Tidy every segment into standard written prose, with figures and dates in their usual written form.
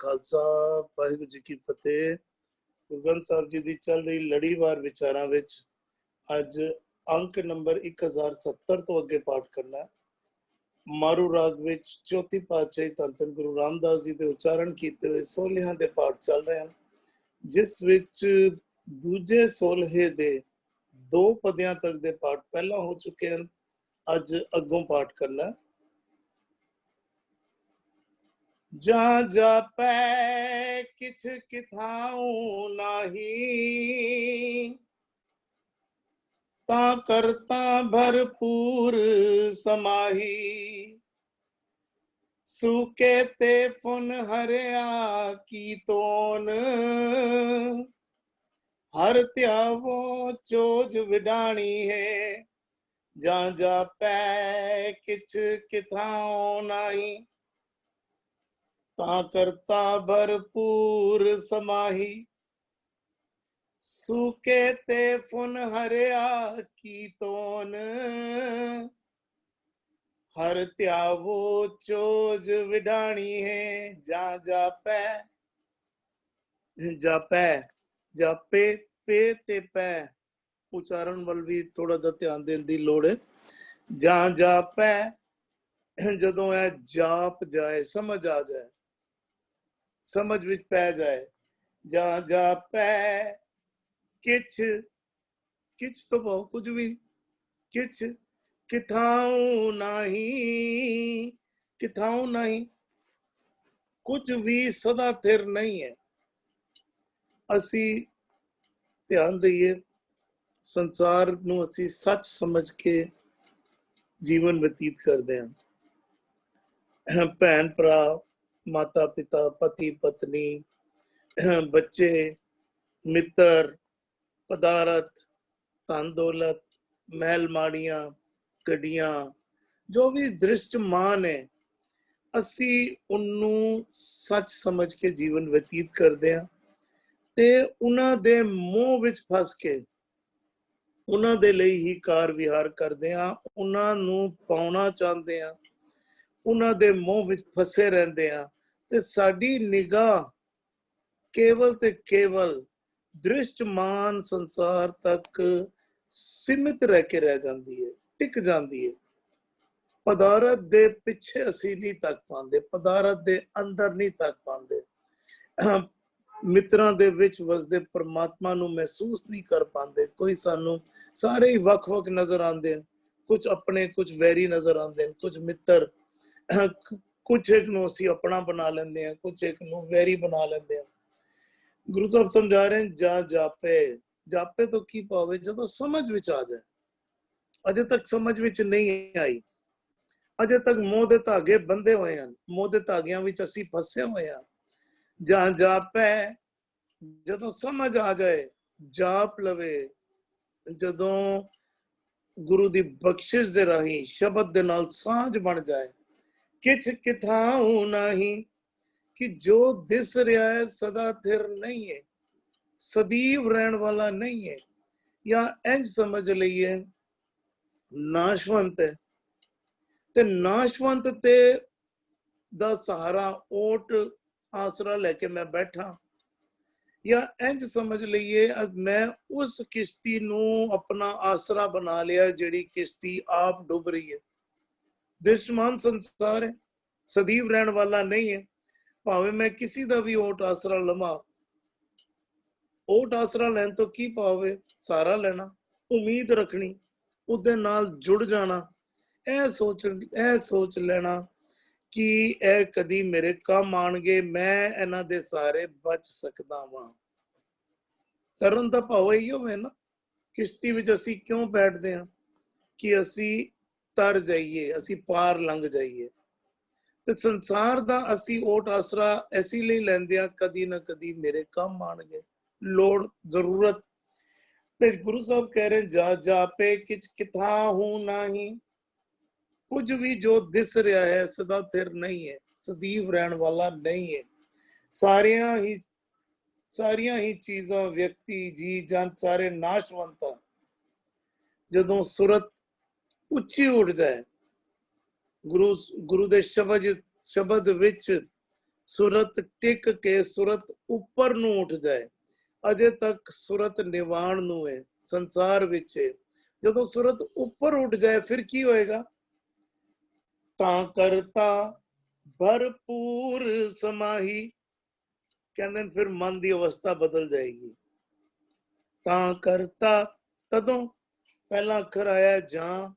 खालसा वाहिगुरू जी की फतेह। गुरु ग्रंथ साहिब जी की चल रही लड़ीवार विचारां विच अज अंक नंबर 1070 तो अगे पाठ करना है। मारू राग विच चौथी पातशाही धन धन गुरु रामदास जी के उच्चारण किए हुए सोलहियां दे पाठ चल रहे हैं, जिस विच दूजे सोलहे दे दो पदियां तक दे पाठ पहला हो चुके हैं। अज अगों पाठ करना है। जा जापै किछ किथाऊं नाही, ता करता भरपूर समाही। सूके ते फुन हरिया की तोन, हर त्यावो चोज विडाणी है। जा जापै किछ किथाऊं नाही, ता करता भरपूर समाही। सूके ते फुन हरिया की तोन, हर त्यावो चोज विडाणी है। जा जापै जापै जापे पे ते पै उच्चारण वल भी थोड़ा जिहा ध्यान देने की लोड़ है। जा जापै जदों है जाप जाए, समझ आ जाए, समझ विच पै जाए। जा जापै किछ किछ तो बहु कुछ भी, किछ किथाऊं नाही, किथाऊं नहीं, कुछ भी सदा थिर नहीं है। असी ध्यान दईए, संसार नूं असी सच समझ के जीवन बतीत करते हैं। भैन भरा, माता पिता, पति पत्नी, बच्चे, मित्र, पदारथ, धन दौलत, महल माड़ियां, गड्डियां, जो भी दृश्यमान है, असी उन्नू सच समझ के जीवन व्यतीत करते हैं ते उन्हां दे मोह विच फस के उन्हां दे लई ही कार विहार करते हैं, उन्हां नू पाउणा चाहते हैं, उन्हां दे मोह विच फसे रहते हैं ते साडी निगाह केवल ते केवल दृश्यमान संसार तक सीमित रह के रह जाती है, टिक जाती है। पदारथ दे पिछे असी नहीं तक पाते, पदारथ दे अंदर नहीं तक पाते, मित्रां दे विच वसदे परमात्मा नू महसूस नहीं कर पाते। कोई सानू सारे ही वख वख नजर आते हैं, कुछ अपने कुछ वैरी नजर आते हैं, कुछ मित्र, कुछ एक नू असी अपना बना लेंदे हैं, कुछ एक नू वैरी बना लेंदे हैं। गुरु साहब समझा रहे हैं, जा जापे जापे तो की पावे जदों समझ विच आ जाए। अजे तक समझ विच नहीं आई, अजे तक मोह दे धागे बंधे हुए हैं, मोह दे धागियां विच असी फसे हुए हैं। जा जापै जदों समझ आ जाए, जाप लवे, जदों गुरु दी बख्शिश दे राही शब्द दे नाल सांझ बन जाए। किछ किथाऊं नहीं, कि जो दिस रहा है सदा थिर नहीं है, सदैव रहने वाला नहीं है, या इंज समझ लईए नाशवंत है। ते नाशवंत ते दा सहारा ओट आसरा लेके मैं बैठा, या इंज समझ लईए मैं उस किश्ती नू अपना आसरा बना लिया जिहड़ी किश्ती आप डुब रही है। दृश्यमान संसार है, सदैव रहने वाला नहीं है। भावें मैं किसी का भी ओट आसरा लवां, ओट आसरा लैन तो की पावे, सहारा लेना, उम्मीद रखनी, उहदे नाल जुड़ जाना, ऐ सोच लेना कि ਇਹ कदी मेरे काम आणगे, मैं इन्हां दे सहारे बच सकदा वां। तरन दा भाव इहो है ना, किश्ती विच असी क्यों बैठदे हां कि असी तर जाइए, असी पार लंघ जाइए। ते संसार दा असी ओट आसरा ऐसी ਲਈ ਲੈਂਦੇ ਆ, कदी ना कदी मेरे काम आणगे, लोड़ जरूरत। ते गुरु साहब कह रहे जा जापे किछ किथाहूं नाही, कुछ भी जो दिस रहा है सदा थिर नहीं है, सदैव रहने वाला नहीं है। सारियां ही चीज़ां, व्यक्ति, जी जान सारे नाशवंत हैं। जदों सुरत उच्ची उठ जाए, गुरु दे शब्द विच ਸੁਰਤ ਟਿਕ ਕੇ ਸੁਰਤ ਉੱਪਰ ਨੂੰ ਉੱਠ ਜਾਏ। ਅਜੇ ਤੱਕ ਸੁਰਤ ਨਿਵਾਣ ਨੂੰ ਹੈ, ਸੰਸਾਰ ਵਿੱਚ ਹੈ। ਜਦੋਂ ਸੁਰਤ ਉੱਪਰ ਉੱਠ ਜਾਏ ਫਿਰ ਕੀ ਹੋਏਗਾ? ਤਾਂ ਕਰਤਾ ਭਰਪੂਰ ਸਮਾਹੀ, ਕਹਿੰਦੇ ਫਿਰ ਮਨ ਦੀ ਅਵਸਥਾ ਬਦਲ ਜਾਏਗੀ। ਤਾਂ ਕਰਤਾ ਤਦੋਂ, ਪਹਿਲਾ ਅੱਖਰ ਆਇਆ ਜਾਂ,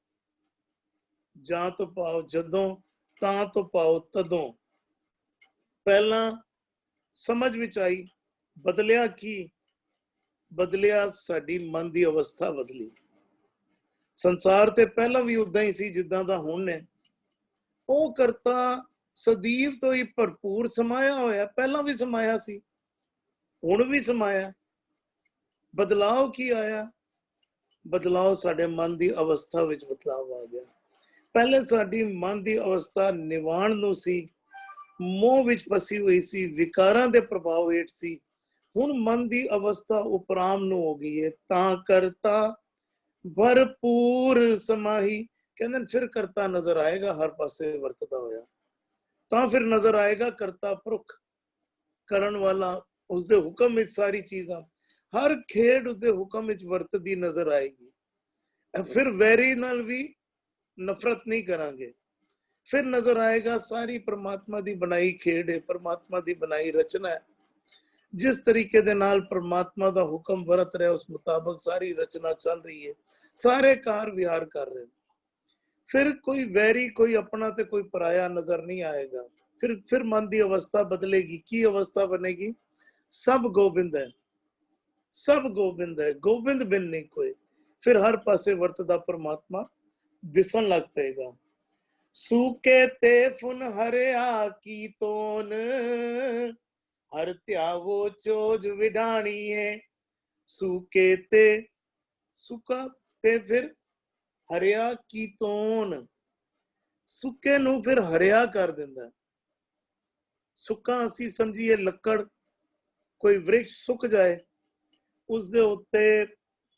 ਜਾਂ ਤੋਂ ਪਾਓ ਜਦੋਂ, ਤਾਂ ਤੋਂ ਪਾਓ ਤਦੋਂ। ਪਹਿਲਾਂ ਸਮਝ ਵਿੱਚ ਆਈ, ਬਦਲਿਆ ਕੀ? ਬਦਲਿਆ ਸਾਡੀ ਮਨ ਦੀ ਅਵਸਥਾ ਬਦਲੀ। ਸੰਸਾਰ ਤੇ ਪਹਿਲਾਂ ਵੀ ਉਦਾਂ ਹੀ ਸੀ ਜਿੱਦਾਂ ਦਾ ਹੁਣ ਹੈ। ਉਹ ਕਰਤਾ ਸਦੀਵ ਤੋਂ ਹੀ ਭਰਪੂਰ ਸਮਾਇਆ ਹੋਇਆ, ਪਹਿਲਾਂ ਵੀ ਸਮਾਇਆ ਸੀ, ਹੁਣ ਵੀ ਸਮਾਇਆ। ਬਦਲਾਅ ਕੀ ਆਇਆ? ਬਦਲਾਅ ਸਾਡੇ ਮਨ ਦੀ ਅਵਸਥਾ ਵਿੱਚ ਬਦਲਾਅ ਆ ਗਿਆ। ਪਹਿਲੇ ਸਾਡੀ ਮਨ ਦੀ ਅਵਸਥਾ ਨਿਵਾਣ ਨੂੰ ਸੀ, ਮੋਹ ਵਿੱਚ ਫਸੀ ਹੋਈ ਸੀ, ਵਿਕਾਰਾਂ ਦੇ ਪ੍ਰਭਾਵ ਹੇਠ ਸੀ। ਹੁਣ ਮਨ ਦੀ ਅਵਸਥਾ ਉਪਰਾਮ ਨੂੰ ਹੋ ਗਈ ਹੈ। ਤਾਂ ਕਰਤਾ ਭਰਪੂਰ ਸਮਾਹੀ, ਕਹਿੰਦੇ ਫਿਰ ਕਰਤਾ ਨਜ਼ਰ ਆਏਗਾ ਹਰ ਪਾਸੇ ਵਰਤਦਾ ਹੋਇਆ। ਤਾਂ ਫਿਰ ਨਜ਼ਰ ਆਏਗਾ ਕਰਤਾ ਪੁਰਖ, ਕਰਨ ਵਾਲਾ, ਉਸਦੇ ਹੁਕਮ ਵਿੱਚ ਸਾਰੀ ਚੀਜ਼ਾਂ, ਹਰ ਖੇਡ ਉਸਦੇ ਹੁਕਮ ਵਿੱਚ ਵਰਤਦੀ ਨਜ਼ਰ ਆਏਗੀ। ਫਿਰ ਵੈਰੀ ਨਾਲ ਵੀ ਨਫ਼ਰਤ ਨਹੀਂ ਕਰਾਂਗੇ। ਫਿਰ ਨਜ਼ਰ ਆਏਗਾ ਸਾਰੀ परमात्मा ਦੀ ਬਣਾਈ ਖੇਡ ਹੈ, परमात्मा ਦੀ ਬਣਾਈ ਰਚਨਾ ਹੈ। ਜਿਸ ਤਰੀਕੇ ਦੇ ਨਾਲ परमात्मा ਦਾ ਹੁਕਮ ਵਰਤ ਰਿਹਾ ਉਸ ਮੁਤਾਬਕ ਸਾਰੀ ਰਚਨਾ ਚੱਲ ਰਹੀ ਹੈ, ਸਾਰੇ ਕਾਰ ਵਿਹਾਰ ਕਰ ਰਹੇ। ਫਿਰ ਕੋਈ ਵੈਰੀ, ਕੋਈ ਆਪਣਾ ਤੇ ਕੋਈ ਪਰਾਇਆ ਨਜ਼ਰ ਨਹੀਂ ਆਏਗਾ। ਫਿਰ ਮਨ ਦੀ ਅਵਸਥਾ ਬਦਲੇਗੀ। ਕੀ ਅਵਸਥਾ ਬਣੇਗੀ? ਸਭ ਗੋਬਿੰਦ ਹੈ, ਸਭ ਗੋਬਿੰਦ ਹੈ, ਗੋਬਿੰਦ ਬਿਨ ਨਹੀਂ ਕੋਈ। ਫਿਰ ਹਰ ਪਾਸੇ ਵਰਤਦਾ परमात्मा ਦਿਸਣ ਲੱਗ ਪਏਗਾ। सूके ते फुन हरिया की तोन, हर त्यावो चोज विडाणी है। सूके ते, सुका ते फिर हरिया की तोन, सुके ਨੂੰ ਫਿਰ ਹਰਿਆ ਕਰ ਦਿੰਦਾ। ਸੁੱਕਾ ਅਸੀਂ ਸਮਝੀਏ ਲੱਕੜ, ਕੋਈ ਵ੍ਰਿਕਸ਼ ਸੁੱਕ ਜਾਏ, ਉਸਦੇ ਉੱਤੇ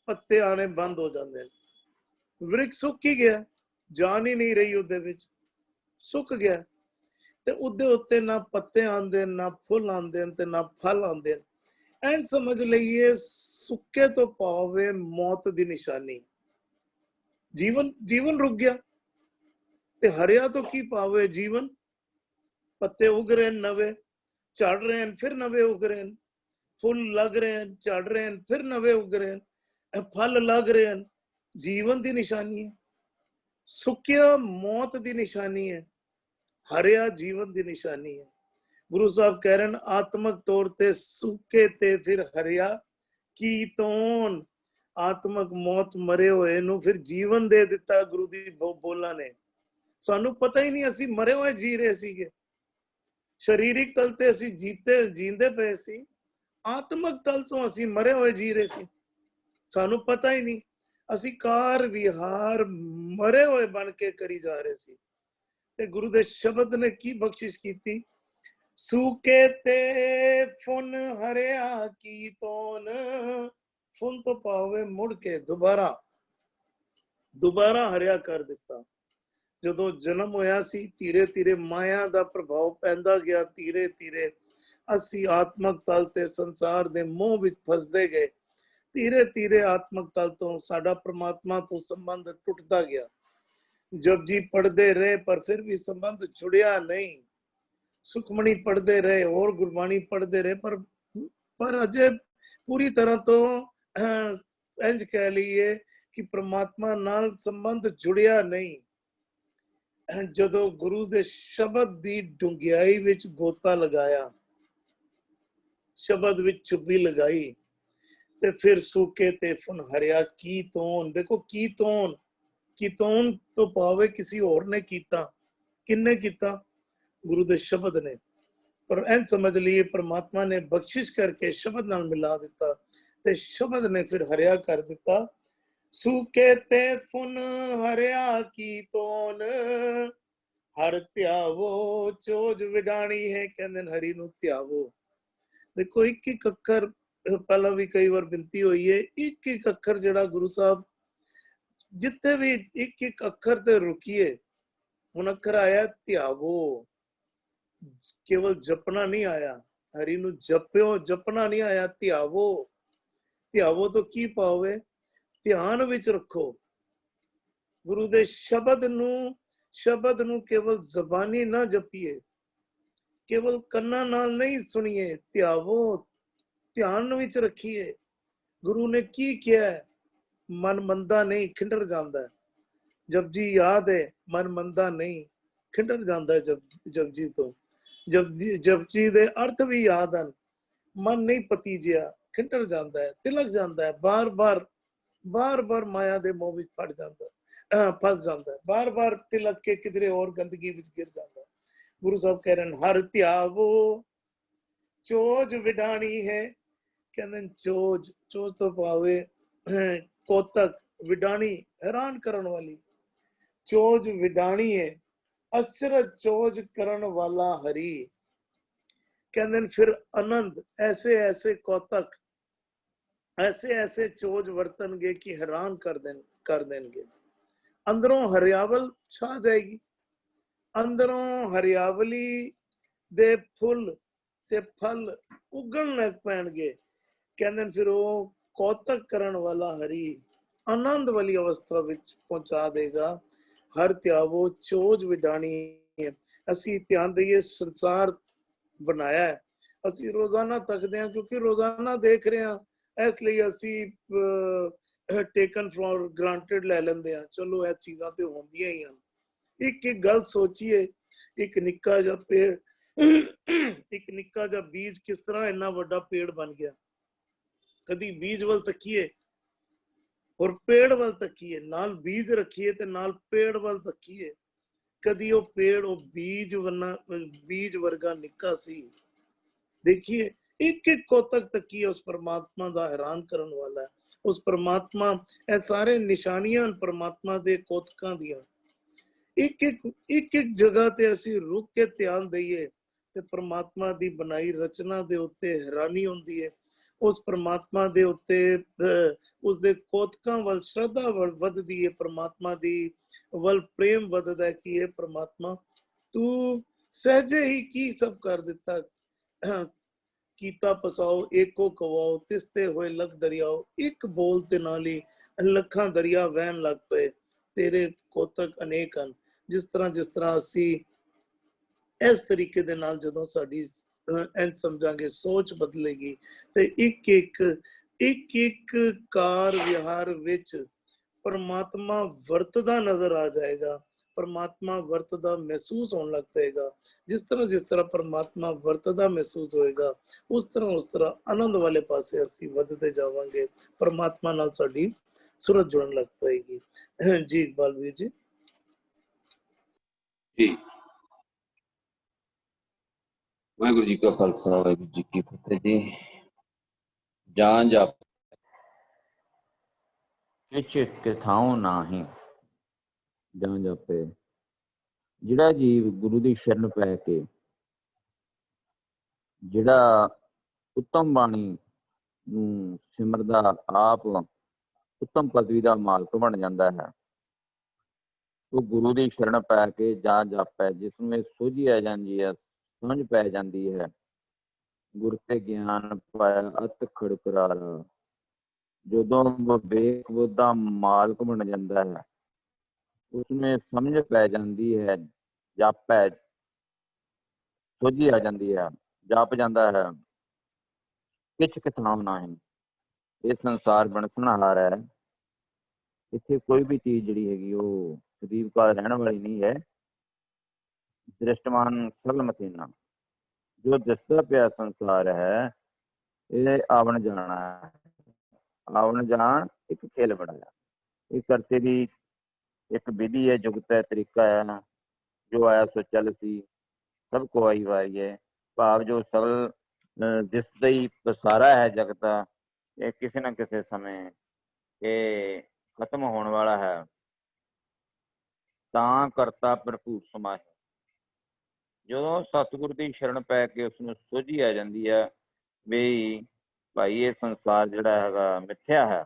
ਪੱਤੇ ਆਣੇ ਬੰਦ ਹੋ ਜਾਂਦੇ ਨੇ। ਵ੍ਰਿਕਸ਼ ਸੁੱਕ ਹੀ ਗਿਆ, ਜਾਨ ਹੀ ਨਹੀਂ ਰਹੀ ਉਹਦੇ ਵਿੱਚ, ਸੁੱਕ ਗਿਆ। ਤੇ ਉਹਦੇ ਉੱਤੇ ਨਾ ਪੱਤੇ ਆਉਂਦੇ, ਨਾ ਫੁੱਲ ਆਉਂਦੇ ਤੇ ਨਾ ਫਲ ਆਉਂਦੇ। ਐਂ ਸਮਝ ਲਈਏ ਸੁੱਕੇ ਤੋਂ ਭਾਵੇਂ ਮੌਤ ਦੀ ਨਿਸ਼ਾਨੀ, ਜੀਵਨ ਰੁਕ ਗਿਆ। ਤੇ ਹਰਿਆ ਤੋਂ ਕੀ ਭਾਵੇਂ ਜੀਵਨ, ਪੱਤੇ ਉਗ ਰਹੇ ਨਵੇਂ, ਝੜ ਰਹੇ ਹਨ, ਫਿਰ ਨਵੇਂ ਉਗ ਰਹੇ ਹਨ, ਫੁੱਲ ਲੱਗ ਰਹੇ ਹਨ, ਝੜ ਰਹੇ ਹਨ, ਫਿਰ ਨਵੇਂ ਉਗ ਰਹੇ ਹਨ, ਫਲ ਲੱਗ ਰਹੇ ਹਨ। ਜੀਵਨ ਦੀ ਨਿਸ਼ਾਨੀ ਹੈ। ਸੁੱਕਿਆ ਮੌਤ ਦੀ ਨਿਸ਼ਾਨੀ ਹੈ, ਹਰਿਆ ਜੀਵਨ ਦੀ ਨਿਸ਼ਾਨੀ ਹੈ। ਗੁਰੂ ਸਾਹਿਬ ਕਹਿ ਰਹੇ ਹਨ ਆਤਮਕ ਤੌਰ ਤੇ ਸੁੱਕੇ ਤੇ ਫਿਰ ਹਰਿਆ ਕੀ ਤੋਨ। ਆਤਮਕ ਮੌਤ ਮਰੇ ਹੋਏ ਨੂੰ ਫਿਰ ਜੀਵਨ ਦੇ ਦਿੱਤਾ ਗੁਰੂ ਦੀ ਬੋਲਾਂ ਨੇ। ਸਾਨੂੰ ਪਤਾ ਹੀ ਨਹੀਂ ਅਸੀਂ ਮਰੇ ਹੋਏ ਜੀ ਰਹੇ ਸੀਗੇ। ਸਰੀਰਿਕ ਤਲ ਤੇ ਅਸੀਂ ਜੀਂਦੇ ਪਏ ਸੀ, ਆਤਮਕ ਤਲ ਤੋਂ ਅਸੀਂ ਮਰੇ ਹੋਏ ਜੀ ਰਹੇ ਸੀ, ਸਾਨੂੰ ਪਤਾ ਹੀ ਨਹੀਂ। ਅਸੀਂ ਕਾਰ ਵਿਹਾਰ ਮਰੇ ਹੋਏ ਬਣ ਕੇ ਕਰੀ ਜਾ ਰਹੇ ਸੀ। ਤੇ ਗੁਰੂ ਦੇ ਸ਼ਬਦ ਨੇ ਕੀ ਬਖਸ਼ਿਸ਼ ਕੀਤੀ? ਸੂਕੇ ਤੇ ਫੁਨ ਹਰਿਆ ਕੀ ਤੋਨ। ਫੁਨ ਤੋਂ ਪਾਵੇ ਮੁੜ ਕੇ ਦੁਬਾਰਾ ਹਰਿਆ ਕਰ ਦਿੱਤਾ। ਜਦੋਂ ਜਨਮ ਹੋਇਆ ਸੀ ਧੀਰੇ ਧੀਰੇ ਮਾਇਆ ਦਾ ਪ੍ਰਭਾਵ ਪੈਂਦਾ ਗਿਆ, ਧੀਰੇ ਧੀਰੇ ਅਸੀਂ ਆਤਮਕ ਤਲ ਤੇ ਸੰਸਾਰ ਦੇ ਮੋਹ ਵਿੱਚ ਫਸਦੇ ਗਏ। ਧੀਰੇ ਧੀਰੇ ਆਤਮਕ ਤਲ ਤੋਂ ਸਾਡਾ परमात्मा ਤੋਂ ਸੰਬੰਧ ਟੁੱਟਦਾ ਗਿਆ। ਜਪਜੀ ਪੜ੍ਹਦੇ ਰਹੇ ਪਰ ਫਿਰ ਵੀ ਸੰਬੰਧ ਛੁੜਿਆ ਨਹੀਂ। ਸੁਖਮਣੀ ਪੜ੍ਹਦੇ ਰਹੇ, ਹੋਰ ਗੁਰਬਾਣੀ ਪੜ੍ਹਦੇ ਰਹੇ, ਪਰ ਅਜੇ ਪੂਰੀ ਤਰ੍ਹਾਂ ਤੋਂ ਇੰਜ ਕਹਿ ਲਈਏ ਕਿ परमात्मा ਨਾਲ ਸੰਬੰਧ ਜੁੜਿਆ ਨਹੀਂ। ਜਦੋਂ ਗੁਰੂ ਦੇ ਸ਼ਬਦ ਦੀ ਡੂੰਘਾਈ ਵਿੱਚ ਗੋਤਾ ਲਗਾਇਆ, ਸ਼ਬਦ ਵਿੱਚ ਚੁੱਭੀ ਲਗਾਈ, ਤੇ ਫਿਰ ਸੂਕੇ ਤੇ ਫੁਨ ਹਰਿਆ ਕੀ ਤੋਨ। ਦੇਖੋ ਕੀ ਤੋਨ ਤੋਂ ਭਾਵੇਂ ਕਿਸੇ ਹੋਰ ਨੇ ਕੀਤਾ। ਕਿੰਨੇ ਕੀਤਾ? ਗੁਰੂ ਦੇ ਸ਼ਬਦ ਨੇ। ਪਰ ਐਂ ਸਮਝ ਲਈਏ परमात्मा ਨੇ ਬਖਸ਼ਿਸ਼ ਕਰਕੇ ਸ਼ਬਦ ਨਾਲ ਮਿਲਾ ਦਿੱਤਾ ਤੇ ਸ਼ਬਦ ਨੇ ਫਿਰ ਹਰਿਆ ਕਰ ਦਿੱਤਾ। ਸੂਕੇ ਤੇ ਫੁਨ ਹਰਿਆ ਕੀ ਤੋਨ, ਹਰ ਧਿਆਵੋ ਚੋਜ ਵਿਡਾਣੀ ਹੈ। ਕਹਿੰਦੇ ਨੇ ਹਰੀ ਨੂੰ ਧਿਆਵੋ। ਦੇਖੋ ਇੱਕ ਇੱਕ ਅੱਖਰ, ਪਹਿਲਾਂ ਵੀ ਕਈ ਵਾਰ ਬੇਨਤੀ ਹੋਈ ਹੈ, ਇੱਕ ਇੱਕ ਅੱਖਰ ਜਿਹੜਾ ਗੁਰੂ ਸਾਹਿਬ ਜਿੱਥੇ ਵੀ ਇੱਕ ਇੱਕ ਅੱਖਰ ਤੇ ਰੁਕੀਏ। ਹੁਣ ਅੱਖਰ ਆਇਆ ਧਿਆਵੋ, केवल जपना नहीं आया, हरि ਨੂੰ ਜਪਿਓ ਜਪਣਾ ਨਹੀਂ ਆਇਆ, ਧਿਆਵੋ। ਧਿਆਵੋ ਤੋਂ ਕੀ ਪਾਓਗੇ? ਧਿਆਨ ਵਿੱਚ ਰੱਖੋ ਗੁਰੂ ਦੇ ਸ਼ਬਦ ਨੂੰ ਕੇਵਲ ਜ਼ਬਾਨੀ ਨਾ ਜਪੀਏ, ਕੇਵਲ ਕੰਨਾਂ ਨਾਲ ਨਹੀਂ ਸੁਣੀਏ, ਧਿਆਵੋ, ਧਿਆਨ ਵਿੱਚ ਰੱਖੀਏ ਗੁਰੂ ਨੇ ਕੀ ਕਿਹਾ। ਮਨ ਮੰਦਾ ਨਹੀਂ, ਖਿੰਡਰ ਜਾਂਦਾ। ਜਪਜੀ ਯਾਦ ਹੈ, ਮਨ ਮੰਦਾ ਨਹੀਂ, ਖਿੰਡਰ ਜਾਂਦਾ ਜਪਜੀ ਤੋਂ। ਜਪਜੀ ਦੇ ਅਰਥ ਵੀ ਯਾਦ ਹਨ। ਮਨ ਨਹੀਂ ਪਤੀਜਿਆ, ਖਿੰਡਰ ਜਾਂਦਾ ਹੈ, ਤਿਲਕ ਜਾਂਦਾ ਹੈ, ਬਾਰ-ਬਾਰ ਮਾਇਆ ਦੇ ਮੋਹ ਵਿੱਚ ਫੜ ਜਾਂਦਾ, ਫਸ ਜਾਂਦਾ ਹੈ, ਬਾਰ-ਬਾਰ ਤਿਲਕ ਕੇ ਕਿਧਰੇ ਹੋਰ ਗੰਦਗੀ ਵਿੱਚ ਗਿਰ ਜਾਂਦਾ। ਗੁਰੂ ਸਾਹਿਬ ਕਹਿ ਰਹੇ ਨੇ, ਹਰ ਧਿਆਵੋ ਚੋਜ ਵਿਡਾਣੀ ਹੈ। ਕਹਿੰਦੇ ਚੋਜ ਤੋਂ ਭਾਵੇਂ ਕੋਤਕ, ਵਿਡਾਣੀ ਹੈਰਾਨ ਕਰਨ ਵਾਲੀ, ਚੋਜ ਵਿਡਾਣੀ ਹੈ, ਅਚਰਜ ਚੋਜ ਕਰਨ ਵਾਲਾ ਹਰੀ। ਕਹਿੰਦੇ ਨੇ ਫਿਰ ਆਨੰਦ, ਐਸੇ ਕੌਤਕ, ਐਸੇ ਚੋਜ ਵਰਤਨਗੇ ਕਿ ਹੈਰਾਨ ਕਰ ਦੇਣਗੇ। ਅੰਦਰੋਂ ਹਰਿਆਵਲ ਛਾ ਜਾਏਗੀ, ਅੰਦਰੋਂ ਹਰਿਆਵਲੀ ਦੇ ਫੁੱਲ ਤੇ ਫਲ ਉਗਣ ਲੱਗ ਪੈਣਗੇ। ਕਹਿੰਦੇ ਨੇ ਫਿਰ ਉਹ ਕੌਤਕ ਕਰਨ ਵਾਲਾ ਹਰੀ ਆਨੰਦ ਵਾਲੀ ਅਵਸਥਾ ਵਿੱਚ ਪਹੁੰਚਾ ਦੇਗਾ। ਹਰ ਧਿਆਵੋ ਚੋਜ ਵਿਡਾਣੀ ਹੈ। ਅਸੀਂ ਧਿਆਨ ਦਈਏ, ਸੰਸਾਰ ਬਣਾਇਆ ਹੈ, ਅਸੀਂ ਰੋਜ਼ਾਨਾ ਤੱਕਦੇ ਹਾਂ ਕਿਉਂਕਿ ਰੋਜ਼ਾਨਾ ਦੇਖ ਰਹੇ ਹਾਂ, ਇਸ ਲਈ ਅਸੀਂ ਟੇਕਨ ਫॉर ਗ੍ਰਾਂਟਡ ਲੈ ਲੈਂਦੇ ਹਾਂ। ਚਲੋ ਇਹ ਚੀਜ਼ਾਂ ਤੇ ਹੁੰਦੀਆਂ ਹੀ ਹਨ। ਇੱਕ ਗੱਲ ਸੋਚੀਏ, ਇੱਕ ਨਿੱਕਾ ਜਿਹਾ ਪੇੜ, ਇੱਕ ਨਿੱਕਾ ਜਿਹਾ ਬੀਜ ਕਿਸ ਤਰ੍ਹਾਂ ਇੰਨਾ ਵੱਡਾ ਪੇੜ ਬਣ ਗਿਆ। ਕਦੀ ਬੀਜ ਵੱਲ ਤੱਕੀਏ ਔਰ ਪੇੜ ਵੱਲ ਤੱਕੀਏ, ਨਾਲ ਬੀਜ ਰੱਖੀਏ ਤੇ ਨਾਲ ਪੇੜ ਵੱਲ ਤੱਕੀਏ। ਕਦੀ ਉਹ ਪੇੜ ਉਹ ਬੀਜ ਵਰਗਾ ਨਿੱਕਾ ਸੀ। ਦੇਖੀਏ, ਇੱਕ ਕੋਤਕ ਤੱਕੀਏ ਉਸ ਪਰਮਾਤਮਾ ਦਾ, ਹੈਰਾਨ ਕਰਨ ਵਾਲਾ ਹੈ ਉਸ ਪਰਮਾਤਮਾ। ਇਹ ਸਾਰੇ ਨਿਸ਼ਾਨੀਆਂ ਪਰਮਾਤਮਾ ਦੇ ਕੋਤਕਾਂ ਦੀਆਂ। ਇੱਕ ਜਗ੍ਹਾ ਤੇ ਅਸੀਂ ਰੁਕ ਕੇ ਧਿਆਨ ਦਈਏ ਤੇ ਪਰਮਾਤਮਾ ਦੀ ਬਣਾਈ ਰਚਨਾ ਦੇ ਉੱਤੇ ਹੈਰਾਨੀ ਹੁੰਦੀ ਹੈ। ਉਸ ਪਰਮਾਤਮਾ ਦੇ ਉੱਤੇ ਉਸਦੇ ਕੋਤਕਾਂ ਵੱਲ ਸ਼ਰਧਾ ਵੱਧਦੀ ਹੈ, ਪਰਮਾਤਮਾ ਦੀ ਵੱਲ ਪ੍ਰੇਮ ਵੱਧਦਾ ਕਿ ਇਹ ਪਰਮਾਤਮਾ ਤੂੰ ਸਹਿਜੇ ਹੀ ਕੀ ਸਭ ਕਰ ਦਿੱਤਾ। ਕੀਤਾ ਪਸਾਓ ਏਕੋ ਕਵਾਓ, ਤਿਸਤੇ ਹੋਏ ਲੱਖ ਦਰਿਆਓ। ਇੱਕ ਬੋਲ ਤੇ ਨਾਲ ਹੀ ਲੱਖਾਂ ਦਰਿਆ ਵਹਿਣ ਲੱਗ ਪਏ। ਤੇਰੇ ਕੋਤਕ ਅਨੇਕ ਹਨ। ਜਿਸ ਤਰ੍ਹਾਂ ਅਸੀਂ ਇਸ ਤਰੀਕੇ ਦੇ ਨਾਲ ਜਦੋਂ ਸਾਡੀ ਸਮਝਾਂਗੇ, ਸੋਚ ਬਦਲੇਗੀ ਤੇ ਇੱਕ ਕਾਰ ਵਿਹਾਰ ਵਿੱਚ ਪਰਮਾਤਮਾ ਵਰਤਦਾ ਨਜ਼ਰ ਆ ਜਾਏਗਾ। ਪਰਮਾਤਮਾ ਵਰਤਦਾ ਮਹਿਸੂਸ ਹੋਣ ਲੱਗ ਪਏਗਾ। ਜਿਸ ਤਰ੍ਹਾਂ ਪਰਮਾਤਮਾ ਵਰਤਦਾ ਮਹਿਸੂਸ ਹੋਏਗਾ, ਉਸ ਤਰ੍ਹਾਂ ਆਨੰਦ ਵਾਲੇ ਪਾਸੇ ਅਸੀਂ ਵੱਧਦੇ ਜਾਵਾਂਗੇ। ਪਰਮਾਤਮਾ ਨਾਲ ਸਾਡੀ ਸੁਰਤ ਜੁੜਨ ਲੱਗ ਪਏਗੀ। ਜੀ ਇਕਬਾਲ ਜੀ। ਜੀ ਵਾਹਿਗੁਰੂ ਜੀ ਕਾ ਖਾਲਸਾ, ਵਾਹਿਗੁਰੂ ਜੀ ਕੀ ਫਤਿਹ ਜੀ। ਜਾਂ ਜਪ ਕਿਛ ਕਿਥਾਉ ਨਾਹੀਂ, ਜਾਂ ਜਪੇ। ਜਿਹੜਾ ਜੀਵ ਗੁਰੂ ਦੀ ਸ਼ਰਨ ਪੈ ਕੇ ਜਿਹੜਾ ਉੱਤਮ ਬਾਣੀ ਨੂੰ ਸਿਮਰਦਾ, ਆਪ ਉੱਤਮ ਪਦਵੀ ਦਾ ਮਾਲਕ ਬਣ ਜਾਂਦਾ ਹੈ। ਉਹ ਗੁਰੂ ਦੀ ਸ਼ਰਨ ਪੈ ਕੇ ਜਾਂ ਜਪੈ, ਜਿਸਨੂੰ ਇਹ ਸੋਝੀ ਆ ਜਾਂਦੀ ਹੈ, ਸਮਝ ਪੈ ਜਾਂਦੀ ਹੈ। ਗੁਰ ਤੇ ਗਿਆਨ ਪਾਇਆ ਅਤ ਖੜਕਰਾਰ। ਜਦੋਂ ਵਿਵੇਕ ਬੁੱਧ ਦਾ ਮਾਲਕ ਬਣ ਜਾਂਦਾ ਹੈ, ਉਸਨੂੰ ਸਮਝ ਪੈ ਜਾਂਦੀ ਹੈ, ਜਾਪੈ, ਸੋਝੀ ਆ ਜਾਂਦੀ ਹੈ, ਜਪ ਜਾਂਦਾ ਹੈ। ਕਿਛ ਕਿਥਾਉ ਨਾਹੀਂ, ਇਹ ਸੰਸਾਰ ਬਣਸਣਹਾਰ ਹੈ। ਇੱਥੇ ਕੋਈ ਵੀ ਚੀਜ਼ ਜਿਹੜੀ ਹੈਗੀ ਉਹ ਸਦੀਵ ਕਾਲ ਰਹਿਣ ਵਾਲੀ ਨਹੀਂ ਹੈ। ਦ੍ਰਿਸ਼ਟਮਾਨ ਸਗਲ ਮਥੀਨਾ, ਜੋ ਦਿਸਦਾ ਪਿਆ ਸੰਸਾਰ ਹੈ, ਇਹ ਆਵਣ ਜਾਣਾ ਹੈ। ਆਵਣ ਜਾਣ ਇੱਕ ਖੇਲ ਬਣਾਇਆ। ਇਹ ਕਰਤੇ ਦੀ ਇੱਕ ਵਿਧੀ ਹੈ, ਜੁਗਤ ਹੈ, ਤਰੀਕਾ ਹੈ। ਜੋ ਆਇਆ ਸੋ ਚੱਲ ਸੀ, ਸਭ ਕੋ ਆਈ ਵਾਰੀ ਹੈ। ਭਾਵ ਜੋ ਸਗਲ ਦਿਸਦਾ ਹੀ ਪਸਾਰਾ ਹੈ ਜਗਤ ਦਾ, ਇਹ ਕਿਸੇ ਨਾ ਕਿਸੇ ਸਮੇਂ ਇਹ ਖਤਮ ਹੋਣ ਵਾਲਾ ਹੈ। ਤਾਂ ਕਰਤਾ ਭਰਪੂਰ ਸਮਾਹਿ, ਜਦੋਂ ਸਤਿਗੁਰ ਦੀ ਸ਼ਰਨ ਪੈ ਕੇ ਉਸਨੂੰ ਸੋਝੀ ਆ ਜਾਂਦੀ ਹੈ ਵੀ ਭਾਈ ਇਹ ਸੰਸਾਰ ਜਿਹੜਾ ਹੈਗਾ ਮਿੱਥਿਆ ਹੈ,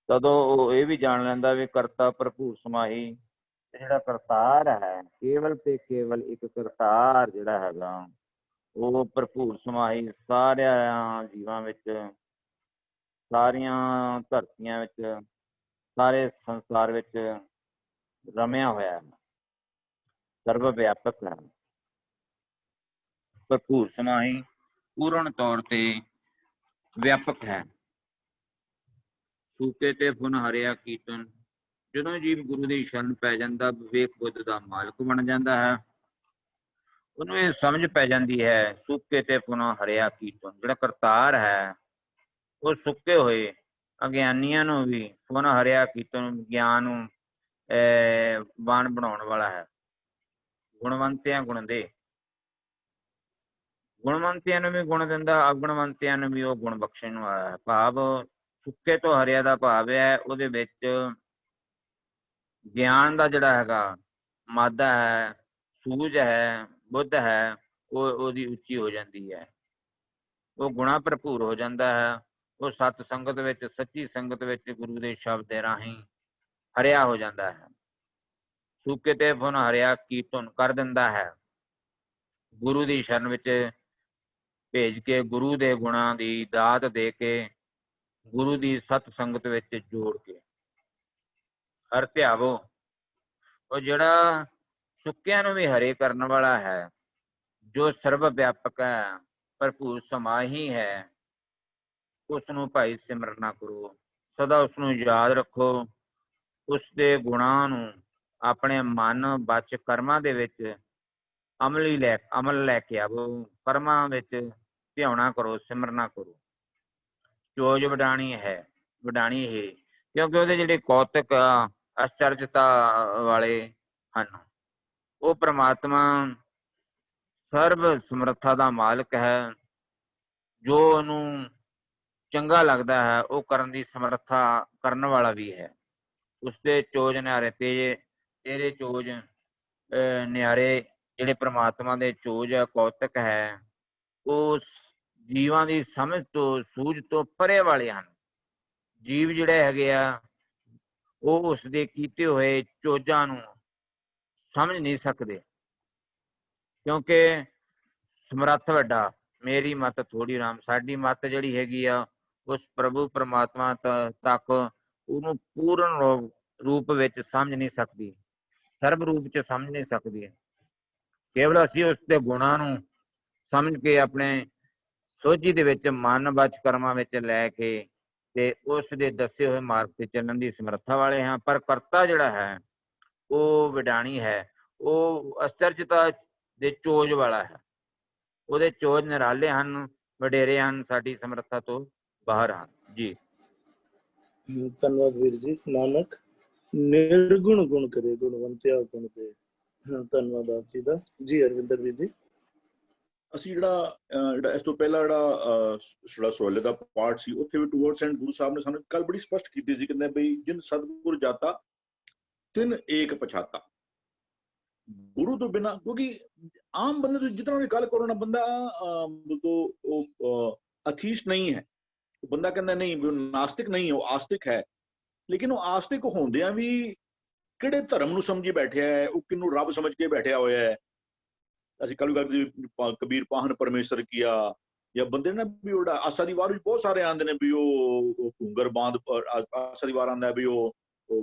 ਤਦੋਂ ਉਹ ਇਹ ਵੀ ਜਾਣ ਲੈਂਦਾ ਵੀ ਕਰਤਾ ਭਰਪੂਰ ਸਮਾਹੀ, ਤੇ ਜਿਹੜਾ ਕਰਤਾਰ ਹੈ, ਕੇਵਲ ਤੇ ਕੇਵਲ ਇੱਕ ਕਰਤਾਰ ਜਿਹੜਾ ਹੈਗਾ ਉਹ ਭਰਪੂਰ ਸਮਾਈ ਸਾਰਿਆਂ ਜੀਵਾਂ ਵਿੱਚ, ਸਾਰੀਆਂ ਧਰਤੀਆਂ ਵਿੱਚ, ਸਾਰੇ ਸੰਸਾਰ ਵਿੱਚ ਰਮਿਆ ਹੋਇਆ ਹੈ, ਸਰਵ ਵਿਆਪਕ ਹੈ, ਭਰਪੂਰ ਸਮਾਈ, ਪੂਰਨ ਤੌਰ ਤੇ ਵਿਆਪਕ ਹੈ। ਸੂਕੇ ਤੇ ਫੁਨ ਹਰਿਆ ਕੀਰਤਨ, ਜਦੋਂ ਜੀਵ ਗੁਰੂ ਦੀ ਸ਼ਰਨ ਪੈ ਜਾਂਦਾ, ਵਿਵੇਕ ਬੁੱਧ ਦਾ ਮਾਲਕ ਬਣ ਜਾਂਦਾ ਹੈ। ਉਹਨੂੰ ਇਹ ਸਮਝ ਪੈ ਜਾਂਦੀ ਹੈ, ਸੂਕੇ ਤੇ ਫੁਨ ਹਰਿਆ ਕੀਰਤਨ, ਜਿਹੜਾ ਕਰਤਾਰ ਹੈ ਉਹ ਸੁੱਕੇ ਹੋਏ ਅਗਿਆਨੀਆਂ ਨੂੰ ਵੀ ਫੁਨ ਹਰਿਆ ਕੀਰਤਨ, ਗਿਆਨ ਨੂੰ ਬਾਣ ਬਣਾਉਣ ਵਾਲਾ ਹੈ। ਗੁਣਵੰਤਿਆਂ ਗੁਣ ਦੇ, ਗੁਣਵੰਤਿਆਂ ਨੂੰ ਵੀ ਗੁਣ ਦਿੰਦਾ, ਅਗੁਣਵੰਤਿਆਂ ਨੂੰ ਵੀ ਉਹ ਗੁਣ ਬਖਸ਼ਣ ਨੂੰ ਆਇਆ ਹੈ। ਭਾਵ ਸੁੱਕੇ ਤੋਂ ਹਰਿਆ ਦਾ ਭਾਵ ਹੈ ਉਹਦੇ ਵਿੱਚ ਗਿਆਨ ਦਾ ਜਿਹੜਾ ਹੈਗਾ ਮਾਦਾ ਹੈ, ਸੂਝ ਹੈ, ਬੁੱਧ ਹੈ, ਉਹ ਉਹਦੀ ਉੱਚੀ ਹੋ ਜਾਂਦੀ ਹੈ, ਉਹ ਗੁਣਾ ਭਰਪੂਰ ਹੋ ਜਾਂਦਾ ਹੈ। ਉਹ ਸਤ ਸੰਗਤ ਵਿੱਚ, ਸੱਚੀ ਸੰਗਤ ਵਿੱਚ ਗੁਰੂ ਦੇ ਸ਼ਬਦ ਦੇ ਰਾਹੀਂ ਹਰਿਆ ਹੋ ਜਾਂਦਾ ਹੈ। ਸੂਕੇ ਤੇ ਫੁਨ ਹਰਿਆ ਕੀਰਤਨ ਕਰ ਦਿੰਦਾ ਹੈ, ਗੁਰੂ ਦੀ ਸ਼ਰਨ ਵਿੱਚ ਭੇਜ ਕੇ, ਗੁਰੂ ਦੇ ਗੁਣਾਂ ਦੀ ਦਾਤ ਦੇ ਕੇ, ਗੁਰੂ ਦੀ ਸਤ ਸੰਗਤ ਵਿੱਚ ਜੋੜ ਕੇ। ਹਰ ਧਿਆਵੋ, ਉਹ ਜਿਹੜਾ ਸੁੱਕਿਆਂ ਨੂੰ ਵੀ ਹਰੇ ਕਰਨ ਵਾਲਾ ਹੈ, ਜੋ ਸਰਵ ਵਿਆਪਕ ਹੈ, ਭਰਪੂਰ ਸਮਾਹੀ ਹੈ, ਉਸ ਨੂੰ ਭਾਈ ਸਿਮਰਨਾ ਕਰੋ, ਸਦਾ ਉਸ ਨੂੰ ਯਾਦ ਰੱਖੋ, ਉਸ ਦੇ ਗੁਣਾਂ ਨੂੰ ਆਪਣੇ ਮਨ ਬਚ ਕਰਮਾਂ ਦੇ ਵਿੱਚ ਅਮਲ ਲੈ ਕੇ ਆਵੋ, ਕਰਮਾਂ ਵਿੱਚ ਧਿਆਉਣਾ ਕਰੋ, ਸਿਮਰਨਾ ਕਰੋ। ਚੋਜ ਵਡਾਣੀ ਹੈ, ਵਡਾਣੀ ਹੈ, ਕਿਉਂਕਿ ਉਹਦੇ ਜਿਹੜੇ ਕੌਤਕ ਅਚਰਜਤਾ ਵਾਲੇ ਹਨ। ਉਹ ਪ੍ਰਮਾਤਮਾ ਸਰਬ ਸਮਰੱਥਾ ਦਾ ਮਾਲਕ ਹੈ, ਜੋ ਉਹਨੂੰ ਚੰਗਾ ਲੱਗਦਾ ਹੈ ਉਹ ਕਰਨ ਦੀ ਸਮਰੱਥਾ ਕਰਨ ਵਾਲਾ ਵੀ ਹੈ। ਉਸਦੇ ਚੋਜ ਨਿਆਰੇ ਤੇਰੇ ਚੋਜ ਨਿਆਰੇ, ਜਿਹੜੇ ਪ੍ਰਮਾਤਮਾ ਦੇ ਚੋਜ ਕੌਤਕ ਹੈ, ਉਹ ਜੀਵਾਂ ਦੀ ਸਮਝ ਤੋਂ, ਸੂਝ ਤੋਂ ਪਰੇ ਵਾਲੇ ਹਨ। ਜੀਵ ਜਿਹੜੇ ਹੈਗੇ ਆ ਉਹ ਉਸਦੇ ਕੀਤੇ ਹੋਏ ਚੋਜਾਂ ਨੂੰ ਸਮਝ ਨਹੀਂ ਸਕਦੇ, ਕਿਉਂਕਿ ਸਮਰੱਥ ਵੱਡਾ, ਮੇਰੀ ਮੱਤ ਥੋੜੀ ਰਾਮ। ਸਾਡੀ ਮੱਤ ਜਿਹੜੀ ਹੈਗੀ ਆ ਉਸ ਪ੍ਰਭੂ ਪਰਮਾਤਮਾ ਤੱਕ ਉਹਨੂੰ ਪੂਰਨ ਰੂਪ ਵਿੱਚ ਸਮਝ ਨਹੀਂ ਸਕਦੀ, ਸਰਬ ਰੂਪ ਚ ਸਮਝ ਨਹੀਂ ਸਕਦੀ। ਕੇਵਲ ਅਸੀਂ ਉਸ ਦੇ ਗੁਣਾਂ ਨੂੰ ਸਮਝ ਕੇ ਆਪਣੇ ਸੋਝੀ ਦੇ ਵਿੱਚ ਮਨ ਬਚ ਕਰਮਾਂ ਵਿੱਚ ਲੈ ਕੇ ਤੇ ਉਸ ਦੇ ਦੱਸੇ ਹੋਏ ਮਾਰਗ ਤੇ ਚੱਲਣ ਦੀ ਸਮਰੱਥਾ ਵਾਲੇ ਹਾਂ। ਪਰ ਕਰਤਾ ਜਿਹੜਾ ਹੈ ਉਹ ਵਿਡਾਣੀ ਹੈ, ਉਹ ਅਚਰਜਤਾ ਦੇ ਚੋਜ ਵਾਲਾ ਹੈ, ਉਹਦੇ ਚੋਜ ਨਿਰਾਲੇ ਹਨ, ਵਡੇਰੇ ਹਨ, ਸਾਡੀ ਸਮਰੱਥਾ ਤੋਂ ਬਾਹਰ ਹਨ ਜੀ। ਧੰਨਵਾਦ ਵੀਰ ਜੀ। ਨਾਨਕ ਨਿਰਗੁਣ ਗੁਣ ਕਰੇ, ਗੁਣਵੰਤਿਆ ਗੁਣ ਦੇ। ਧੰਨਵਾਦ ਆਪ ਜੀ ਦਾ ਜੀ। ਅਰਵਿੰਦਰ ਵੀਰ ਜੀ, ਅਸੀਂ ਜਿਹੜਾ ਇਸ ਤੋਂ ਪਹਿਲਾਂ ਜਿਹੜਾ ਸੋਹਲੇ ਦਾ ਪਾਰਟ ਸੀ, ਉੱਥੇ ਵੀ ਟੂਵਰਡਸ ਐਂਡ ਗੁਰੂ ਸਾਹਿਬ ਨੇ ਸਾਨੂੰ ਕੱਲ ਬੜੀ ਸਪਸ਼ਟ ਕੀਤੀ ਸੀ, ਕਹਿੰਦੇ ਬਈ ਜਿਨ ਸਤਿਗੁਰ ਜਾਤਾ ਤਿਨ ਏਕ ਪਛਾਤਾ। ਗੁਰੂ ਤੋਂ ਬਿਨਾਂ, ਕਿਉਂਕਿ ਆਮ ਬੰਦੇ ਤੋਂ ਜਿਤਨਾ ਵੀ ਗੱਲ ਕਰੋ ਨਾ, ਬੰਦਾ ਉਹ ਅਥੀਸ਼ ਨਹੀਂ ਹੈ। ਬੰਦਾ ਕਹਿੰਦਾ ਨਹੀਂ ਵੀ ਉਹ ਨਾਸਤਿਕ ਨਹੀਂ, ਉਹ ਆਸਤਿਕ ਹੈ। ਲੇਕਿਨ ਉਹ ਆਸਤਿਕ ਹੁੰਦਿਆਂ ਵੀ ਕਿਹੜੇ ਧਰਮ ਨੂੰ ਸਮਝੀ ਬੈਠਿਆ ਹੈ, ਉਹ ਕਿਹਨੂੰ ਰੱਬ ਸਮਝ ਕੇ ਬੈਠਿਆ ਹੋਇਆ ਹੈ। ਅਸੀਂ ਕੱਲ ਗੱਲ ਕਬੀਰ ਪਾਹਨ ਪਰਮੇਸ਼ਰ ਕੀਆ, ਜਾਂ ਬੰਦੇ ਨੇ ਵੀ ਉਹ ਆਸਾ ਦੀ ਵਾਰ ਵੀ ਬਹੁਤ ਸਾਰੇ ਆਉਂਦੇ ਨੇ ਵੀ ਉਹ ਘੂੰਗਰ ਬਾਂਧ, ਆਸਾ ਦੀ ਵਾਰ ਆਉਂਦਾ ਵੀ ਉਹ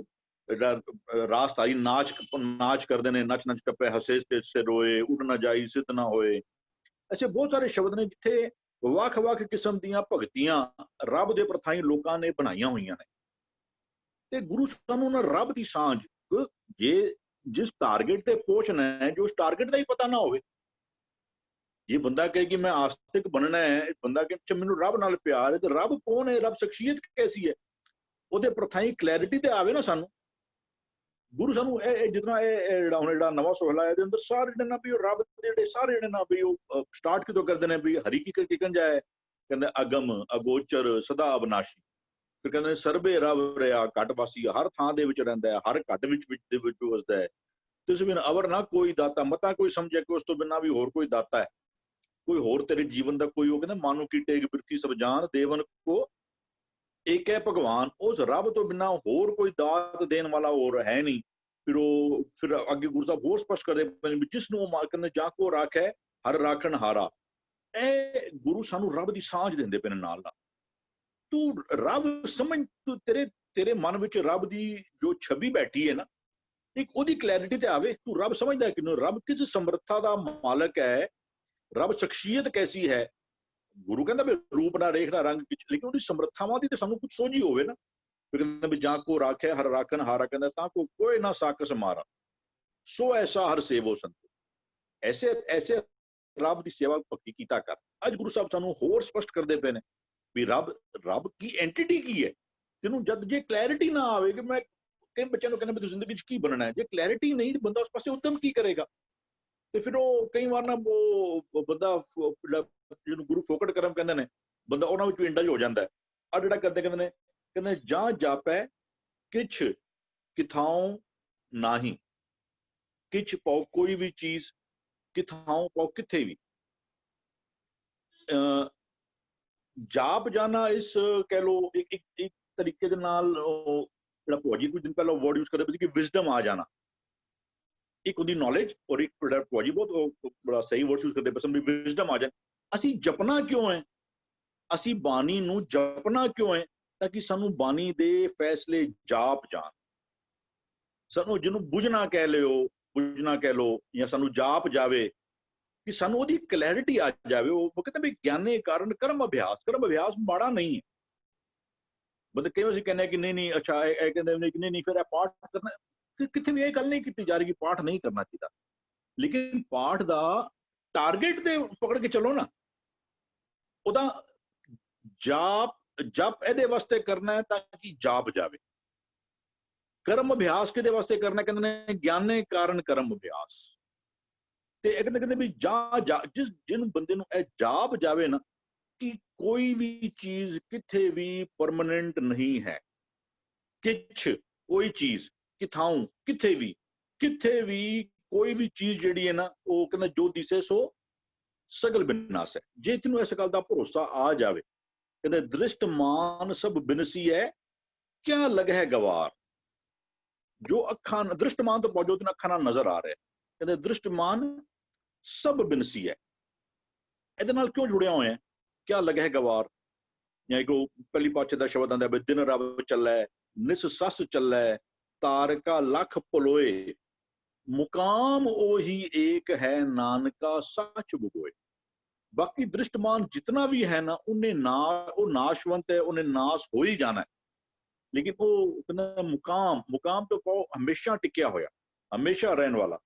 ਜਿਹੜਾ ਰਾਸਤਾਰੀ ਨਾਚ ਕਰਦੇ ਨੇ, ਨੱਚ ਨੱਚ ਟੱਪੇ, ਹਸੇ ਤੇ ਰੋਏ, ਉੱਡ ਨਾ ਜਾਈ ਸਿੱਧ ਨਾ ਹੋਏ। ਐਸੇ ਬਹੁਤ ਸਾਰੇ ਸ਼ਬਦ ਨੇ ਜਿੱਥੇ ਵੱਖ-ਵੱਖ ਕਿਸਮ ਦੀਆਂ ਭਗਤੀਆਂ ਰੱਬ ਦੇ ਪ੍ਰਥਾਈ ਲੋਕਾਂ ਨੇ ਬਣਾਈਆਂ ਹੋਈਆਂ ਨੇ। ਤੇ ਗੁਰੂ ਸਾਨੂੰ ਉਹਨਾਂ ਰੱਬ ਦੀ ਸਾਂਝ, ਜੇ ਜਿਸ ਟਾਰਗੇਟ ਤੇ ਪਹੁੰਚਣਾ ਹੈ, ਜੋ ਉਸ ਟਾਰਗੇਟ ਦਾ ਹੀ ਪਤਾ ਨਾ ਹੋਵੇ। ਜੇ ਬੰਦਾ ਕਹੇ ਕਿ ਮੈਂ ਆਸਤਿਕ ਬਣਨਾ ਹੈ, ਬੰਦਾ ਕਹੇ ਮੈਨੂੰ ਰੱਬ ਨਾਲ ਪਿਆਰ ਹੈ, ਤੇ ਰੱਬ ਕੌਣ ਹੈ, ਰੱਬ ਸ਼ਖਸੀਅਤ ਕੈਸੀ ਹੈ, ਉਹਦੇ ਪ੍ਰਥਾਈ ਕਲੈਰਿਟੀ ਤੇ ਆਵੇ ਨਾ ਸਾਨੂੰ। ਗੁਰੂ ਸਾਨੂੰ ਇਹ ਜਿਤਨਾ ਇਹ ਜਿਹੜਾ ਨਵਾਂ ਸੋਹਲਾ ਹੈ, ਇਹਦੇ ਅੰਦਰ ਸਾਰੇ ਜਿਹੜੇ ਨਾ ਵੀ ਉਹ ਰੱਬ ਦੇ ਜਿਹੜੇ ਸਾਰੇ ਜਿਹੜੇ ਨਾ ਵੀ ਉਹ ਸਟਾਰਟ ਕਿਦੋਂ ਕਰਦੇ ਨੇ ਵੀ ਹਰੀ ਕੀ ਕੰਜਾ ਹੈ, ਕਹਿੰਦੇ ਅਗਮ ਅਗੋਚਰ ਸਦਾ ਅਬਨਾਸ਼ੀ। ਫਿਰ ਕਹਿੰਦੇ ਸਰਬੇ ਰਬ ਰਿਆ ਘਟ ਵਾਸੀ, ਹਰ ਥਾਂ ਦੇ ਵਿੱਚ ਰਹਿੰਦਾ ਹੈ, ਹਰ ਘਟ ਵਿੱਚ ਵਸਦਾ ਹੈ। ਤਿਸ ਬਿਨ ਅਵਰ ਨਾ ਕੋਈ ਦਾਤਾ, ਮਤਾ ਕੋਈ ਸਮਝੇ ਕਿ ਉਸ ਤੋਂ ਬਿਨਾਂ ਵੀ ਹੋਰ ਕੋਈ ਦਾਤਾ ਹੈ, ਕੋਈ ਹੋਰ ਤੇਰੇ ਜੀਵਨ ਦਾ ਕੋਈ, ਉਹ ਕਹਿੰਦਾ ਮਾਨੋ ਕੀ ਟੇਕ ਬਿਰਥੀ ਸਭ ਜਾਨ ਦੇਵਨ ਕੋ ਇੱਕ ਹੈ ਭਗਵਾਨ। ਉਸ ਰੱਬ ਤੋਂ ਬਿਨਾਂ ਹੋਰ ਕੋਈ ਦਾਤ ਦੇਣ ਵਾਲਾ ਹੋਰ ਹੈ ਨਹੀਂ। ਫਿਰ ਅੱਗੇ ਗੁਰੂ ਸਾਹਿਬ ਹੋਰ ਸਪਸ਼ਟ ਕਰਦੇ ਪਏ ਨੇ ਵੀ ਜਿਸ ਨੂੰ ਕਹਿੰਦੇ ਜਾ ਕੋ ਰਾਖੈ ਹਰ ਰਾਖਣ ਹਾਰਾ। ਇਹ ਗੁਰੂ ਸਾਨੂੰ ਰੱਬ ਦੀ ਸਾਂਝ ਦਿੰਦੇ ਪਏ ਨੇ ਨਾਲ ਨਾਲ। ਤੂੰ ਰੱਬ ਸਮਝ, ਤੂੰ ਤੇਰੇ ਮਨ ਵਿੱਚ ਰੱਬ ਦੀ ਜੋ ਛਵੀ ਬੈਠੀ ਹੈ ਨਾ, ਇੱਕ ਉਹਦੀ ਕਲੈਰਿਟੀ ਤੇ ਆਵੇ। ਤੂੰ ਰੱਬ ਸਮਝਦਾ ਕਿ ਰੱਬ ਕਿਸ ਸਮਰੱਥਾ ਦਾ ਮਾਲਕ ਹੈ, ਰੱਬ ਸ਼ਖਸੀਅਤ ਕੈਸੀ ਹੈ। ਗੁਰੂ ਕਹਿੰਦਾ ਵੀ ਰੂਪ ਨਾ ਰੇਖ ਨਾ ਰੰਗ ਵਿੱਚ, ਲੇਕਿਨ ਉਹਦੀ ਸਮਰੱਥਾਵਾਂ ਦੀ ਤੇ ਸਾਨੂੰ ਕੁਝ ਸੋਝੀ ਹੋਵੇ ਨਾ। ਫਿਰ ਕਹਿੰਦਾ ਵੀ ਜਾਂ ਕੋ ਰਾਖਿਆ ਹਰ ਰਾਖਣ ਹਾਰਾ, ਕਹਿੰਦਾ ਤਾਂ ਕੋ ਕੋਈ ਨਾ ਸਾਕਸ ਮਾਰਾ ਸੋ ਐਸਾ ਹਰ ਸੇਵੋ ਸੰਤੋ। ਐਸੇ ਰੱਬ ਦੀ ਸੇਵਾ ਭਗਤੀ ਕੀਤਾ ਕਰ। ਅੱਜ ਗੁਰੂ ਸਾਹਿਬ ਸਾਨੂੰ ਹੋਰ ਸਪਸ਼ਟ ਕਰਦੇ ਪਏ ਨੇ ਵੀ ਰੱਬ ਕੀ ਐਂਟੀਟੀ ਕੀ ਹੈ। ਤੈਨੂੰ ਜਦ ਜੇ ਕਲੈਰਿਟੀ ਨਾ ਆਵੇ ਕਿ ਮੈਂ ਕਈ ਬੱਚਿਆਂ ਨੂੰ ਕਹਿੰਦਾ ਵੀ ਜ਼ਿੰਦਗੀ 'ਚ ਕੀ ਬਣਨਾ ਹੈ, ਜੇ ਕਲੈਰਿਟੀ ਨਹੀਂ ਬੰਦਾ ਉਸ ਪਾਸੇ ਉੱਦਮ ਕੀ ਕਰੇਗਾ। ਤੇ ਫਿਰ ਉਹ ਕਈ ਵਾਰ ਨਾ ਉਹ ਬੰਦਾ ਜਿਹਨੂੰ ਗੁਰੂ ਫੋਕਟ ਕਰਮ ਕਹਿੰਦੇ ਨੇ, ਬੰਦਾ ਉਹਨਾਂ ਵਿੱਚ ਇੰਡਲਜ ਹੋ ਜਾਂਦਾ ਹੈ। ਆ ਜਿਹੜਾ ਕਹਿੰਦੇ ਨੇ ਜਾਂ ਜਾਪੈ ਕਿਛ ਕਿਥਾਉ ਨਾਹੀ, ਕਿਛ ਪਾਓ ਕੋਈ ਵੀ ਚੀਜ਼, ਕਿਥਾਉ ਪਾਓ ਕਿੱਥੇ ਵੀ। ਜਾਪ ਜਾਣਾ ਇਸ ਕਹਿ ਲਓ ਇੱਕ ਤਰੀਕੇ ਦੇ ਨਾਲ ਜਿਹੜਾ ਭੁਆਜੀ ਕੁਝ ਦਿਨ ਪਹਿਲਾਂ ਵਰਡ ਯੂਜ਼ ਕਰਦੇ ਸੀ ਕਿ ਵਿਜ਼ਡਮ ਆ ਜਾਣਾ। ਇੱਕ ਉਹਦੀ ਨੌਲੇਜ ਔਰ ਇੱਕ ਭੁਆਜੀ ਬਹੁਤ ਬੜਾ ਸਹੀ ਵਰਡ ਯੂਜ਼ ਕਰਦੇ ਪਸੰਦ ਵੀ ਵਿਜ਼ਡਮ ਆ ਜਾਏ। ਅਸੀਂ ਜਪਣਾ ਕਿਉਂ ਹੈ, ਅਸੀਂ ਬਾਣੀ ਨੂੰ ਜਪਣਾ ਕਿਉਂ ਹੈ, ਤਾਂ ਕਿ ਸਾਨੂੰ ਬਾਣੀ ਦੇ ਫੈਸਲੇ ਜਾਪ ਜਾਣ। ਸਾਨੂੰ ਜਿਹਨੂੰ ਬੁਝਣਾ ਕਹਿ ਲਓ ਜਾਂ ਸਾਨੂੰ ਜਾਪ ਜਾਵੇ, ਕਿ ਸਾਨੂੰ ਉਹਦੀ ਕਲੈਰਿਟੀ ਆ ਜਾਵੇ। ਉਹ ਕਹਿੰਦੇ ਵੀ ਗਿਆਨੇ ਕਾਰਨ ਕਰਮ ਅਭਿਆਸ ਮਾੜਾ ਨਹੀਂ ਹੈ। ਬੰਦੇ ਕਈ ਵਾਰ ਅਸੀਂ ਕਹਿੰਦੇ ਕਿ ਨਹੀਂ ਅੱਛਾ ਇਹ ਕਹਿੰਦੇ ਨੇ ਕਿ ਨਹੀਂ ਫਿਰ ਇਹ ਪਾਠ ਕਰਨਾ, ਕਿੱਥੇ ਵੀ ਇਹ ਗੱਲ ਨਹੀਂ ਕੀਤੀ ਜਾ ਰਹੀ ਕਿ ਪਾਠ ਨਹੀਂ ਕਰਨਾ ਚਾਹੀਦਾ। ਲੇਕਿਨ ਪਾਠ ਦਾ ਟਾਰਗੇਟ ਤੇ ਪਕੜ ਕੇ ਚੱਲੋ ਨਾ। ਉਹਦਾ ਜਪ ਇਹਦੇ ਵਾਸਤੇ ਕਰਨਾ ਹੈ ਤਾਂ ਕਿ ਜਾਪ ਜਾਵੇ। ਕਰਮ ਅਭਿਆਸ ਕਿਹਦੇ ਵਾਸਤੇ ਕਰਨਾ, ਕਹਿੰਦੇ ਨੇ ਗਿਆਨੇ ਕਾਰਨ ਕਰਮ ਅਭਿਆਸ। ਤੇ ਇਹ ਕਹਿੰਦੇ ਵੀ ਜਿਹਨੂੰ ਬੰਦੇ ਨੂੰ ਇਹ ਜਾਪ ਜਾਵੇ ਨਾ ਕਿ ਕੋਈ ਵੀ ਚੀਜ਼ ਕਿੱਥੇ ਵੀ ਪਰਮਾਨੈਂਟ ਨਹੀਂ ਹੈ। ਕੋਈ ਚੀਜ਼ ਕਿਥਾਉ ਕਿੱਥੇ ਵੀ ਕੋਈ ਵੀ ਚੀਜ਼ ਜਿਹੜੀ ਹੈ ਨਾ, ਉਹ ਕਹਿੰਦਾ ਜੋ ਦਿਸੇ ਸੋ ਸਗਲ ਬਿਨਾਸ ਹੈ। ਜੇ ਤੈਨੂੰ ਇਸ ਗੱਲ ਦਾ ਭਰੋਸਾ ਆ ਜਾਵੇ, ਕਹਿੰਦੇ ਦ੍ਰਿਸ਼ਟਮਾਨ ਸਭ ਬਿਨਸੀ ਹੈ ਕਿਆ ਲਗਹਿ ਗਵਾਰ। ਜੋ ਅੱਖਾਂ ਦ੍ਰਿਸ਼ਟਮਾਨ ਤੋਂ ਜੋ ਤੈਨੂੰ ਅੱਖਾਂ ਨਾਲ ਨਜ਼ਰ ਆ ਰਿਹਾ, ਕਹਿੰਦੇ ਦ੍ਰਿਸ਼ਟਮਾਨ ਸਭ ਬਿਨਸੀ ਹੈ। ਇਹਦੇ ਨਾਲ ਕਿਉਂ ਜੁੜਿਆ ਹੋਇਆ, ਕਿਆ ਲਗਹਿ ਗਵਾਰ। ਜਾਂ ਇੱਕ ਪਹਿਲੀ ਪਾਤਸ਼ਾਹ ਦਾ ਸ਼ਬਦ ਆਉਂਦਾ ਵੀ ਦਿਨ ਰਵ ਚੱਲੈ ਨਿਸ ਸੱਸ ਚੱਲੈ ਤਾਰਕਾ ਲੱਖ ਪਲੋਏ ਮੁਕਾਮ ਉਹੀ ਏਕ ਹੈ ਨਾਨਕਾ ਸੱਚ ਬੁਗੋਏ। ਬਾਕੀ ਦ੍ਰਿਸ਼ਟਮਾਨ ਜਿਤਨਾ ਵੀ ਹੈ ਨਾ, ਉਹ ਨਾਸ਼ਵੰਤ ਹੈ, ਉਹਨੇ ਨਾਸ ਹੋ ਹੀ ਜਾਣਾ ਹੈ। ਲੇਕਿਨ ਉਹ ਕਹਿੰਦਾ ਮੁਕਾਮ ਤੋਂ ਪਾਓ ਹਮੇਸ਼ਾ ਟਿਕਿਆ ਹੋਇਆ, ਹਮੇਸ਼ਾ ਰਹਿਣ ਵਾਲਾ।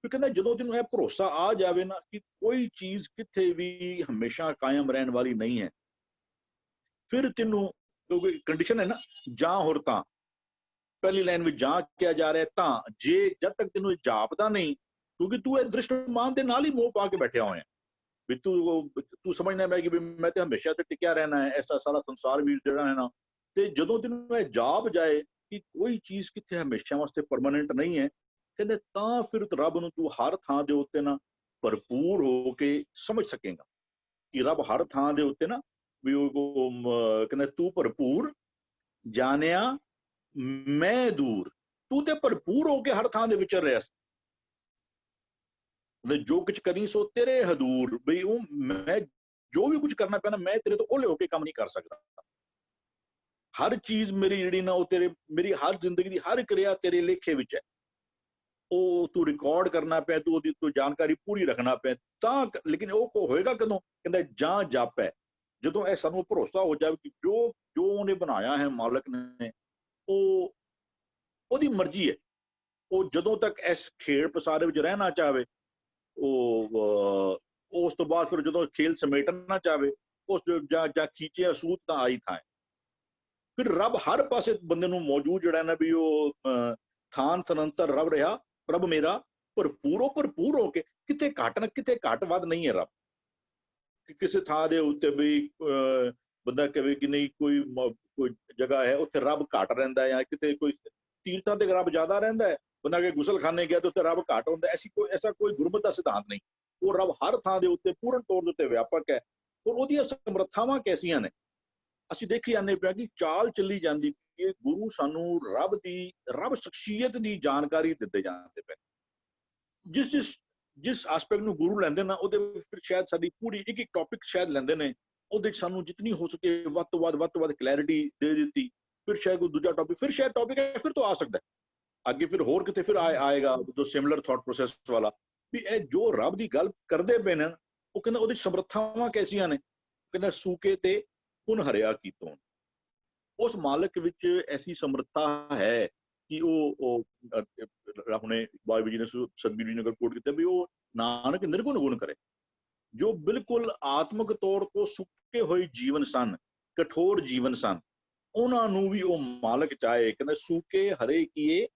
ਫਿਰ ਕਹਿੰਦਾ ਜਦੋਂ ਤੈਨੂੰ ਇਹ ਭਰੋਸਾ ਆ ਜਾਵੇ ਨਾ ਕਿ ਕੋਈ ਚੀਜ਼ ਕਿੱਥੇ ਵੀ ਹਮੇਸ਼ਾ ਕਾਇਮ ਰਹਿਣ ਵਾਲੀ ਨਹੀਂ ਹੈ, ਫਿਰ ਤੈਨੂੰ ਕਿਉਂਕਿ ਕੰਡੀਸ਼ਨ ਹੈ ਨਾ ਜਾਂ ਹੋਰ ਤਾਂ। ਪਹਿਲੀ ਲਾਈਨ ਵਿੱਚ ਜਾਂ ਕਿਹਾ ਜਾ ਰਿਹਾ ਤਾਂ, ਜੇ ਜਦ ਤੱਕ ਤੈਨੂੰ ਜਾਪਦਾ ਨਹੀਂ, ਕਿਉਂਕਿ ਤੂੰ ਇਹ ਦ੍ਰਿਸ਼ਟਮਾਨ ਦੇ ਨਾਲ ਹੀ ਮੋਹ ਪਾ ਕੇ ਬੈਠਿਆ ਹੋਇਆ ਵੀ ਤੂੰ ਸਮਝਣਾ ਮੈਂ ਕਿ ਮੈਂ ਤੇ ਹਮੇਸ਼ਾ ਤੇ ਟਿਕਿਆ ਰਹਿਣਾ ਹੈ, ਐਸਾ ਸਾਰਾ ਸੰਸਾਰ ਵੀ ਜਿਹੜਾ ਹੈ ਨਾ। ਤੇ ਜਦੋਂ ਤੈਨੂੰ ਇਹ ਜਾਪ ਜਾਏ ਕਿ ਕੋਈ ਚੀਜ਼ ਕਿੱਥੇ ਹਮੇਸ਼ਾ ਵਾਸਤੇ ਪਰਮਾਨੈਂਟ ਨਹੀਂ ਹੈ, ਕਹਿੰਦੇ ਤਾਂ ਫਿਰ ਰੱਬ ਨੂੰ ਤੂੰ ਹਰ ਥਾਂ ਦੇ ਉੱਤੇ ਨਾ ਭਰਪੂਰ ਹੋ ਕੇ ਸਮਝ ਸਕੇਗਾ ਕਿ ਰੱਬ ਹਰ ਥਾਂ ਦੇ ਉੱਤੇ ਨਾ ਵੀ ਉਹ ਕਹਿੰਦੇ ਤੂੰ ਭਰਪੂਰ ਜਾਣਿਆ ਮੈਂ ਦੂਰ। ਤੂੰ ਤੇ ਭਰਪੂਰ ਹੋ ਕੇ ਹਰ ਥਾਂ ਦੇ ਵਿਚਰ ਰਿਹਾ ਸੀ। ਜੋ ਕੁਝ ਕਰੀ ਸੋ ਤੇਰੇ ਹਦੂਰ, ਬਈ ਉਹ ਮੈਂ ਜੋ ਵੀ ਕੁਝ ਕਰਨਾ ਪੈਣਾ ਮੈਂ ਤੇਰੇ ਤੋਂ ਓਲੇ ਹੋ ਕੇ ਕੰਮ ਨਹੀਂ ਕਰ ਸਕਦਾ। ਹਰ ਚੀਜ਼ ਮੇਰੀ ਜਿਹੜੀ ਨਾ ਉਹ ਮੇਰੀ ਹਰ ਜ਼ਿੰਦਗੀ ਦੀ ਹਰ ਕਿਰਿਆ ਤੇਰੇ ਲੇਖੇ ਵਿੱਚ ਹੈ। ਉਹ ਤੂੰ ਰਿਕਾਰਡ ਕਰਨਾ ਪਿਆ, ਤੂੰ ਉਹਦੀ ਤੋਂ ਜਾਣਕਾਰੀ ਪੂਰੀ ਰੱਖਣਾ ਪਿਆ ਤਾਂ। ਲੇਕਿਨ ਉਹ ਹੋਏਗਾ ਕਦੋਂ, ਕਹਿੰਦਾ ਜਾਂ ਜਾਪੈ, ਜਦੋਂ ਇਹ ਸਾਨੂੰ ਭਰੋਸਾ ਹੋ ਜਾਵੇ ਕਿ ਜੋ ਉਹਨੇ ਬਣਾਇਆ ਹੈ ਮਾਲਕ ਨੇ, ਉਹ ਉਹਦੀ ਮਰਜ਼ੀ ਹੈ। ਉਹ ਜਦੋਂ ਤੱਕ ਇਸ ਖੇਡ ਪਸਾਰੇ ਵਿੱਚ ਰਹਿਣਾ ਚਾਹਵੇ, ਉਹ ਉਸ ਤੋਂ ਬਾਅਦ ਫਿਰ ਜਦੋਂ ਖੇਲ ਸਮੇਟਣਾ ਚਾਹਵੇ, ਉਸ ਜਾਂ ਖੀਚੇ ਅਸੂਤ ਤਾਂ ਆਈ ਥਾਂ। ਫਿਰ ਰੱਬ ਹਰ ਪਾਸੇ ਬੰਦੇ ਨੂੰ ਮੌਜੂਦ ਜਿਹੜਾ ਨਾ ਵੀ ਉਹ ਥਾਨ ਤਨੰਤਰ ਰਬ ਰਿਹਾ ਪ੍ਰਭ ਮੇਰਾ ਭਰਪੂਰ ਹੋ ਕੇ। ਕਿਤੇ ਘੱਟ ਵੱਧ ਨਹੀਂ ਹੈ ਰੱਬ। ਕਿਸੇ ਥਾਂ ਦੇ ਉੱਤੇ ਵੀ ਬੰਦਾ ਕਹੇ ਕਿ ਨਹੀਂ ਕੋਈ ਜਗ੍ਹਾ ਹੈ ਉੱਥੇ ਰੱਬ ਘੱਟ ਰਹਿੰਦਾ, ਜਾਂ ਕਿਤੇ ਕੋਈ ਤੀਰਥਾਂ ਤੇ ਰੱਬ ਜ਼ਿਆਦਾ ਰਹਿੰਦਾ ਹੈ, ਬੰਦਾ ਕਿ ਗੁਸਲਖਾਨੇ ਗਿਆ ਤੇ ਉੱਥੇ ਰੱਬ ਘੱਟ ਹੁੰਦਾ। ਐਸਾ ਕੋਈ ਗੁਰਮਤਿ ਦਾ ਸਿਧਾਂਤ ਨਹੀਂ। ਉਹ ਰੱਬ ਹਰ ਥਾਂ ਦੇ ਉੱਤੇ ਪੂਰਨ ਤੌਰ ਦੇ ਉੱਤੇ ਵਿਆਪਕ ਹੈ। ਔਰ ਉਹਦੀਆਂ ਸਮਰੱਥਾਵਾਂ ਕੈਸੀਆਂ ਨੇ ਅਸੀਂ ਦੇਖੀ ਜਾਂਦੇ ਪਿਆ ਕਿ ਚਾਲ ਚੱਲੀ ਜਾਂਦੀ ਇਹ ਗੁਰੂ ਸਾਨੂੰ ਰੱਬ ਸ਼ਖਸੀਅਤ ਦੀ ਜਾਣਕਾਰੀ ਦਿੰਦੇ ਜਾਂਦੇ ਪਏ। ਜਿਸ ਐਸਪੈਕਟ ਨੂੰ ਗੁਰੂ ਲੈਂਦੇ ਨਾ ਉਹਦੇ ਫਿਰ ਸ਼ਾਇਦ ਸਾਡੀ ਪੂਰੀ ਇੱਕ ਟੌਪਿਕ ਸ਼ਾਇਦ ਲੈਂਦੇ ਨੇ, ਉਹਦੇ ਸਾਨੂੰ ਜਿੰਨੀ ਹੋ ਸਕੇ ਵੱਧ ਤੋਂ ਵੱਧ ਕਲੈਰਿਟੀ ਦੇ ਦਿੱਤੀ, ਫਿਰ ਸ਼ਾਇਦ ਕੋਈ ਦੂਜਾ ਟੌਪਿਕ ਹੈ ਫਿਰ ਤੋਂ ਆ ਸਕਦਾ ਅੱਗੇ, ਫਿਰ ਹੋਰ ਕਿਤੇ ਫਿਰ ਆਏਗਾ ਜੋ ਸਿਮਿਲਰ ਥਾਟ ਪ੍ਰੋਸੈਸ ਵਾਲਾ, ਵੀ ਇਹ ਜੋ ਰੱਬ ਦੀ ਗੱਲ ਕਰਦੇ ਪਏ ਨੇ ਉਹ ਕਹਿੰਦਾ ਉਹਦੀ ਸਮਰੱਥਾਵਾਂ ਕੈਸੀਆਂ ਨੇ, ਕਹਿੰਦਾ ਸੂਕੇ ਤੇ ਪੁਨ ਹਰਿਆ ਕੀਤੋਂ। ਉਸ ਮਾਲਕ ਵਿੱਚ ਐਸੀ ਸਮਰੱਥਾ ਹੈ ਕਿ ਉਹ ਹੁਣੇ ਬਾਬਾ ਜੀ ਨੇ ਸਤਿਗੁਰੂ ਜੀ ਨੇ ਕੋਟ ਕੀਤਾ ਵੀ ਉਹ ਨਾਨਕ ਨਿਰਗੁਣ ਗੁਣ ਕਰੇ। ਜੋ ਬਿਲਕੁਲ ਆਤਮਿਕ ਤੌਰ ਤੋਂ ਸੁੱਕੇ ਹੋਏ ਜੀਵਨ ਸਨ, ਕਠੋਰ ਜੀਵਨ ਸਨ, ਉਹਨਾਂ ਨੂੰ ਵੀ ਉਹ ਮਾਲਕ ਚਾਹੇ, ਕਹਿੰਦਾ ਸੂਕੇ ਹਰੇ ਕੀਏ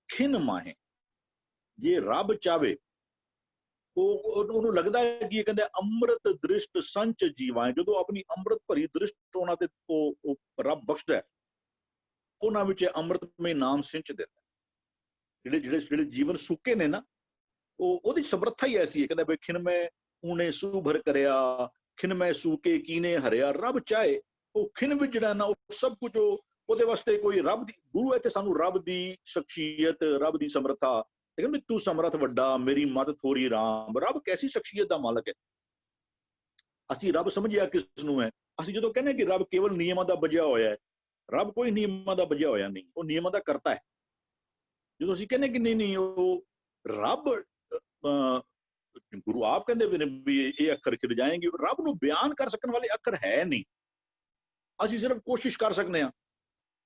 ਖਿਨ ਮਾਹੇ। ਜੇ ਰੱਬ ਚਾਵੇ ਉਹਨੂੰ ਲੱਗਦਾ ਹੈ ਕਿ ਇਹ ਕਹਿੰਦੇ ਅੰਮ੍ਰਿਤ ਦ੍ਰਿਸ਼ਟ ਸੰਚ ਜੀਵਾਂ, ਜਦੋਂ ਆਪਣੀ ਅੰਮ੍ਰਿਤ ਭਰੀ ਦ੍ਰਿਸ਼ਟ ਉਹਨਾਂ ਤੇ ਉਹ ਰੱਬ ਬਖਸ਼ਦਾ, ਉਹਨਾਂ ਵਿੱਚ ਅੰਮ੍ਰਿਤਮਈ ਨਾਮ ਸਿੰਚ ਦਿੰਦਾ। ਜਿਹੜੇ ਜੀਵਨ ਸੁੱਕੇ ਨੇ ਨਾ, ਉਹਦੀ ਸਮਰੱਥਾ ਹੀ ਐਸੀ ਹੈ, ਕਹਿੰਦਾ ਬਈ ਖਿਨ ਮੈਂ ਊਣੇ ਸੁਭਰ ਕਰਿਆ, ਖਿਨ ਮੈਂ ਸੂਕੇ ਕੀਨੇ ਹਰਿਆ। ਰੱਬ ਚਾਹੇ ਉਹ ਖਿਨ ਵਿੱਚ ਜਿਹੜਾ ਨਾ ਉਹ ਸਭ ਕੁਝ ਉਹਦੇ ਵਾਸਤੇ ਕੋਈ ਰੱਬ ਦੀ, ਗੁਰੂ ਇੱਥੇ ਸਾਨੂੰ ਰੱਬ ਦੀ ਸ਼ਖਸੀਅਤ, ਰੱਬ ਦੀ ਸਮਰੱਥਾ, ਲੇਕਿਨ ਵੀ ਤੂੰ ਸਮਰੱਥ ਵੱਡਾ, ਮੇਰੀ ਮਦਦ ਥੋੜੀ ਰਾਮ। ਰੱਬ ਕੈਸੀ ਸ਼ਖਸੀਅਤ ਦਾ ਮਾਲਕ ਹੈ। ਅਸੀਂ ਰੱਬ ਸਮਝਿਆ ਕਿਸ ਨੂੰ ਹੈ? ਅਸੀਂ ਜਦੋਂ ਕਹਿੰਦੇ ਕਿ ਰੱਬ ਕੇਵਲ ਨਿਯਮਾਂ ਦਾ ਬੱਝਿਆ ਹੋਇਆ ਹੈ, ਰੱਬ ਕੋਈ ਨਿਯਮਾਂ ਦਾ ਬੱਝਿਆ ਹੋਇਆ ਨਹੀਂ, ਉਹ ਨਿਯਮਾਂ ਦਾ ਕਰਤਾ ਹੈ। ਜਦੋਂ ਅਸੀਂ ਕਹਿੰਦੇ ਕਿ ਨਹੀਂ ਉਹ ਰੱਬ, ਗੁਰੂ ਆਪ ਕਹਿੰਦੇ ਵੀ ਇਹ ਅੱਖਰ ਖਿੜ ਜਾਏਂਗੇ, ਰੱਬ ਨੂੰ ਬਿਆਨ ਕਰ ਸਕਣ ਵਾਲੇ ਅੱਖਰ ਹੈ ਨਹੀਂ, ਅਸੀਂ ਸਿਰਫ ਕੋਸ਼ਿਸ਼ ਕਰ ਸਕਦੇ ਹਾਂ।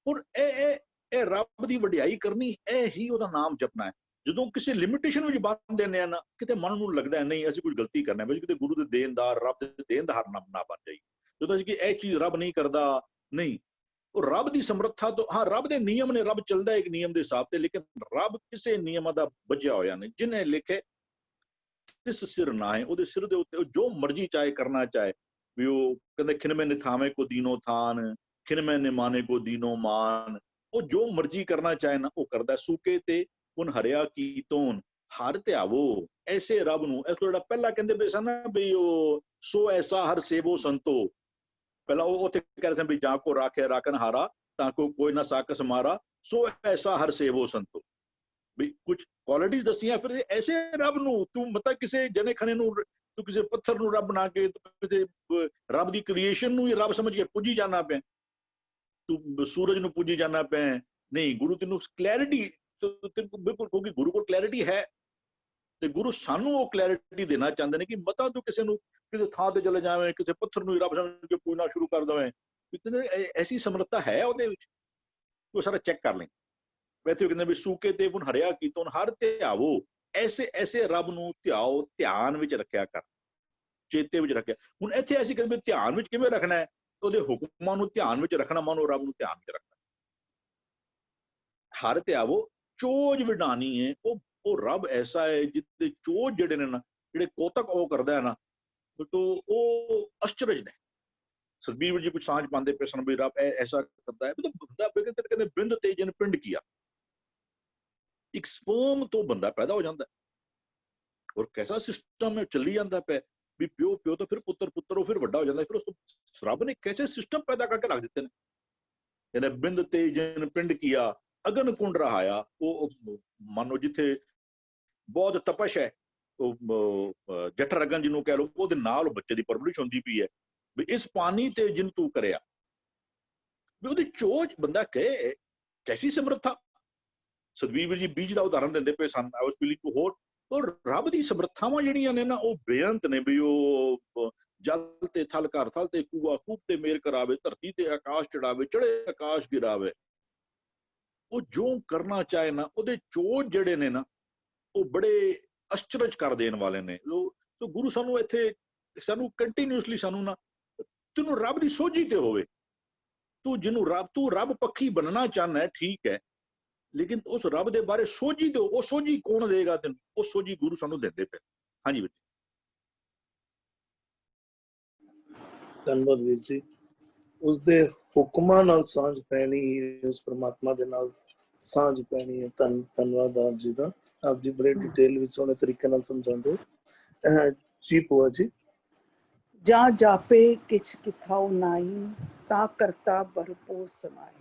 ਔਰ ਇਹ ਰੱਬ ਦੀ ਵਡਿਆਈ ਕਰਨੀ, ਇਹ ਹੀ ਉਹਦਾ ਨਾਮ ਜਪਣਾ ਹੈ। ਜਦੋਂ ਕਿਸੇ ਲਿਮਿਟੇਸ਼ਨ ਵਿੱਚ ਬੰਨ ਦਿੰਦੇ ਆ ਨਾ, ਕਿਤੇ ਮਨ ਨੂੰ ਲੱਗਦਾ ਨਹੀਂ ਅਸੀਂ ਕੁਝ ਗਲਤੀ ਕਰਨਾ, ਬਈ ਕਿਤੇ ਗੁਰੂ ਦੇ ਦੇਣਦਾਰ, ਰੱਬ ਦੇ ਦੇਣਦਾਰ ਨਾ ਬਣ ਜਾਈ। ਜਦੋਂ ਅਸੀਂ ਕਿ ਇਹ ਚੀਜ਼ ਰੱਬ ਨਹੀਂ ਕਰਦਾ, ਨਹੀਂ, ਉਹ ਰੱਬ ਦੀ ਸਮਰੱਥਾ ਤੋਂ, ਹਾਂ ਰੱਬ ਦੇ ਨਿਯਮ ਨੇ, ਰੱਬ ਚੱਲਦਾ ਇੱਕ ਨਿਯਮ ਦੇ ਹਿਸਾਬ ਤੇ, ਲੇਕਿਨ ਰੱਬ ਕਿਸੇ ਨਿਯਮਾਂ ਦਾ ਬੱਝਿਆ ਹੋਇਆ ਨਹੀਂ। ਜਿਹਨੇ ਲਿਖੇ ਤਿਸ ਸਿਰ ਨਾ ਹੈ, ਉਹਦੇ ਸਿਰ ਦੇ ਉੱਤੇ ਉਹ ਜੋ ਮਰਜ਼ੀ ਚਾਹੇ ਕਰਨਾ ਚਾਹੇ। ਵੀ ਉਹ ਕਹਿੰਦੇ ਖਿਨ ਮੈਂ ਨਿਥਾਵੇਂ ਕੋ ਦੀਨੋ ਥਾਨ, ਖਿਨ ਮੈਂ ਨਿਮਾਨੇ ਕੋ ਦੀਨੋ ਮਾਨ। ਉਹ ਜੋ ਮਰਜ਼ੀ ਕਰਨਾ ਚਾਹੇ ਨਾ ਉਹ ਕਰਦਾ। ਸੂਕੇ ਤੇ ਪੁਨ ਹਰਿਆ ਕੀਤੋਂ, ਹਰ ਧਿਆਵੋ ਐਸੇ ਰੱਬ ਨੂੰ। ਇਸ ਤੋਂ ਜਿਹੜਾ ਪਹਿਲਾਂ ਕਹਿੰਦੇ ਪਏ ਸਨ ਨਾ ਵੀ ਉਹ ਸੋ ਐਸਾ ਹਰ ਸੇਵੋ ਸੰਤੋ, ਪਹਿਲਾਂ ਉਹ ਉੱਥੇ ਕਹਿ ਰਹੇ ਸਨ ਵੀ ਜਾਂ ਕੋ ਰਾਖੇ ਰਾਖਨ ਹਾਰਾ, ਤਾਂ ਕੋ ਕੋਈ ਨਾ ਸਾਕਸ ਮਾਰਾ, ਸੋ ਐਸਾ ਹਰ ਸੇਵੋ ਸੰਤੋ। ਵੀ ਕੁਝ ਕੁਆਲਿਟੀਜ਼ ਦੱਸੀਆਂ, ਫਿਰ ਐਸੇ ਰੱਬ ਨੂੰ ਤੂੰ ਮਤਲਬ ਕਿਸੇ ਜਨੇ ਖਨੇ ਨੂੰ, ਤੂੰ ਕਿਸੇ ਪੱਥਰ ਨੂੰ ਰੱਬ ਬਣਾ ਕੇ, ਕਿਸੇ ਰੱਬ ਦੀ ਕ੍ਰੀਏਸ਼ਨ ਨੂੰ ਹੀ ਰੱਬ ਸਮਝ ਕੇ ਪੂਜੀ ਜਾਣਾ ਪਿਆ, ਤੂੰ ਸੂਰਜ ਨੂੰ ਪੂਜੀ ਜਾਣਾ ਪਿਆ। ਨਹੀਂ, ਗੁਰੂ ਤੈਨੂੰ ਕਲੈਰਿਟੀ ਬਿਲਕੁਲ, ਕਿਉਂਕਿ ਗੁਰੂ ਕੋਲ ਕਲੈਰਿਟੀ ਹੈ ਤੇ ਗੁਰੂ ਸਾਨੂੰ ਉਹ ਕਲੈਰਿਟੀ ਦੇਣਾ ਚਾਹੁੰਦੇ ਨੇ ਕਿ ਮਤਾ ਤੂੰ ਕਿਸੇ ਨੂੰ ਕਿਸੇ ਥਾਂ ਤੇ ਚਲੇ ਜਾਵੇਂ, ਕਿਸੇ ਪੱਥਰ ਨੂੰ ਹੀ ਰੱਬ ਸਮਝ ਕੇ ਪੂਜਣਾ ਸ਼ੁਰੂ ਕਰ ਦੇਵੇਂ। ਐਸੀ ਸਮਰੱਥਾ ਹੈ ਉਹਦੇ ਵਿੱਚ, ਉਹ ਸਾਰਾ ਚੈੱਕ ਕਰ ਲੈ। ਵੈਸੇ ਕਹਿੰਦੇ ਵੀ ਸੂਕੇ ਤੇ ਪੁਨ ਹਰਿਆ ਕੀਤੋਂ, ਹਰ ਧਿਆਵੋ ਐਸੇ ਰੱਬ ਨੂੰ ਧਿਆਓ, ਧਿਆਨ ਵਿੱਚ ਰੱਖਿਆ ਕਰ, ਚੇਤੇ ਵਿੱਚ ਰੱਖਿਆ। ਹੁਣ ਇੱਥੇ ਅਸੀਂ ਕਹਿੰਦੇ ਧਿਆਨ ਵਿੱਚ ਕਿਵੇਂ ਰੱਖਣਾ ਹੈ? ਉਹਦੇ ਹੁਕਮਾਂ ਨੂੰ ਧਿਆਨ ਵਿੱਚ ਰੱਖਣਾ, ਮਾਨੋ ਰੱਬ ਨੂੰ ਧਿਆਨ ਵਿੱਚ ਰੱਖਣਾ। ਹਰ ਧਿਆਵੋ ਚੋਜ ਵਿਡਾਣੀ ਹੈ, ਉਹ ਰੱਬ ਐਸਾ ਹੈ ਜਿੱਤੇ ਚੋਜ ਜਿਹੜੇ ਨੇ ਨਾ, ਜਿਹੜੇ ਕੋਤਕ ਉਹ ਕਰਦਾ ਹੈ ਨਾ, ਉਹ ਅਸ਼ਚਰਜ ਨੇ। ਸਤਿਗੁਰੂ ਜੀ ਕੁਝ ਸਾਂਝ ਪਾਉਂਦੇ ਪਏ ਸਨ ਵੀ ਰੱਬ ਐਸਾ ਕਰਦਾ ਹੈ। ਕਹਿੰਦੇ ਬਿੰਦ ਤੇ ਜਨ ਪਿੰਡ ਕੀਆ, ਇੱਕ ਸਪਰਮ ਤੋਂ ਬੰਦਾ ਪੈਦਾ ਹੋ ਜਾਂਦਾ ਹੈ। ਔਰ ਕੈਸਾ ਸਿਸਟਮ ਹੈ ਚੱਲੀ ਜਾਂਦਾ ਪਿਆ ਵੀ ਪਿਓ ਤੋਂ ਫਿਰ ਪੁੱਤਰ ਉਹ ਫਿਰ ਵੱਡਾ ਹੋ ਜਾਂਦਾ। ਫਿਰ ਉਸ ਤੋਂ ਰੱਬ ਨੇ ਕੈਸੇ ਸਿਸਟਮ ਪੈਦਾ ਕਰਕੇ ਰੱਖ ਦਿੱਤੇ ਨੇ। ਕਹਿੰਦੇ ਬਿੰਦ ਤੇ ਜਨ ਪਿੰਡ ਕੀਆ, ਅਗਨ ਕੁੰਡ ਰਹਾਇਆ। ਉਹ ਮੰਨੋ ਜਿੱਥੇ ਬਹੁਤ ਤਪਸ਼ ਹੈ, ਉਹ ਜਠਰ ਅਗਨ ਜਿਹਨੂੰ ਕਹਿ ਲਓ, ਉਹਦੇ ਨਾਲ ਬੱਚੇ ਦੀ ਪਰਵਰਿਸ਼ ਹੁੰਦੀ ਪਈ ਹੈ। ਵੀ ਇਸ ਪਾਣੀ ਤੇ ਜਿਨ ਤੂੰ ਕਰਿਆ, ਵੀ ਉਹਦੀ ਚੋਜ ਬੰਦਾ ਕਹੇ ਕੈਸੀ ਸਮਰੱਥਾ। ਸਤਿਗੁਰੂ ਜੀ ਬੀਜ ਦਾ ਉਦਾਹਰਨ ਦਿੰਦੇ ਪਏ ਸਨ, ਆਈ ਵਾਸ ਫੀਲਿੰਗ ਟੂ ਹੋਟ। ਔਰ ਰੱਬ ਦੀ ਸਮਰੱਥਾਵਾਂ ਜਿਹੜੀਆਂ ਨੇ ਨਾ ਉਹ ਬੇਅੰਤ ਨੇ। ਵੀ ਉਹ ਜਲ ਤੇ ਥਲ ਘਰ, ਥਲ ਤੇ ਕੂਆ, ਕੂਪ ਤੇ ਮੇਰ ਕਰਾਵੇ, ਧਰਤੀ ਤੇ ਆਕਾਸ਼ ਚੜਾਵੇ, ਚੜੇ ਆਕਾਸ਼ ਗਿਰਾਵੇ। ਉਹ ਜੋ ਕਰਨਾ ਚਾਹੇ ਨਾ, ਉਹਦੇ ਚੋਜ ਜਿਹੜੇ ਨੇ ਨਾ ਉਹ ਬੜੇ ਅਸ਼ਚਰਜ ਕਰ ਦੇਣ ਵਾਲੇ ਨੇ। ਸੋ ਗੁਰੂ ਸਾਨੂੰ ਇੱਥੇ ਸਾਨੂੰ ਕੰਟੀਨਿਊਸਲੀ ਸਾਨੂੰ ਨਾ, ਤੈਨੂੰ ਰੱਬ ਦੀ ਸੋਝੀ ਤੇ ਹੋਵੇ, ਤੂੰ ਰੱਬ ਪੱਖੀ ਬਣਨਾ ਚਾਹੁੰਦਾ ਹੈ, ਠੀਕ ਹੈ, ਲੇਕਿਨ ਉਸ ਰੱਬ ਦੇ ਬਾਰੇ ਸੋਝੀ ਦਿਓ। ਉਹ ਸੋਝੀ ਕੌਣ ਦੇਗਾ ਤੈਨੂੰ? ਉਹ ਸੋਝੀ ਗੁਰੂ ਸਾਨੂੰ ਦਿੰਦੇ ਪਏ। ਹਾਂਜੀ ਵੀਰ ਜੀ, ਧੰਨਵਾਦ ਵੀਰ ਜੀ। ਉਸਦੇ ਹੁਕਮਾਂ ਨਾਲ ਸਾਂਝ ਪੈਣੀ ਹੀ ਉਸ ਪਰਮਾਤਮਾ ਦੇ ਨਾਲ ਸਾਂਝ ਪੈਣੀ ਹੈ। ਧੰਨਵਾਦ ਆਪ ਜੀ ਦਾ। ਆਪ ਜੀ ਬੜੇ ਡਿਟੇਲ ਵਿੱਚ ਸੋਹਣੇ ਤਰੀਕੇ ਨਾਲ ਸਮਝਾਉਂਦੇ ਹੋ ਜੀ। ਭੂਆ ਜੀ, ਜਾਂ ਜਾਪੇ ਕਿਛ ਕਿਥਾਉ ਨਾਈ, ਤਾਂ ਕਰਤਾ ਭਰਪੂਰ ਸਮਾਈ।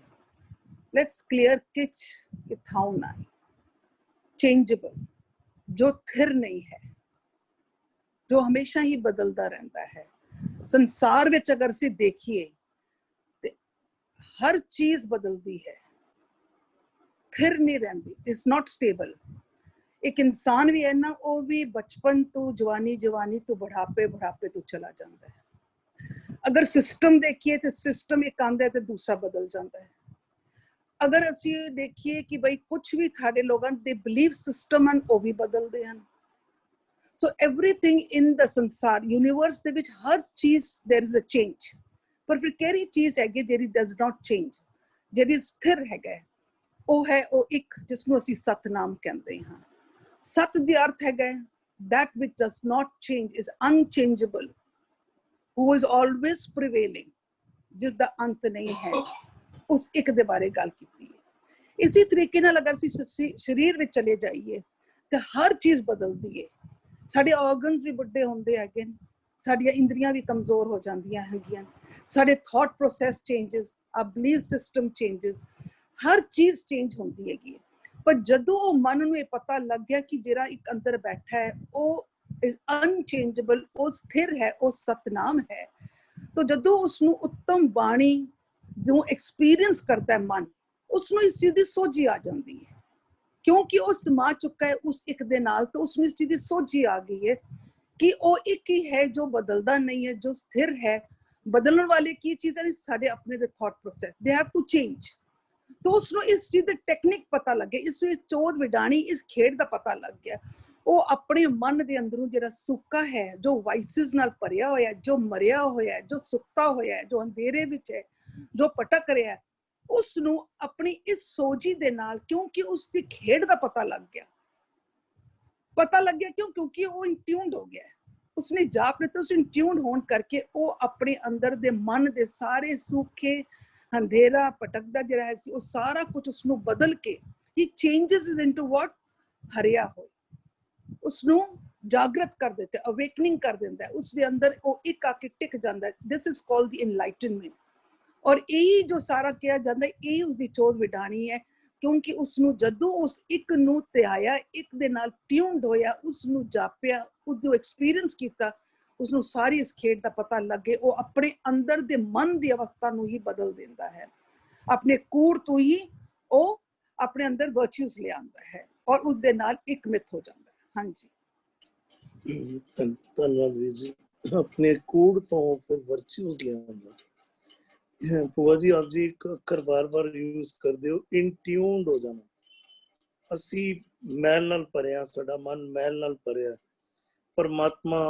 लेट्स क्लियर किच किथाऊ ना चेंजेबल, जो थिर नहीं है, जो हमेशा ही बदलता रहता है। संसार विच अगर असीं देखिए ते हर चीज बदलती है, थिर नहीं रहती, इट्स नॉट स्टेबल। एक इंसान भी है ना, वो भी बचपन तो जवानी, जवानी तो बुढ़ापे, बुढ़ापे तो चला जाता है। अगर सिस्टम देखिए तो सिस्टम एक आंदा है तो दूसरा बदल जाता है। अगर असी देखिए कि भाई कुछ भी साडे लोगों दे बिलीव सिस्टम हैं वो भी बदलते हैं। सो एवरीथिंग इन द संसार यूनिवर्स दे विच हर चीज देयर इज अ चेंज, पर फिर किहड़ी चीज हैगी JD does not change, JD स्थिर हैगा, वो है वो एक जिसनों असी सतनाम कहते हैं। सत द अर्थ हैगा that which does not change, is unchangeable, who is always prevailing, जिस दा अंत नहीं है, उस एक दे बारे गल कीती है। इसी तरीके नाल अगर असीं शरीर विच चले जाइए तो हर चीज बदलदी है। साडे ऑर्गन्स भी बुढ़े होंदे हैगे, साडियां इंद्रियां भी कमजोर हो जांदियां हैगियां, साडे थॉट प्रोसैस चेंजेस, आ बिलीव सिस्टम चेंजेस, हर चीज चेंज होंदी हैगी। पर जदों वो मन नूं ये पता लग गया कि जिहड़ा एक अंदर बैठा है वो इज अनचेंजेबल, वो स्थिर है, वो सतनाम है, तो जदों उसनूं उत्तम बाणी जो एक्सपीरियंस करता है मन, उसनूं इस चीज दी सोझी आ जाती है, क्योंकि वो समा चुका है उस एक दे नाल, तो उसनूं इस चीज दी सोझी आ गई है कि वो एक ही है जो बदलता नहीं है, जो स्थिर है। बदलने वाले की चीज़ें नहीं, साडे अपने दे thought process, they have to change. तो उसनूं इस चीज दी टेक्निक पता लग गया, इसनूं चोर विडाणी इस खेड दा पता लग गया। वो अपने मन दे अंदरों जिहड़ा सुक्का है, जो वाइसिस नाल भरिया होया है, जो मरिया होया है, जो सुक्ता होया है, जो अंधेरे विच है, जो भटक रहा है, उसनूं अपनी इस सोझी दे नाल, क्योंकि उसकी खेड दा पता लग गया क्योंकि वो इंट्यून्ड हो गया है। उसने जाप लिया, उस इंट्यून्ड होने करके वो अपने अंदर दे मन दे सारे सूखे अंधेरा भटकदा जिहड़ा है वो सारा कुछ उसनूं बदल के ही चेंजेस इनटू व्हाट हरिया हो, उसनूं जागृत कर देता है, अवेकनिंग कर देता है, उसके अंदर वो एक आके टिक जाता है। This is called the enlightenment. और यही जो सारा किया जाता है, यही उसकी चोर विडाणी है, क्योंकि उसनूं जदों उस एक नूं त्याया, एक दे नाल ट्यून्ड होया, उसनूं जापिया, उसको एक्सपीरियंस कीता, उसनूं सारी इस खेड दा पता लगे, वो अपने अंदर दे मन दी अवस्था नूं ही बदल देंदा है। अपने कूड़ तो ही वो अपने अंदर वर्च्यूज ले आंदा है और उस दे नाल एक मित हो जाता है। हाँ जी, धन्यवाद वीर जी। अपने कूड़ तो फिर वर्च्यूज ले आंदा। ਭੂਆ ਜੀ ਆਪ ਜੀ ਇੱਕ ਅੱਖਰ ਬਾਰ-ਬਾਰ ਯੂਜ਼ ਕਰਦੇ ਹੋ, ਇਨਟਿਊਨਡ ਹੋ ਜਾਣਾ। ਅਸੀਂ ਮੈਲ ਨਾਲ ਭਰਿਆ, ਸਾਡਾ ਮਨ ਮੈਲ ਨਾਲ ਭਰਿਆ, ਪਰਮਾਤਮਾ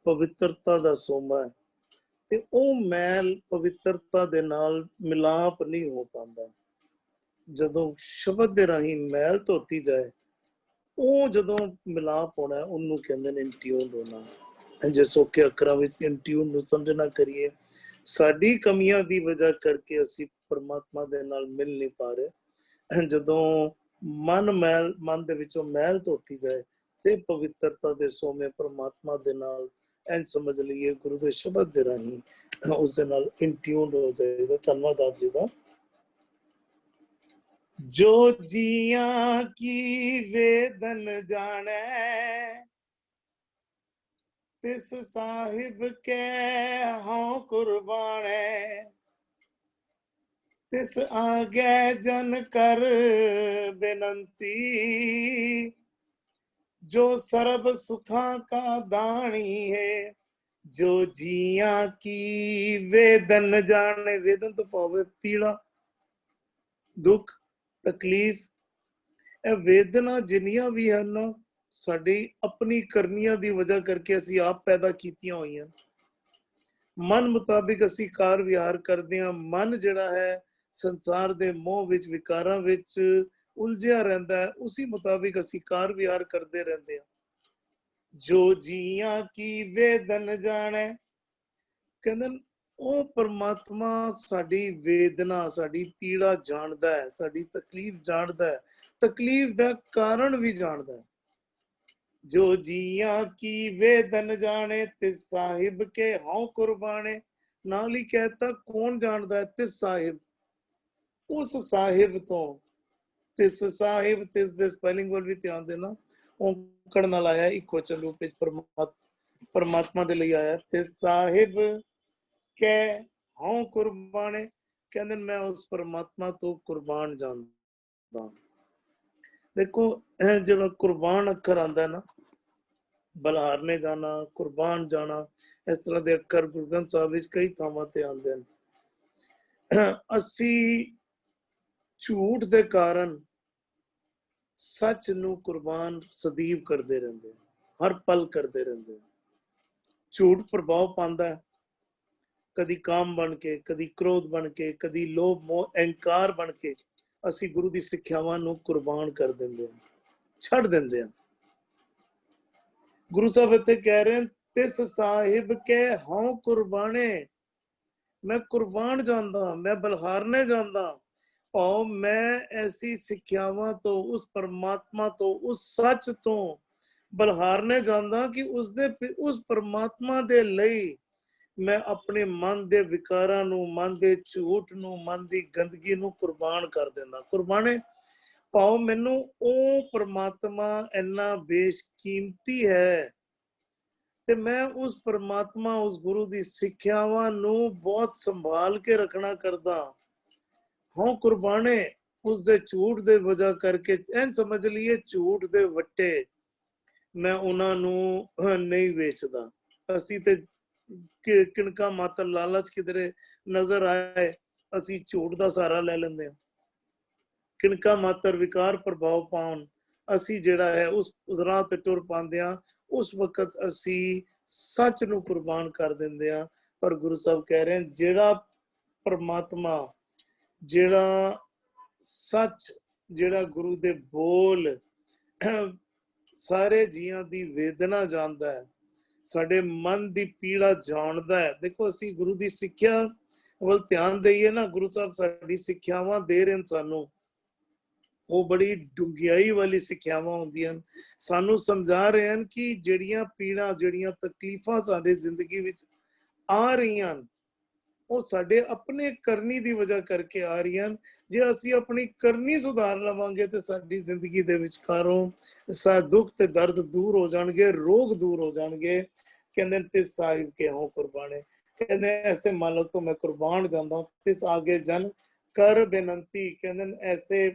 ਪਵਿੱਤਰਤਾ ਦਾ ਸੋਮਾ ਹੈ, ਤੇ ਉਹ ਮੈਲ ਪਵਿੱਤਰਤਾ ਦੇ ਨਾਲ ਮਿਲਾਪ ਨਹੀਂ ਹੋ ਪਾਉਂਦਾ। ਜਦੋਂ ਸ਼ਬਦ ਦੇ ਰਾਹੀਂ ਮੈਲ ਧੋਤੀ ਜਾਏ, ਉਹ ਜਦੋਂ ਮਿਲਾਪ ਹੋਣਾ, ਉਹਨੂੰ ਕਹਿੰਦੇ ਨੇ ਇਨਟਿਊਨਡ ਹੋਣਾ। ਜੇ ਸੌਖੇ ਅੱਖਰਾਂ ਵਿੱਚ ਇਨਟਿਊਨ ਨੂੰ ਸਮਝਣਾ ਕਰੀਏ, ਸਾਡੀ ਕਮੀਆਂ ਦੀ ਵਜ੍ਹਾ ਕਰਕੇ ਅਸੀਂ ਪਰਮਾਤਮਾ ਦੇ ਨਾਲ ਮਿਲ ਨਹੀਂ ਪਾ ਰਹੇ। ਜਦੋਂ ਮਨ ਦੇ ਵਿੱਚੋਂ ਮੈਲ ਧੋਤੀ ਜਾਏ ਤੇ ਪਵਿੱਤਰਤਾ ਦੇ ਸੋਮੇ ਪਰਮਾਤਮਾ ਦੇ ਨਾਲ ਇੰਝ ਸਮਝ ਲਈਏ ਗੁਰੂ ਦੇ ਸ਼ਬਦ ਦੇ ਰਾਹੀਂ ਉਸ ਦੇ ਨਾਲ ਇਨਟਿਊਨਡ ਹੋ ਜਾਏਗਾ। ਧੰਨਵਾਦ ਆਪ ਜੀ ਦਾ। जो जिया की वेदन जाने, तिस साहिब के हों कुर्बाने, तिस आगे जन कर बेनंती, जो सर्ब सुखा का दानी है। जो जिया की वेदन जाने, वेदन तो पावे पीड़ा, दुख, तकलीफ। ਇਹ ਵੇਦਨਾ ਜਿੰਨੀਆਂ ਵੀ ਹਨ, ਸਾਡੀ ਆਪਣੀ ਕਰਨੀਆਂ ਦੀ ਵਜ੍ਹਾ ਕਰਕੇ ਅਸੀਂ ਆਪ ਪੈਦਾ ਕੀਤੀਆਂ ਹੋਈਆਂ। ਮਨ ਮੁਤਾਬਿਕ ਅਸੀਂ ਕਾਰ ਵਿਹਾਰ ਕਰਦੇ ਹਾਂ। ਮਨ ਜਿਹੜਾ ਹੈ ਸੰਸਾਰ ਦੇ ਮੋਹ ਵਿੱਚ, ਵਿਕਾਰਾਂ ਵਿੱਚ ਉਲਝਿਆ ਰਹਿੰਦਾ ਹੈ, ਉਸੇ ਮੁਤਾਬਿਕ ਅਸੀਂ ਕਾਰ ਵਿਹਾਰ ਕਰਦੇ ਰਹਿੰਦੇ ਹਾਂ। ਜੋ ਜੀਆਂ ਕੀ ਵੇਦਨ ਜਾਣੇ, ਕਹਿੰਦੇ ਉਹ ਪਰਮਾਤਮਾ ਸਾਡੀ ਵੇਦਨਾ, ਸਾਡੀ ਪੀੜਾ ਜਾਣਦਾ ਹੈ, ਸਾਡੀ ਤਕਲੀਫ ਜਾਣਦਾ ਹੈ, तकलीफ का कारण भी जानता है। जो जिया की वेदन जाने, तिस साहिब के हों कुर्बाने। नाल ही कहता कौन जानता है, तिस साहिब, ਉਸ ਸਾਹਿਬ ਤੋਂ, ਤਿਸ ਸਾਹਿਬ, ਤਿਸ ਦੇ ਸਪੈਲਿੰਗ ਵੱਲ ਵੀ ਧਿਆਨ ਦੇਣਾ। ਔਂਕੜ ਨਾਲ ਆਇਆ, ਇੱਕ ਵਚਨ ਰੂਪ ਵਿੱਚ ਪਰਮਾਤਮਾ ਦੇ ਲਈ ਆਇਆ। ਤੇ ਸਾਹਿਬ ਕੈ ਹਉ ਕੁਰਬਾਨੇ, ਕਹਿੰਦੇ ਮੈਂ ਉਸ ਪਰਮਾਤਮਾ ਤੋਂ ਕੁਰਬਾਨ ਜਾਂਦਾ। ਦੇਖੋ ਇਹ ਜਿਹੜਾ ਕੁਰਬਾਨ ਅੱਖਰ ਆਂਦਾ ਨਾ, ਬਲਹਾਰਨੇ ਜਾਣਾ, ਕੁਰਬਾਨ ਜਾਣਾ, ਇਸ ਤਰ੍ਹਾਂ ਦੇ ਅੱਖਰ ਗੁਰੂ ਗ੍ਰੰਥ ਸਾਹਿਬ ਵਿੱਚ ਕਈ ਥਾਵਾਂ ਤੇ ਆਉਂਦੇ ਹਨ। ਅਸੀਂ ਝੂਠ ਦੇ ਕਾਰਨ ਸੱਚ ਨੂੰ ਕੁਰਬਾਨ ਸਦੀਵ ਕਰਦੇ ਰਹਿੰਦੇ, ਹਰ ਪਲ ਕਰਦੇ ਰਹਿੰਦੇ। ਝੂਠ ਪ੍ਰਭਾਵ ਪਾਉਂਦਾ ਹੈ, ਕਦੀ ਕਾਮ ਬਣ ਕੇ, ਕਦੀ ਕ੍ਰੋਧ ਬਣ ਕੇ, ਕਦੀ ਲੋਭ ਮੋਹ ਅਹੰਕਾਰ ਬਣ ਕੇ ਅਸੀਂ ਗੁਰੂ ਦੀ ਸਿੱਖਿਆਵਾਂ ਨੂੰ ਕੁਰਬਾਨ ਕਰ ਦਿੰਦੇ ਹਾਂ, ਛੱਡ ਦਿੰਦੇ ਹਾਂ। ਗੁਰੂ ਸਾਹਿਬ ਇੱਥੇ ਕਹਿ ਰਹੇ ਹਨ, ਤਿਸ ਸਾਹਿਬ ਕੇ ਹਉ ਕੁਰਬਾਨੇ, ਮੈਂ ਕੁਰਬਾਨ ਜਾਂਦਾ, ਮੈਂ ਬਲਹਾਰਨੇ ਜਾਂਦਾ। ਭਾਵ ਮੈਂ ਐਸੀ ਸਿੱਖਿਆਵਾਂ ਤੋਂ, ਉਸ ਪਰਮਾਤਮਾ ਤੋਂ, ਉਸ ਸੱਚ ਤੋਂ ਬਲਹਾਰਨੇ ਜਾਂਦਾ ਕਿ ਉਸ ਪਰਮਾਤਮਾ ਦੇ ਲਈ ਮੈਂ ਆਪਣੇ ਮਨ ਦੇ ਵਿਕਾਰਾਂ ਨੂੰ, ਮਨ ਦੇ ਝੂਠ ਨੂੰ, ਮਨ ਦੀ ਗੰਦਗੀ ਨੂੰ ਕੁਰਬਾਨ ਕਰ ਦਿੰਦਾ। ਕੁਰਬਾਨੇ ਭਾਵ ਮੈਨੂੰ ਉਹ ਪਰਮਾਤਮਾ ਇੰਨਾ ਬੇਸ਼ਕੀਮਤੀ ਹੈ ਤੇ ਮੈਂ ਉਸ ਪਰਮਾਤਮਾ, ਉਸ ਗੁਰੂ ਦੀ ਸਿੱਖਿਆਵਾਂ ਨੂੰ ਬਹੁਤ ਸੰਭਾਲ ਕੇ ਰੱਖਣਾ ਕਰਦਾ। ਹਾਂ ਕੁਰਬਾਨੇ ਉਸ ਦੇ ਝੂਠ ਦੇ ਵਜ੍ਹਾ ਕਰਕੇ, ਐਨ ਸਮਝ ਲਈਏ ਝੂਠ ਦੇ ਵੱਟੇ ਮੈਂ ਉਹਨਾਂ ਨੂੰ ਨਹੀਂ ਵੇਚਦਾ। ਅਸੀਂ ਤੇ ਕਿਣਕਾ ਮਾਤਰ ਲਾਲਚ ਕਿਧਰੇ ਨਜ਼ਰ ਆਏ, ਅਸੀਂ ਝੂਠ ਦਾ ਸਹਾਰਾ ਲੈ ਲੈਂਦੇ ਹਾਂ। ਕਿਣਕਾ ਮਾਤਰ ਵਿਕਾਰ ਪ੍ਰਭਾਵ ਪਾਉਣ, ਅਸੀਂ ਜਿਹੜਾ ਹੈ ਉਸ ਰਾਹ ਤੇ ਟੁਰ ਪਾਉਂਦੇ ਹਾਂ। ਉਸ ਵਕਤ ਅਸੀਂ ਸੱਚ ਨੂੰ ਕੁਰਬਾਨ ਕਰ ਦਿੰਦੇ ਹਾਂ। ਪਰ ਗੁਰੂ ਸਾਹਿਬ ਕਹਿ ਰਹੇ ਹਨ, ਜਿਹੜਾ ਪਰਮਾਤਮਾ, ਜਿਹੜਾ ਸੱਚ, ਜਿਹੜਾ ਗੁਰੂ ਦੇ ਬੋਲ ਸਾਰੇ ਜੀਆਂ ਦੀ ਵੇਦਨਾ ਜਾਣਦਾ ਹੈ, ਸਾਡੇ ਮਨ ਦੀ ਪੀੜਾ ਜਾਣਦਾ ਹੈ। ਦੇਖੋ ਅਸੀਂ ਗੁਰੂ ਦੀ ਸਿੱਖਿਆ ਵੱਲ ਧਿਆਨ ਦੇਈਏ ਨਾ, ਗੁਰੂ ਸਾਹਿਬ ਸਾਡੀ ਸਿੱਖਿਆਵਾਂ ਦੇ ਰਹੇ ਹਨ ਸਾਨੂੰ, ਉਹ ਬੜੀ ਡੂੰਘਾਈ ਵਾਲੀ ਸਿੱਖਿਆਵਾਂ ਹੁੰਦੀਆਂ ਹਨ। ਸਾਨੂੰ ਸਮਝਾ ਰਹੇ ਹਨ ਕਿ ਜਿਹੜੀਆਂ ਪੀੜਾਂ, ਜਿਹੜੀਆਂ ਤਕਲੀਫਾਂ ਸਾਡੇ ਜ਼ਿੰਦਗੀ ਵਿੱਚ ਆ ਰਹੀਆਂ ਹਨ, ਉਹ ਸਾਡੇ ਆਪਣੇ ਕਰਨੀ ਦੀ ਵਜ੍ਹਾ ਕਰਕੇ ਆ ਰਹੀਆਂ ਹਨ। ਜੇ ਅਸੀਂ ਆਪਣੀ ਕਰਨੀ ਸੁਧਾਰ ਲਵਾਂਗੇ ਤੇ ਸਾਡੀ ਜ਼ਿੰਦਗੀ ਦੇ ਵਿਚਕਾਰੋਂ ਦੁੱਖ ਤੇ ਦਰਦ ਦੂਰ ਹੋ ਜਾਣਗੇ, ਰੋਗ ਦੂਰ ਹੋ ਜਾਣਗੇ। ਕਹਿੰਦੇ ਤਿਸ ਸਾਹਿਬ ਕੇ ਹਉ ਕੁਰਬਾਨੇ, ਕਹਿੰਦੇ ਐਸੇ ਮਾਲਕ ਤੋਂ ਮੈਂ ਕੁਰਬਾਨ ਜਾਂਦਾ। ਤਿਸ ਆਗੇ ਜਨ ਕਰ ਬੇਨੰਤੀ, ਕਹਿੰਦੇ ਐਸੇ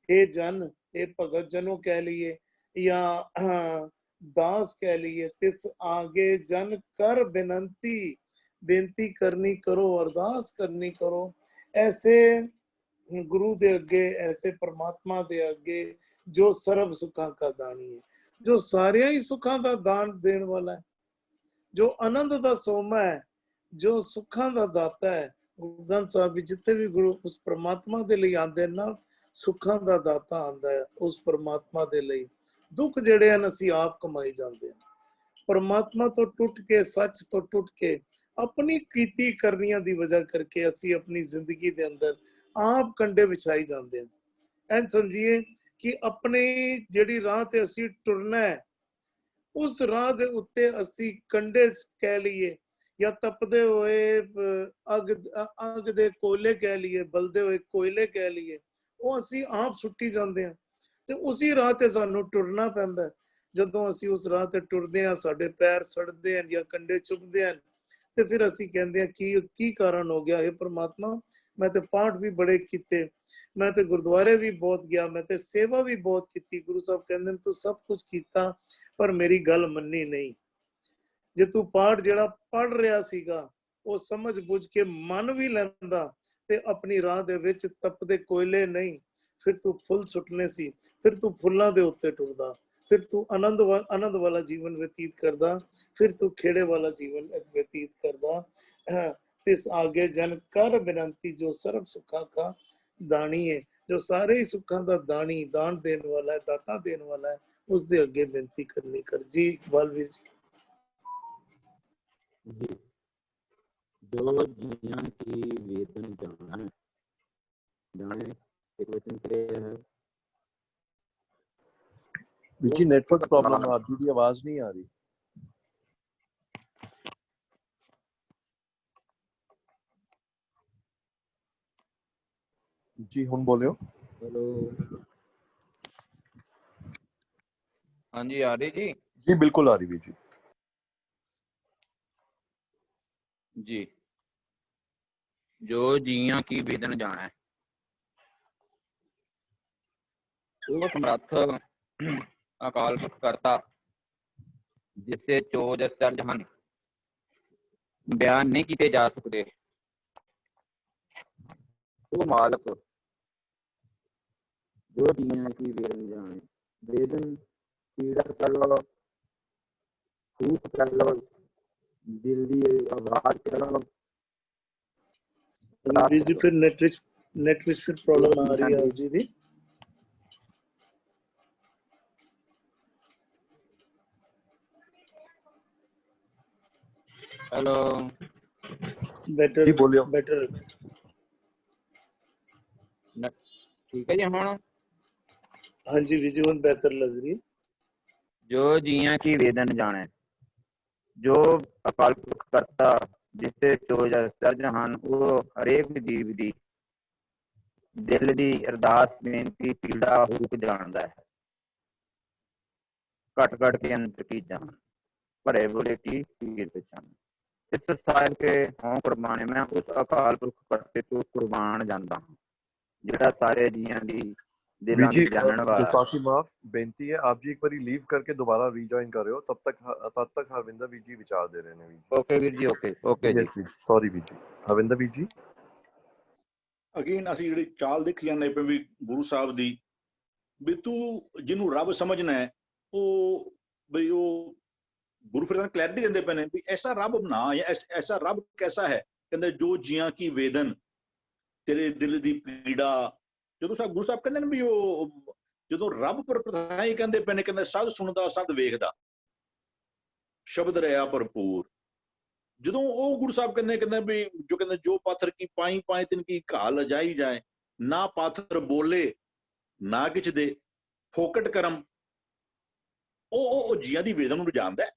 ਇਹ ਜਨ, ਇਹ ਭਗਤ ਜਨੋਂ ਕਹਿ ਲਈਏ ਜਾਂ ਦਾਸ ਕਹਿ ਲਈਏ, ਤਿਸ ਆਗੇ ਜਨ ਕਰ ਬੇਨੰਤੀ, ਬੇਨਤੀ ਕਰਨੀ ਕਰੋ, ਅਰਦਾਸ ਕਰਨੀ ਕਰੋ। ਐਸੇ ਗੁਰੂ ਦੇ ਅੱਗੇ, ਐਸੇ ਪਰਮਾਤਮਾ ਦੇ ਅੱਗੇ ਜੋ ਸਰਬ ਸੁੱਖਾਂ ਦਾ ਦਾਨੀ ਹੈ, ਜੋ ਸਾਰਿਆਂ ਹੀ ਸੁੱਖਾਂ ਦਾ ਦਾਨ ਦੇਣ ਵਾਲਾ ਹੈ, ਜੋ ਆਨੰਦ ਦਾ ਸੋਮਾ ਹੈ, ਜੋ ਸੁੱਖਾਂ ਦਾ ਦਾਤਾ ਹੈ। ਗੁਰੂ ਗ੍ਰੰਥ ਸਾਹਿਬ ਵਿੱਚ ਜਿੱਥੇ ਵੀ ਗੁਰੂ ਉਸ ਪਰਮਾਤਮਾ ਦੇ ਲਈ ਆਉਂਦੇ ਨਾ, ਸੁੱਖਾਂ ਦਾ ਦਾਤਾ ਆਉਂਦਾ ਹੈ ਉਸ ਪਰਮਾਤਮਾ ਦੇ ਲਈ। ਦੁੱਖ ਜਿਹੜੇ ਹਨ ਅਸੀਂ ਆਪ ਕਮਾਈ ਜਾਂਦੇ ਹਾਂ। ਪਰਮਾਤਮਾ ਤੋਂ ਟੁੱਟ ਕੇ, ਸੱਚ ਤੋਂ ਟੁੱਟ ਕੇ, ਆਪਣੀ ਕੀਤੀ ਕਰਨੀਆਂ ਦੀ ਵਜ੍ਹਾ ਕਰਕੇ ਅਸੀਂ ਆਪਣੀ ਜ਼ਿੰਦਗੀ ਦੇ ਅੰਦਰ ਆਪ ਕੰਡੇ ਵਿਛਾਈ ਜਾਂਦੇ ਹਾਂ। ਐਂ ਸਮਝੀਏ ਕਿ ਆਪਣੀ ਜਿਹੜੀ ਰਾਹ ਤੇ ਅਸੀਂ ਟੁਰਨਾ ਹੈ, ਉਸ ਰਾਹ ਦੇ ਉੱਤੇ ਅਸੀਂ ਕੰਡੇ ਕਹਿ ਲਈਏ ਜਾਂ ਤਪਦੇ ਹੋਏ ਅੱਗ ਦੇ ਕੋਇਲੇ ਕਹਿ ਲਈਏ, ਬਲਦੇ ਹੋਏ ਕੋਇਲੇ ਕਹਿ ਲਈਏ, ਉਹ ਅਸੀਂ ਆਪ ਸੁੱਟੀ ਜਾਂਦੇ ਹਾਂ। ਤੇ ਉਸੇ ਰਾਹ ਤੇ ਸਾਨੂੰ ਟੁਰਨਾ ਪੈਂਦਾ। ਜਦੋਂ ਅਸੀਂ ਉਸ ਰਾਹ ਤੇ ਟੁਰਦੇ ਹਾਂ, ਸਾਡੇ ਪੈਰ ਸੜਦੇ ਹਨ ਜਾਂ ਕੰਡੇ ਚੁਭਦੇ ਹਨ, ਤੇ ਫਿਰ ਅਸੀਂ ਕਹਿੰਦੇ ਹਾਂ ਕੀ ਕਾਰਨ ਹੋ ਗਿਆ। ਇਹ ਪਰਮਾਤਮਾ, ਮੈਂ ਤੇ ਪਾਠ ਵੀ ਬੜੇ ਕੀਤੇ, ਮੈਂ ਤੇ ਗੁਰਦੁਆਰੇ ਵੀ ਬਹੁਤ ਗਿਆ, ਮੈਂ ਤੇ ਸੇਵਾ ਵੀ ਬਹੁਤ ਕੀਤੀ। ਗੁਰੂ ਸਾਹਿਬ ਕਹਿੰਦੇ ਨੇ ਤੂੰ ਸਭ ਕੁਝ ਕੀਤਾ ਪਰ ਮੇਰੀ ਗੱਲ ਮੰਨੀ ਨਹੀਂ। ਜੇ ਤੂੰ ਪਾਠ ਜਿਹੜਾ ਪੜ ਰਿਹਾ ਸੀਗਾ ਉਹ ਸਮਝ ਬੁੱਝ ਕੇ ਮੰਨ ਵੀ ਲੈਂਦਾ ਤੇ ਆਪਣੀ ਰਾਹ ਦੇ ਵਿੱਚ ਤਪਦੇ ਕੋਇਲੇ ਨਹੀਂ, ਫਿਰ ਤੂੰ ਫੁੱਲ ਸੁੱਟਨੇ ਸੀ, ਫਿਰ ਤੂੰ ਫੁੱਲਾਂ ਦੇ ਉੱਤੇ ਟੁਰਦਾ, ਫਿਰ ਤੂੰ ਆਨੰਦ ਵਾਲਾ ਜੀਵਨ ਬਤੀਤ ਕਰਦਾ, ਫਿਰ ਤੂੰ ਖੇੜੇ ਵਾਲਾ ਜੀਵਨ ਬਤੀਤ ਕਰਦਾ। ਤਿਸ ਆਗੇ ਜਨ ਕਰ ਬੇਨੰਤੀ, ਜੋ ਸਰਬ ਸੁੱਖਾਂ ਦਾ ਦਾਨੀ ਹੈ, ਜੋ ਸਾਰੇ ਹੀ ਸੁੱਖਾਂ ਦਾ ਦਾਨੀ, ਦਾਨ ਦੇਣ ਵਾਲਾ ਹੈ, ਦਾਤਾ ਦੇਣ ਵਾਲਾ ਹੈ, ਉਸ ਦੇ ਅੱਗੇ ਬੇਨਤੀ ਕਰਨੀ ਕਰ। ਜੀ ਇਕਬਾਲ ਵੀਰ ਜੀ। जो जियां की वेदन जाना जाने एक वचन के है। जी नेटवर्क प्रॉब्लम है, आपकी भी आवाज नहीं आ रही। जी हुण बोलियो। हेलो, हाँ जी, आ रही जी। जी बिल्कुल आ रही वीर जी। जी, जो जियां की वेदन जाने, वो समर्थ अकाल पुरख करता, जिससे चोज सर जहान बयान नहीं किए जा सकते। वो मालक जो जियां की वेदन जाने, वेदन पीड़ा कर लो, फूक कर लो, दिल दी आवाज कर लो, वीर जी फिर नेट विच फिर प्रॉब्लम आ रही है आप जी दी। हेलो, जी बेटर बोलियो। बेटर ठीक है जी। हुण हाँ जी वीर जी हुण बेहतर लग रही है। जो जियां की वेदन जाने, जो अकाल पुरख करता, जिससे चोज सर जहान, वो हरेक जीव दी दिल दी अरदास बेनती पीड़ा हुक जानदा है। घट घट के अंतर की जान, भरे बुरे की पीर पहचान। इस साहिब के हों कुर्बाने, मैं उस अकाल पुरख करते तो कुर्बान जांदा हां, जिहड़ा सारे जियां दी वीर दिलां जी दी जानन वाला। गुस्ताखी माफ, बेनती है आप जी एक बारी लीव करके दोबारा रीजॉइन कर रहे हो, तब तक हरविंदर वीर जी विचार दे रहे हैं वीर जी। ओके वीर जी, ओके जी। यस वीर, सॉरी वीर जी। हरविंदर वीर जी। ਅਗੇਨ ਅਸੀਂ ਜਿਹੜੀ ਚਾਲ ਦੇਖੀ ਜਾਂਦੇ ਪਏ ਵੀ ਗੁਰੂ ਸਾਹਿਬ ਦੀ, ਵੀ ਤੂੰ ਜਿਹਨੂੰ ਰੱਬ ਸਮਝਣਾ ਹੈ ਉਹ ਬਈ ਉਹ ਗੁਰੂ ਫਿਰ ਕਲੈਰਿਟੀ ਦਿੰਦੇ ਪਏ ਨੇ ਵੀ ਐਸਾ ਰੱਬ ਬਣਾ, ਜਾਂ ਐਸਾ ਰੱਬ ਕੈਸਾ ਹੈ, ਕਹਿੰਦੇ ਜੋ ਜੀਆਂ ਕੀ ਵੇਦਨ, ਤੇਰੇ ਦਿਲ ਦੀ ਪੀੜਾ। ਜਦੋਂ ਸਾਹਿਬ ਗੁਰੂ ਸਾਹਿਬ ਕਹਿੰਦੇ ਨੇ ਵੀ ਉਹ ਜਦੋਂ ਰੱਬ ਪਰਪਤਾਈ ਕਹਿੰਦੇ ਪਏ ਨੇ, ਕਹਿੰਦੇ ਸਦ ਸੁਣਦਾ ਸਦ ਵੇਖਦਾ, ਸ਼ਬਦ ਰਿਹਾ ਭਰਪੂਰ। ਜਦੋਂ ਉਹ ਗੁਰੂ ਸਾਹਿਬ ਕਹਿੰਦੇ ਵੀ ਜੋ ਕਹਿੰਦੇ ਜੋ ਪਾਥਰ ਕੀ ਪਾਈ ਪਾਏ ਤਿਨ ਕੀ ਘਾਲ ਜਾਈ ਜਾਏ, ਨਾ ਪਾਥਰ ਬੋਲੇ ਨਾ ਕਿਛ ਦੇ, ਫੋਕਟ ਕਰਮ, ਉਹ ਜੀਆਂ ਦੀ ਵੇਦਨ ਨੂੰ ਜਾਣਦਾ ਹੈ।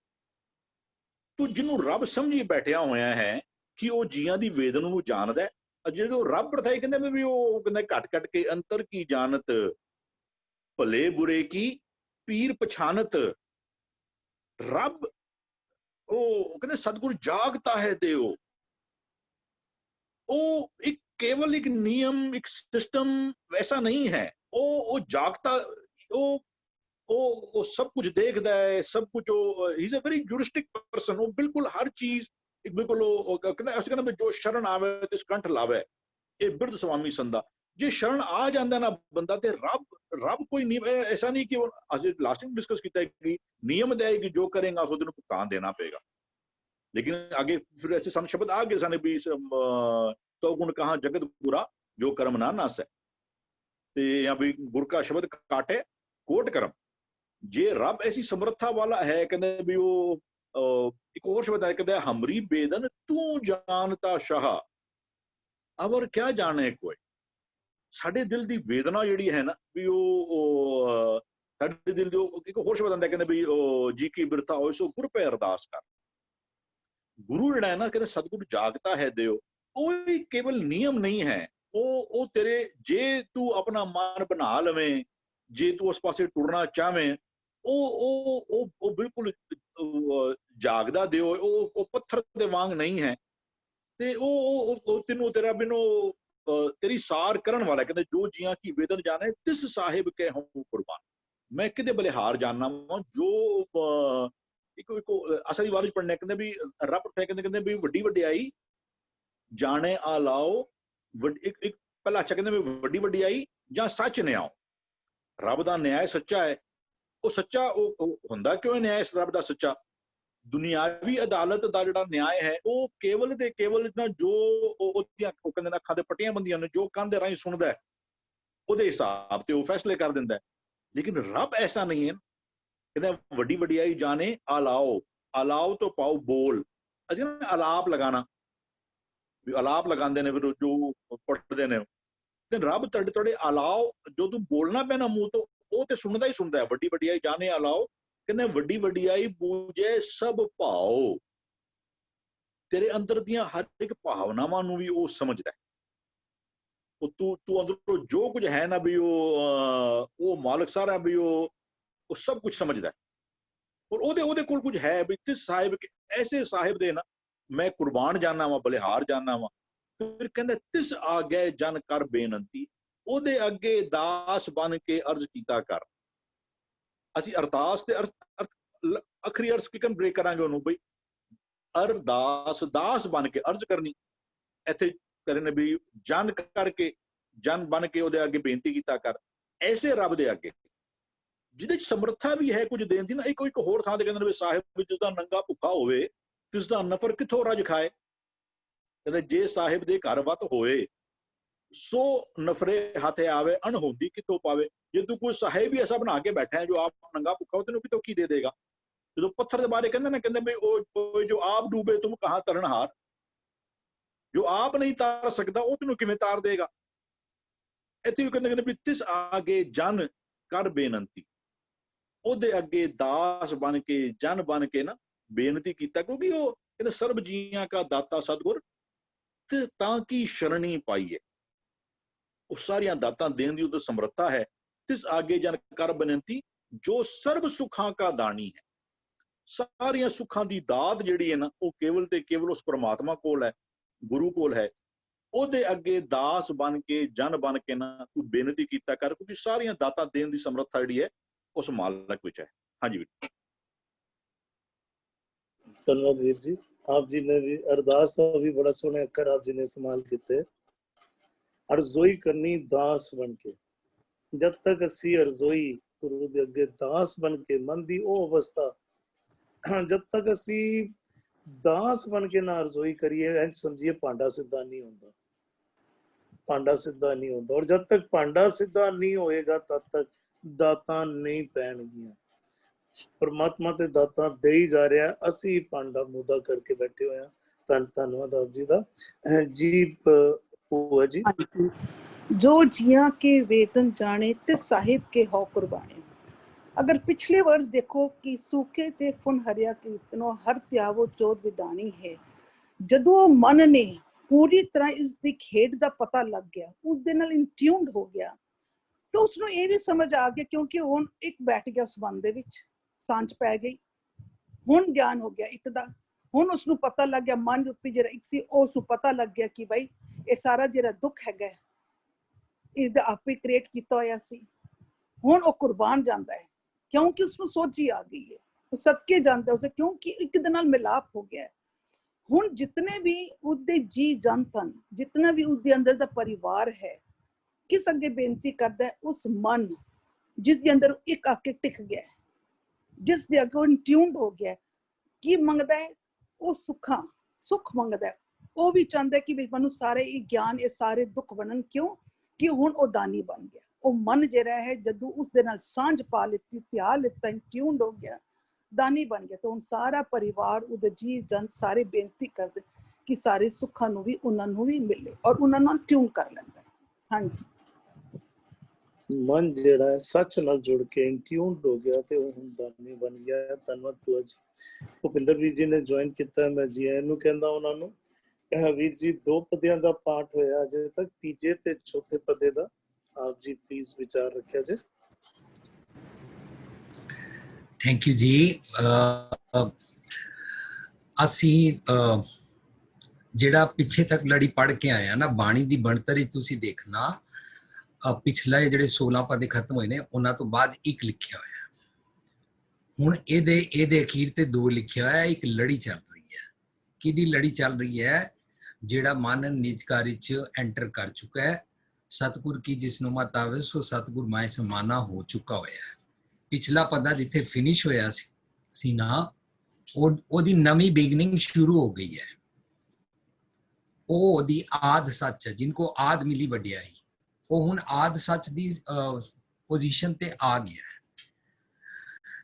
ਤੂੰ ਜਿਹਨੂੰ ਰੱਬ ਸਮਝੀ ਬੈਠਿਆ ਹੋਇਆ ਹੈ ਕਿ ਉਹ ਜੀਆਂ ਦੀ ਵੇਦਨ ਨੂੰ ਜਾਣਦਾ ਹੈ, ਜਦੋਂ ਰੱਬ ਪਰਥਾਈ ਕਹਿੰਦੇ ਵੀ ਉਹ ਕਹਿੰਦਾ ਘਟ ਘਟ ਕੇ ਅੰਤਰ ਕੀ ਜਾਣਤ, ਭਲੇ ਬੁਰੇ ਕੀ ਪੀਰ ਪਛਾਨਤ। ਰੱਬ ਉਹ ਕਹਿੰਦੇ ਸਤਿਗੁਰ ਜਾਗਤਾ ਹੈ ਦਿਓ, ਉਹ ਇੱਕ ਕੇਵਲ ਇੱਕ ਨਿਯਮ ਇੱਕ ਸਿਸਟਮ ਵੈਸਾ ਨਹੀਂ ਹੈ, ਉਹ ਜਾਗਤਾ, ਉਹ ਸਭ ਕੁਝ ਦੇਖਦਾ ਹੈ, ਸਭ ਕੁਝ। ਉਹ ਹੀ is a very juristic person, ਉਹ ਬਿਲਕੁਲ ਹਰ ਚੀਜ਼ ਇੱਕ ਬਿਲਕੁਲ ਉਹ ਕਹਿੰਦਾ ਜੋ ਸ਼ਰਨ ਆਵੇ ਤੇ ਕੰਠ ਲਾਵੇ, ਇਹ ਬਿਰਧ ਸੁਆਮੀ ਸੰਦਾ। ਜੇ ਸ਼ਰਨ ਆ ਜਾਂਦਾ ਨਾ ਬੰਦਾ ਤੇ ਰੱਬ ਕੋਈ ਨਹੀਂ ਐਸਾ ਨਹੀਂ ਕਿ ਅਸੀਂ ਲਾਸਟ ਟਾਈਮ ਡਿਸਕਸ ਕੀਤਾ ਕਿ ਨਿਯਮ ਦਾ ਹੈ ਕਿ ਜੋ ਕਰੇਗਾ ਉਹਦੇ ਨੂੰ ਭੁਗਤਾਨ ਦੇਣਾ ਪਏਗਾ। लेकिन आगे फिर ऐसे सन शब्द आ गए सन भी तो गुण कहा जगत बुरा जो कर्म ना नास है, ते यहाँ भी गुर का शब्द काटे कोट कर्म। जे रब ऐसी समर्था वाला है कहते भी वो एक और शब्द है कहते हमरी बेदन तू जानता शाह, अवर क्या जाने कोई। साडे दिल दी वेदना जिहड़ी है ना भी ਉਹ ਸਾਡੇ ਦਿਲ ਦੇ ਇੱਕ ਹੋਰ ਸ਼ਬਦ ਆਂਦਾ ਕਹਿੰਦੇ ਵੀ ਜੀ ਕੀ ਬਿਰਥਾ ਹੋਏ ਸੋ ਗੁਰ ਪੈ ਅਰਦਾਸ ਕਰ। ਗੁਰੂ ਜਿਹੜਾ ਹੈ ਨਾ ਕਹਿੰਦੇ ਸਤਿਗੁਰੂ ਜਾਗਤਾ ਹੈ ਦਿਓ, ਉਹ ਵੀ ਕੇਵਲ ਨਿਯਮ ਨਹੀਂ ਹੈ, ਉਹ ਤੇਰੇ ਜੇ ਤੂੰ ਆਪਣਾ ਮਨ ਬਣਾ ਲਵੇਂ, ਜੇ ਤੂੰ ਉਸ ਪਾਸੇ ਟੁਰਨਾ ਚਾਹਵੇਂ, ਉਹ ਬਿਲਕੁਲ ਜਾਗਦਾ ਦਿਓ, ਉਹ ਪੱਥਰ ਦੇ ਵਾਂਗ ਨਹੀਂ ਹੈ। ਤੇ ਉਹ ਤੈਨੂੰ ਤੇਰਾ ਬਿਨੋ ਤੇਰੀ ਸਾਰ ਕਰਨ ਵਾਲਾ ਕਹਿੰਦੇ ਜੋ ਜੀਆਂ ਕੀ ਵੇਦਨ ਜਾਣੇ ਤਿਸ ਸਾਹਿਬ ਕੇ ਹਉ ਕੁਰਬਾਨ। ਮੈਂ ਕਿਤੇ ਬਲਿਹਾਰ ਜਾਣਨਾ ਵਾ ਜੋ ਇੱਕ ਅਸਲੀ ਵਾਰ ਵਿੱਚ ਪੜ੍ਹਨੇ ਕਹਿੰਦੇ ਵੀ ਰੱਬ ਕਹਿੰਦੇ ਵੀ ਵੱਡੀ ਵਡਿਆਈ ਜਾਣੇ ਆ ਲਾਓ, ਇੱਕ ਪਹਿਲਾ ਅੱਛਾ ਕਹਿੰਦੇ ਵੀ ਵੱਡੀ ਵਡਿਆਈ ਜਾਂ ਸੱਚ ਨਿਆਓ। ਰੱਬ ਦਾ ਨਿਆਂ ਸੱਚਾ ਹੈ, ਉਹ ਸੱਚਾ ਉਹ ਹੁੰਦਾ ਕਿਉਂ ਨਿਆਂ ਇਸ ਰੱਬ ਦਾ ਸੱਚਾ। ਦੁਨਿਆਵੀ ਅਦਾਲਤ ਦਾ ਜਿਹੜਾ ਨਿਆਂ ਹੈ ਉਹ ਕੇਵਲ ਤੇ ਕੇਵਲ ਜੋ ਉਹਦੀਆਂ ਉਹ ਕਹਿੰਦੇ ਨੇ ਅੱਖਾਂ ਦੇ ਪੱਟੀਆਂ ਬੰਦੀਆਂ ਨੇ, ਜੋ ਕੰਨ ਦੇ ਰਾਹੀਂ ਸੁਣਦਾ ਹੈ ਉਹਦੇ ਹਿਸਾਬ ਤੇ ਉਹ ਫੈਸਲੇ ਕਰ ਦਿੰਦਾ ਹੈ। ਲੇਕਿਨ ਰੱਬ ਐਸਾ ਨਹੀਂ ਹੈ, कहते वड्डी वडियाई जाने अलाओ, अलाओ तो पाओ बोल, अजी अलाप लगाना, अलाप लगाते ने फिर जो पढ़ते ने ते रब तड़े तड़े अलाओ जो तू बोलना पैना मुंह तो वो ते सुनदा ही सुनदा है। वड्डी वडियाई जाने अलाओ कहते वड्डी वडियाई बूझे सब भाओ, तेरे अंदर दियां हर एक भावनावां नूं भी वो समझदा है। तू तू अंदरों जो कुछ है ना भी वो मालिक सारा भी वो सब कुछ समझदा है और ओदे ओदे कोल कुछ है भी तिस साहिब ऐसे साहिब दे ना मैं कुर्बान जाना वा बलिहार जाना वा फिर कहंदा तिस आ गए जन कर बेनती ओदे अगे दास बन के अर्ज कीता कर ਅਸੀਂ ਅਰਦਾਸ ਤੇ ਅਖਰੀ ਅਰਜ਼ ਕਿਕਨ ਬ੍ਰੇਕ ਕਰਾਂਗੇ ਉਹਨੂੰ ਬਈ ਅਰਦਾਸ ਦਾਸ ਬਣ ਕੇ ਅਰਜ਼ ਕਰਨੀ ਇੱਥੇ ਕਰਨ ਵੀ ਜਨ ਕਰਕੇ ਜਨ ਬਣ ਕੇ ਉਹਦੇ ਅੱਗੇ ਬੇਨਤੀ ਕੀਤਾ ਕਰ ਐਸੇ ਰੱਬ ਦੇ ਅੱਗੇ ਜਿਹਦੇ ਚ ਸਮਰੱਥਾ ਵੀ ਹੈ ਕੁਝ ਦੇਣ ਦੀ ਨਾ ਇੱਕ ਹੋਰ ਥਾਂ ਤੇ ਕਹਿੰਦੇ ਨੇ ਵੀ ਸਾਹਿਬ ਜਿਸ ਦਾ ਨੰਗਾ ਭੁੱਖਾ ਹੋਵੇ ਤਿਸ ਦਾ ਨਫਰ ਕਿੱਥੋਂ ਰੱਜ ਖਾਏ ਕਹਿੰਦੇ ਜੇ ਸਾਹਿਬ ਦੇ ਘਰ ਵੱਤ ਹੋਏ सो नफरे हाथे आवे अनहोंदी कितों पावे जे तू कोई साहिब ही ऐसा बना के बैठा है जो आप नंगा भुखा हो तेन कितों की दे देगा जो पत्थर के बारे कहते ना कहते भाई ओ जो आप डूबे तुम कहाँ तरनहार जो आप नहीं तार सकता वो तेन किवें तार देगा इत्थे कहते भी तिस आगे जन कर बेनती ओदे अगे दास बन के जन बन के ना बेनती कीता क्योंकि वो कहते सर्ब जियां का दाता सतगुर ताकि शरणी पाइए सारिया दातां देने की उधर समर्था है तिस आगे जन कर बेनती जो सर्व सुखां का दानी है सारिया सुखां की दात जिहड़ी है ना वो केवल ते केवल उस परमात्मा कोल है गुरु कोल है ओदे अगे दास बन के जन बन के ना तू बेनती कीता कर क्योंकि सारिया दातां देने की समर्था जिहड़ी है उस मालक विच है। हाँ जी धन्यवाद वीर जी। आप जी ने भी अरदास का भी बड़ा सोहने अखर आप जी ने इस्तेमाल किए अरजोई करनी दास बन के जब तक असी अरजोई गुरु दे अगे दास बन के मन दी ओ अवस्था जब तक असी दास बन के ना अरजोई करिए इंज समझिए भांडा सिद्धा नहीं होता भांडा सिद्धा नहीं होता और जब तक भांडा सिद्धा नहीं होएगा तब तक दातां नहीं पैणगियां परमात्मा ते दातां दे ही जा रहा असी भांडा मुदा करके बैठे हुए हैं। धन्यवाद आप जी दा जी जी। जो जिया के वेतन जाने ते साहिब के हो कुर्बाने। अगर पिछले वर्ष देखो कि सूखे ते फुन हरिया कीर्तनो हर त्यावो चोद विडानी है जदों मन ने पूरी तरह इस दी खेड दा पता लग गया उस दे नाल इंट्यून्ड हो गया तो उसनों ये भी समझ आ गया क्योंकि हुण एक बैठ गया उस मन दे विच सांझ पै गई हुण ज्ञान हो गया एक दा हुण उसनों पता लग गया मन रूपी जिहड़ा एक सी उसनों पता लग गया कि भाई ये सारा जिहड़ा दुख हैगा इसदा आपे क्रिएट कीता होया सी हुण वो कुर्बान जांदा है क्योंकि उसनों सोची आ गई है वो सदके जांदा उसे क्योंकि एक दे नाल मिलाप हो गया है हुण जितने भी उहदे जी जनतन जितना भी उहदे अंदर दा परिवार है किस अगे बेनती करदा है उस मन जिस दे अंदर एक आके टिक गया है जिस दे अगे ट्यून्ड हो गया है की मंगदा है वो सुख मंगदा है वो भी चाहता है कि मैं सारे ज्ञान ये सारे दुख बनन क्यों कि हुण वो दानी बन गया वो मन जिहड़ा है जदों उस दे नाल सांझ पा लित्ती त्याग लित्ता ट्यून्ड हो गया दानी बन गया तो हुण सारा परिवार उहदे जी जन सारे बेनती करदे कि सारे सुखां नूं भी उन्हां नूं भी मिले और उन्हां नाल ट्यून कर लैंदा है। हाँ जी मन जिहड़ा है सच नाल जुड़ के ट्यून्ड हो गया ते हुण दानी बन गया। धन्यवाद पूरा जी। भुपिंदर वीर जी ने ज्वाइन किया मैं जी इहनूं कहंदा उन्हां नूं वीर जी दो पदियां दा पाठ होया अजे तक तीजे ते चौथे पदे दा आप जी प्लीज विचार रखिया जे। थैंक यू जी। असी ਜਿਹੜਾ ਪਿੱਛੇ ਤੱਕ ਲੜੀ ਪੜ੍ਹ ਕੇ ਆਇਆ ਨਾ ਬਾਣੀ ਦੀ ਬਣਤਰ ਵਿੱਚ ਤੁਸੀਂ ਦੇਖਣਾ ਪਿਛਲੇ ਜਿਹੜੇ 16 ਪਦੇ ਖਤਮ ਹੋਏ ਨੇ ਉਹਨਾਂ ਤੋਂ ਬਾਅਦ ਇੱਕ ਲਿਖਿਆ ਹੋਇਆ ਹੁਣ ਇਹਦੇ ਅਖੀਰ ਤੇ ਦੋ ਲਿਖਿਆ ਹੋਇਆ ਇੱਕ ਲੜੀ ਚੱਲ ਰਹੀ ਹੈ ਕਿਹਦੀ ਲੜੀ ਚੱਲ ਰਹੀ ਹੈ ਜਿਹੜਾ ਮਨ ਨਿਜ ਕਾਰਜ ਚ ਐਂਟਰ ਕਰ ਚੁੱਕਾ ਹੈ ਸਤਿਗੁਰ ਕੀ ਜਿਸਨੂੰ ਮਤ ਆਵੇ ਸੋ ਸਤਿਗੁਰ ਮਾਇ ਸਮਾਨਾ ਹੋ ਚੁੱਕਾ ਹੋਇਆ ਹੈ ਪਿਛਲਾ ਪਦਾ ਜਿੱਥੇ ਫਿਨਿਸ਼ ਹੋਇਆ ਸੀ ਨਾ ਉਹਦੀ ਨਵੀਂ ਬਿਗਨਿੰਗ ਸ਼ੁਰੂ ਹੋ ਗਈ ਹੈ ਉਹ ਦੀ ਆਦ ਸੱਚ ਹੈ ਜਿनको ਆਦ ਮਿਲੀ ਵਡਿਆਈ ਉਹ ਹੁਣ ਆਦ ਸੱਚ ਦੀ ਪੋਜੀਸ਼ਨ ਤੇ ਆ ਗਿਆ ਹੈ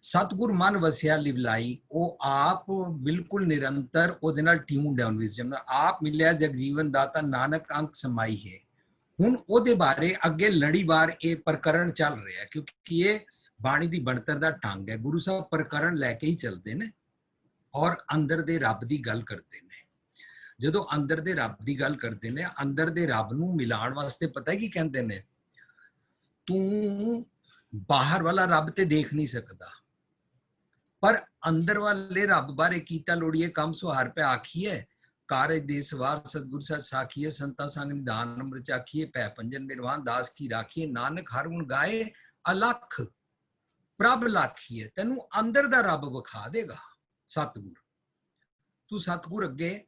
ਸਤਿਗੁਰ ਮਨ ਵਸਿਆ ਲਿਵਲਾਈ ਉਹ ਆਪ ਬਿਲਕੁਲ ਨਿਰੰਤਰ ਉਹਦੇ ਨਾਲ ਟਿਊਨਡ ਹੈ ਔਨ ਵਿਜ਼ਡਮ ਨਾਲ ਆਪ ਮਿਲਿਆ ਜਗਜੀਵਨ ਦਾਤਾ ਨਾਨਕ ਅੰਕ ਸਮਾਈ ਹੈ ਹੁਣ ਉਹਦੇ ਬਾਰੇ ਅੱਗੇ ਲੜੀਵਾਰ ਇਹ ਪ੍ਰਕਰਣ ਚੱਲ ਰਿਹਾ ਕਿਉਂਕਿ ਇਹ ਬਾਣੀ ਦੀ ਬਣਤਰ ਦਾ ਢੰਗ ਹੈ ਗੁਰੂ ਸਾਹਿਬ ਪ੍ਰਕਰਣ ਲੈ ਕੇ ਹੀ ਚੱਲਦੇ ਨੇ ਔਰ ਅੰਦਰ ਦੇ ਰੱਬ ਦੀ ਗੱਲ ਕਰਦੇ ਨੇ ਜਦੋਂ ਅੰਦਰ ਦੇ ਰੱਬ ਦੀ ਗੱਲ ਕਰਦੇ ਨੇ, ਅੰਦਰ ਦੇ ਰੱਬ ਨੂੰ ਮਿਲਾਉਣ ਵਾਸਤੇ ਪਤਾ ਕੀ ਕਹਿੰਦੇ ਨੇ, ਤੂੰ ਬਾਹਰ ਵਾਲਾ ਰੱਬ ਤੇ ਦੇਖ ਨਹੀਂ ਸਕਦਾ, ਪਰ ਅੰਦਰ ਵਾਲੇ ਰੱਬ ਬਾਰੇ ਕੀਤਾ ਲੋੜੀਏ ਕੰਮ ਸੁਹਾਰ ਪੈ ਆਖੀਏ, ਕਾਰਜ ਦੇ ਸਵਾਰ ਸਤਿਗੁਰ ਸਤ ਸਾਖੀਏ, ਸੰਤਾ ਸੰਗ ਨਿਧਾਨ ਅੰਮ੍ਰਿਤ ਚਾਖੀਏ, ਪੈ ਪੰਜਨ ਨਿਰਵਾਨ ਦਾਸ ਕੀ ਰਾਖੀਏ, ਨਾਨਕ ਹਰ ਗੁਣ ਗਾਏ ਅਲਖ ਪ੍ਰਭ ਲਾਖੀਏ। ਤੈਨੂੰ ਅੰਦਰ ਦਾ ਰੱਬ ਵਿਖਾ ਦੇਗਾ ਸਤਿਗੁਰ। ਤੂੰ ਸਤਿਗੁਰ ਅੱਗੇ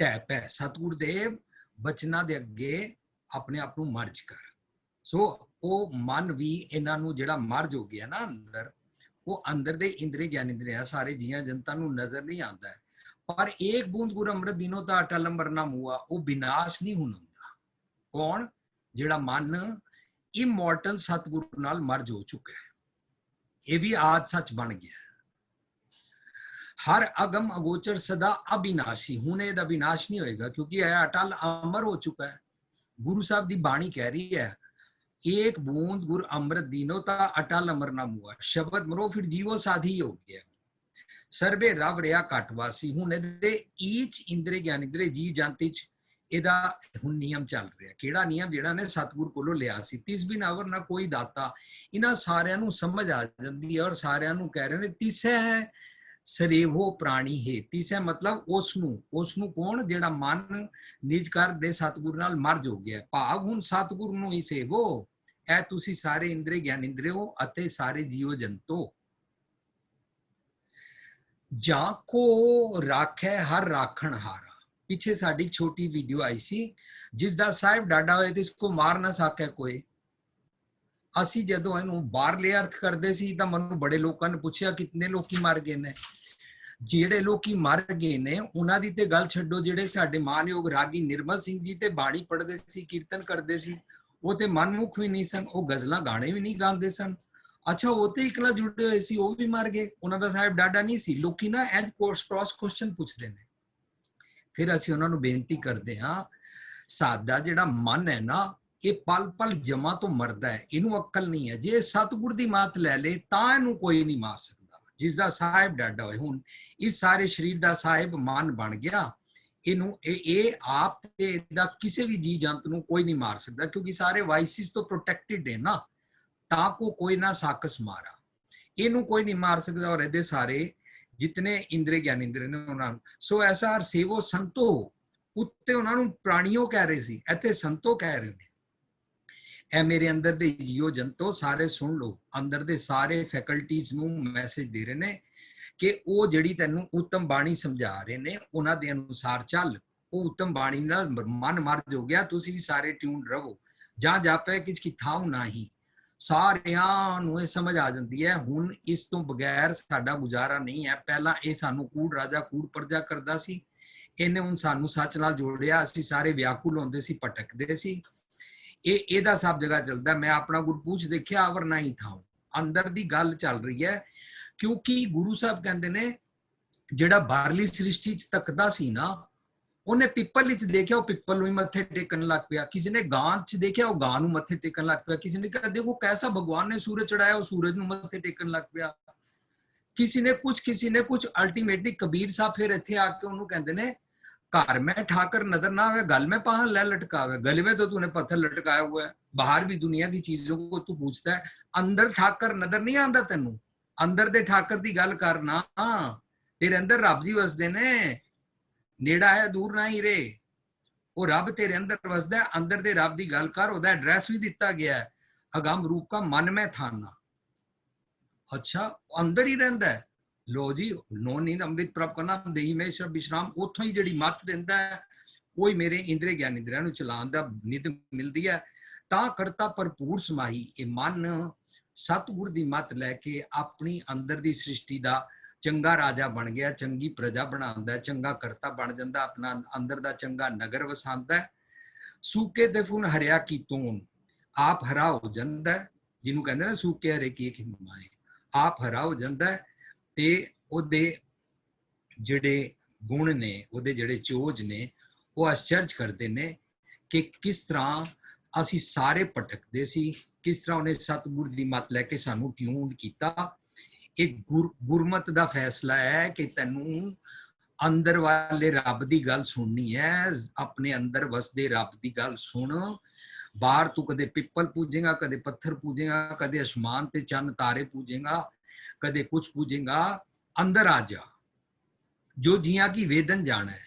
ਟੈ ਪੈ, ਸਤਿਗੁਰ ਦੇ ਬਚਨਾਂ ਦੇ ਅੱਗੇ ਆਪਣੇ ਆਪ ਨੂੰ ਮਰਜ ਕਰ। ਸੋ ਉਹ ਮਨ ਵੀ ਇਹਨਾਂ ਨੂੰ ਜਿਹੜਾ ਮਰਜ ਹੋ ਗਿਆ ਨਾ ਅੰਦਰ, ਉਹ ਅੰਦਰ ਦੇ ਇੰਦਰੀ ਗਿਆਨ ਇੰਦਰੀਆਂ ਸਾਰੇ ਜੀਆਂ ਜਨਤਾ ਨੂੰ ਨਜ਼ਰ ਨਹੀਂ ਆਉਂਦਾ, ਪਰ ਇੱਕ ਬੂੰਦ ਗੁਰ ਅੰਮ੍ਰਿਤ ਦਿਨੋਂ ਤਾਂ ਅਟਲ ਅੰਬਰ ਨਾ ਮੂਆ, ਉਹ ਵਿਨਾਸ਼ ਨਹੀਂ ਹੁੰਦਾ। ਕੌਣ? ਜਿਹੜਾ ਮਨ ਇਮੋਰਟਲ ਸਤਿਗੁਰ ਨਾਲ ਮਰਜ ਹੋ ਚੁੱਕਾ ਹੈ। ਇਹ ਵੀ ਆਦ ਸੱਚ ਬਣ ਗਿਆ। ਹਰ ਅਗਮ ਅਗੋਚਰ ਸਦਾ ਅਬਿਨਾਸ਼ੀ, ਹੁਣ ਇਹਦਾ ਵਿਨਾਸ਼ ਨਹੀਂ ਹੋਏਗਾ ਕਿਉਂਕਿ ਇਹ ਅਟਲ ਅਮਰ ਹੋ ਚੁੱਕਾ ਹੈ। ਗੁਰੂ ਸਾਹਿਬ ਦੀ ਬਾਣੀ ਕਹਿ ਰਹੀ ਹੈ, एक बूंद गुर अमृत दीनो ता अटल अमर ना मुआ, शब्द मरो फिर जीवो साधी हो गया, सर्वे रब रिया घटवासी। हुण इहदे ईच इंद्रे ज्ञान इंद्रे जी जानती च ਇਹਦਾ ਹੁਣ ਨਿਯਮ ਚੱਲ ਰਿਹਾ। ਕਿਹੜਾ ਨਿਯਮ? ਜਿਹੜਾ ਨੇ ਸਤਿਗੁਰ ਕੋਲੋਂ ਲਿਆ ਸੀ, ਤਿਸ ਬਿਨ ਅਵਰ ਨਾ ਕੋਈ ਦਾਤਾ। ਇਹਨਾਂ ਸਾਰਿਆਂ ਨੂੰ ਸਮਝ ਆ ਜਾਂਦੀ ਹੈ ਔਰ ਸਾਰਿਆਂ ਨੂੰ ਕਹਿ ਰਹੇ ਨੇ ਤਿਸੈ ਹੈ ਸਰੇਵੋ ਪ੍ਰਾਣੀ ਹੈ। ਤਿਸੈ ਮਤਲਬ ਉਸ ਨੂੰ ਕੌਣ? ਜਿਹੜਾ ਮਨ ਨਿਜ ਕਰ ਦੇ ਸਤਿਗੁਰ ਨਾਲ ਮਰਜ ਹੋ ਗਿਆ। ਭਾਵ ਹੁਣ ਸਤਿਗੁਰ ਨੂੰ ਹੀ ਸੇਵੋ, ਇਹ ਤੁਸੀਂ ਸਾਰੇ ਇੰਦਰੇ ਗਿਆਨ ਇੰਦਰਿਓ ਅਤੇ ਸਾਰੇ ਜੀਵ ਜੰਤੋ। ਜਾਂ ਕੋ ਰਾਖੈ ਹਰ ਰਾਖਣ ਹਾਰਾ। ਪਿੱਛੇ ਸਾਡੀ ਛੋਟੀ ਵੀਡੀਓ ਆਈ ਸੀ, ਜਿਸ ਦਾ ਸਾਹਿਬ ਡਾਡਾ ਹੋਏ ਤੇ ਇਸਕੋ ਮਾਰ ਨਾ ਸਕੇ ਕੋਈ। ਅਸੀਂ ਜਦੋਂ ਇਹਨੂੰ ਬਾਹਰਲੇ ਅਰਥ ਕਰਦੇ ਸੀ ਤਾਂ ਮੈਨੂੰ ਬੜੇ ਲੋਕਾਂ ਨੇ ਪੁੱਛਿਆ ਕਿੰਨੇ ਲੋਕੀ ਮਰ ਗਏ ਨੇ। ਜਿਹੜੇ ਲੋਕੀ ਮਰ ਗਏ ਨੇ ਉਹਨਾਂ ਦੀ ਤੇ ਗੱਲ ਛੱਡੋ, ਜਿਹੜੇ ਸਾਡੇ ਮਾਨਯੋਗ ਰਾਗੀ ਨਿਰਮਲ ਸਿੰਘ ਜੀ ਤੇ ਬਾਣੀ ਪੜ੍ਹਦੇ ਸੀ, ਕੀਰਤਨ ਕਰਦੇ ਸੀ, ਉਹ ਤੇ ਮਨਮੁਖ ਵੀ ਨਹੀਂ ਸਨ, ਉਹ ਗਜ਼ਲਾਂ ਗਾਣੇ ਵੀ ਨਹੀਂ ਗਾਉਂਦੇ ਸਨ। ਅੱਛਾ, ਉਹ ਤੇ ਇਕਲਾ ਜੁੜੇ ਹੋਏ ਸੀ, ਉਹ ਵੀ ਮਰ ਗਏ, ਉਹਨਾਂ ਦਾ ਸਾਹਿਬ ਡਾਡਾ ਨਹੀਂ ਸੀ। ਲੋਕੀ ਨਾ ਐਜ ਕ੍ਰੋਸ ਕੁਐਸਚਨ ਪੁੱਛਦੇ ਨੇ। ਫਿਰ ਅਸੀਂ ਉਹਨਾਂ ਨੂੰ ਬੇਨਤੀ ਕਰਦੇ ਹਾਂ, ਸਾਡਾ ਜਿਹੜਾ ਮਨ ਹੈ ਨਾ, ਇਹ ਪਲ ਪਲ ਜਮਾ ਤੋਂ ਮਰਦਾ ਹੈ, ਇਹਨੂੰ ਅਕਲ ਨਹੀਂ ਹੈ। ਜੇ ਸਤਿਗੁਰ ਦੀ ਮਾਤ ਲੈ ਲੇ ਤਾਂ ਇਹਨੂੰ ਕੋਈ ਨਹੀਂ ਮਾਰ ਸਕਦਾ, ਜਿਸ ਦਾ ਸਾਹਿਬ ਡਾਡਾ ਹੋਏ। ਹੁਣ ਇਸ ਸਾਰੇ ਸਰੀਰ ਦਾ ਸਾਹਿਬ ਮਨ ਬਣ ਗਿਆ, ਇਹਨੂੰ ਇਹ ਆਪ ਤੇ ਇਹਦਾ ਕਿਸੇ ਵੀ ਜੀ ਜੰਤ ਨੂੰ ਕੋਈ ਨਹੀਂ ਮਾਰ ਸਕਦਾ, ਕਿਉਂਕਿ ਸਾਰੇ ਵਾਇਸਿਸ ਤੋਂ ਪ੍ਰੋਟੈਕਟਿਡ ਹੈ ਨਾ, ਤਾਂ ਕੋ ਕੋਈ ਨਾ ਸਾਕਸ ਮਾਰਾ। ਇਹਨੂੰ ਕੋਈ ਨਹੀਂ ਮਾਰ ਸਕਦਾ ਔਰ ਇਹਦੇ ਸਾਰੇ ਜਿਤਨੇ ਇੰਦਰੇ ਗਿਆਨ ਇੰਦਰੇ ਨੇ ਉਹਨਾਂ ਨੂੰ। ਸੋ ਐਸਾ ਹਰ ਸੇਵੋ ਸੰਤੋ, ਉੱਤੇ ਉਹਨਾਂ ਨੂੰ ਪ੍ਰਾਣੀਓ ਕਹਿ ਰਹੇ ਸੀ, ਇੱਥੇ ਸੰਤੋ ਕਹਿ ਰਹੇ ਨੇ। ਇਹ ਮੇਰੇ ਅੰਦਰ ਦੇ ਜੀਓ ਜੰਤੋ ਸਾਰੇ ਸੁਣ ਲਓ, ਅੰਦਰ ਦੇ ਸਾਰੇ ਫੈਕਲਟੀਜ਼ ਨੂੰ ਮੈਸੇਜ ਦੇ ਰਹੇ ਨੇ ਕਿ ਉਹ ਜਿਹੜੀ ਤੈਨੂੰ ਉੱਤਮ ਬਾਣੀ ਸਮਝਾ ਰਹੇ ਨੇ ਉਹਨਾਂ ਦੇ ਅਨੁਸਾਰ ਚੱਲ। ਉਹ ਉੱਤਮ ਬਾਣੀ ਨਾਲ ਮਨ ਮਰਜ ਹੋ ਗਿਆ, ਤੁਸੀਂ ਵੀ ਸਾਰੇ ਟਿਊਨ ਰਹੋ। ਜਾਂ ਜਾਪੇ ਕਿਸ ਕੀ ਥਾਉ ਨਹੀਂ, ਸਾਰਿਆਂ ਨੂੰ ਇਹ ਸਮਝ ਆ ਜਾਂਦੀ ਹੈ ਹੁਣ ਇਸ ਤੋਂ ਬਗੈਰ ਸਾਡਾ ਗੁਜ਼ਾਰਾ ਨਹੀਂ ਹੈ। ਪਹਿਲਾਂ ਇਹ ਸਾਨੂੰ ਕੂੜ ਰਾਜਾ ਕੂੜ ਪ੍ਰਜਾ ਕਰਦਾ ਸੀ, ਇਹਨੇ ਹੁਣ ਸਾਨੂੰ ਸੱਚ ਨਾਲ ਜੋੜਿਆ, ਅਸੀਂ ਸਾਰੇ ਵਿਆਕੁਲ ਹੁੰਦੇ ਸੀ, ਭਟਕਦੇ ਸੀ। ਇਹਦਾ ਸਭ ਜਗ੍ਹਾ ਚੱਲਦਾ। ਮੈਂ ਆਪਣਾ ਗੁਰਪੂਛ ਦੇਖਿਆ, ਅਵਰ ਨਹੀਂ ਥਾਉ, ਅੰਦਰ ਦੀ ਗੱਲ ਚੱਲ ਰਹੀ ਹੈ। ਕਿਉਂਕਿ ਗੁਰੂ ਸਾਹਿਬ ਕਹਿੰਦੇ ਨੇ ਜਿਹੜਾ ਬਾਹਰਲੀ ਸ੍ਰਿਸ਼ਟੀ ਚ ਤੱਕਦਾ ਸੀ ਨਾ, ਉਹਨੇ ਪਿੱਪਲ ਵਿੱਚ ਦੇਖਿਆ, ਉਹ ਪਿੱਪਲ ਨੂੰ ਹੀ ਮੱਥੇ ਟੇਕਣ ਲੱਗ ਪਿਆ। ਕਿਸੇ ਨੇ ਗਾਂ ਚ ਦੇਖਿਆ, ਉਹ ਗਾਂ ਨੂੰ ਮੱਥੇ ਟੇਕਣ ਲੱਗ ਪਿਆ। ਕਿਸੇ ਨੇ ਕਿਹਾ ਦੇਖੋ ਕੈਸਾ ਭਗਵਾਨ ਨੇ ਸੂਰਜ ਚੜਾਇਆ, ਉਹ ਸੂਰਜ ਨੂੰ ਮੱਥੇ ਟੇਕਣ ਲੱਗ ਪਿਆ। ਕਿਸੇ ਨੇ ਕੁਝ। ਅਲਟੀਮੇਟਲੀ ਕਬੀਰ ਸਾਹਿਬ ਫਿਰ ਇੱਥੇ ਆ ਕੇ ਉਹਨੂੰ ਕਹਿੰਦੇ ਨੇ, घर में ठाकर नजर ना आवे, गल में पहा ले लटकावे। गले में तो तूने पत्थर लटकाया हुआ है, बाहर भी दुनिया की चीजों को तू पूछता है, अंदर ठाकर नजर नहीं आंदा तेनू। अंदर दे ठाकर दी गल करना, तेरे अंदर रब जी वसदे ने, नेड़ा है दूर ना ही रे। वो रब तेरे अंदर वसदा है, अंदर दे रब दी गल कर। ओदा एड्रैस भी दिता गया है, अगम रूप का मन में थाना। अच्छा, अंदर ही रहंदा है। लो जी, नो नींद अमृत प्राप्त करना देही में शब विश्राम, उथों ही जिहड़ी मत दिंदा है, कोई मेरे इंद्रे ज्ञान इंद्रियां नूं चलाउण दा निध मिलदी है। तां करता भरपूर समाही ये मन सतगुर दी मत लैके अपनी अंदर दी सृष्टि दा चंगा राजा बन गया, चंगी प्रजा बनांदा है, चंगा करता बन जांदा, अपना अंदर दा चंगा नगर वसांदा है। सूके ते फूल हरिया की तून, आप हरा हो जांदा है, जिन्हों कहंदे ने सूके हरे की खिमाए, आप हरा हो जांदा है। ਤੇ ਉਹਦੇ ਜਿਹੜੇ ਗੁਣ ਨੇ, ਉਹਦੇ ਜਿਹੜੇ ਚੋਜ ਨੇ, ਉਹ ਅਚਰਜ ਕਰਦੇ ਨੇ ਕਿ ਕਿਸ ਤਰ੍ਹਾਂ ਅਸੀਂ ਸਾਰੇ ਭਟਕਦੇ ਸੀ, ਕਿਸ ਤਰ੍ਹਾਂ ਉਹਨੇ ਸਤਿਗੁਰ ਦੀ ਮੱਤ ਲੈ ਕੇ ਸਾਨੂੰ ਟਿਊਨ ਕੀਤਾ। ਇਹ ਗੁਰਮਤ ਦਾ ਫੈਸਲਾ ਹੈ ਕਿ ਤੈਨੂੰ ਅੰਦਰ ਵਾਲੇ ਰੱਬ ਦੀ ਗੱਲ ਸੁਣਨੀ ਹੈ, ਆਪਣੇ ਅੰਦਰ ਵਸਦੇ ਰੱਬ ਦੀ ਗੱਲ ਸੁਣ। ਬਾਹਰ ਤੂੰ ਕਦੇ ਪਿੱਪਲ ਪੂਜੇਗਾ, ਕਦੇ ਪੱਥਰ ਪੂਜੇਗਾ, ਕਦੇ ਅਸਮਾਨ ਤੇ ਚੰਨ ਤਾਰੇ ਪੂਜੇਗਾ, ਕਦੇ ਕੁਛ ਪੂਜੇਗਾ। ਅੰਦਰ ਆ ਜਾ, ਜੋ ਜੀਆਂ ਕੀ ਵੇਦਨ ਜਾਣਾ ਹੈ।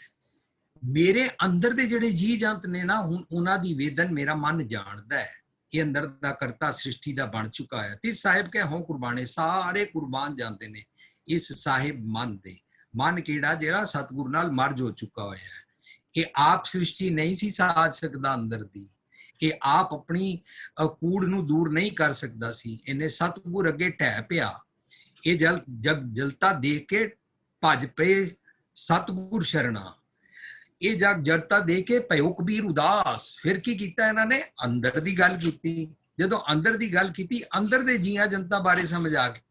ਮੇਰੇ ਅੰਦਰ ਦੇ ਜਿਹੜੇ ਜੀ ਜੰਤ ਨੇ ਨਾ, ਹੁਣ ਉਹਨਾਂ ਦੀ ਵੇਦਨ ਮੇਰਾ ਮਨ ਜਾਣਦਾ ਹੈ। ਇਹ ਅੰਦਰ ਦਾ ਕਰਤਾ ਸ੍ਰਿਸ਼ਟੀ ਦਾ ਬਣ ਚੁੱਕਾ ਹੈ। ਤੇ ਸਾਹਿਬ ਕਹੇ ਹੋ ਕੁਰਬਾਨੇ, ਸਾਰੇ ਕੁਰਬਾਨ ਜਾਂਦੇ ਨੇ ਇਸ ਸਾਹਿਬ ਮਨ ਦੇ। ਮਨ ਕਿਹੜਾ? ਜਿਹੜਾ ਸਤਿਗੁਰੂ ਨਾਲ ਮਰਜ ਹੋ ਚੁੱਕਾ ਹੋਇਆ ਹੈ। ਇਹ ਆਪ ਸ੍ਰਿਸ਼ਟੀ ਨਹੀਂ ਸੀ ਸਾਜ ਸਕਦਾ ਅੰਦਰ ਦੀ, ਇਹ ਆਪ ਆਪਣੀ ਕੂੜ ਨੂੰ ਦੂਰ ਨਹੀਂ ਕਰ ਸਕਦਾ ਸੀ। ਇਹਨੇ ਸਤਿਗੁਰ ਅੱਗੇ ਢਹਿ ਪਿਆ। ਇਹ ਜਗ ਜਲਤਾ ਦੇਖ ਕੇ ਭੱਜ ਪਏ ਸਤਿਗੁਰ ਸ਼ਰਣਾ। ਇਹ ਜਗ ਜੜਤਾ ਦੇ ਕੇ ਭਇਓ ਕਬੀਰ ਉਦਾਸ। ਫਿਰ ਕੀ ਕੀਤਾ ਇਹਨਾਂ ਨੇ? ਅੰਦਰ ਦੀ ਗੱਲ ਕੀਤੀ। ਜਦੋਂ ਅੰਦਰ ਦੀ ਗੱਲ ਕੀਤੀ, ਅੰਦਰ ਦੇ ਜੀਆਂ ਜਨਤਾ ਬਾਰੇ ਸਮਝ ਆ ਗਈ।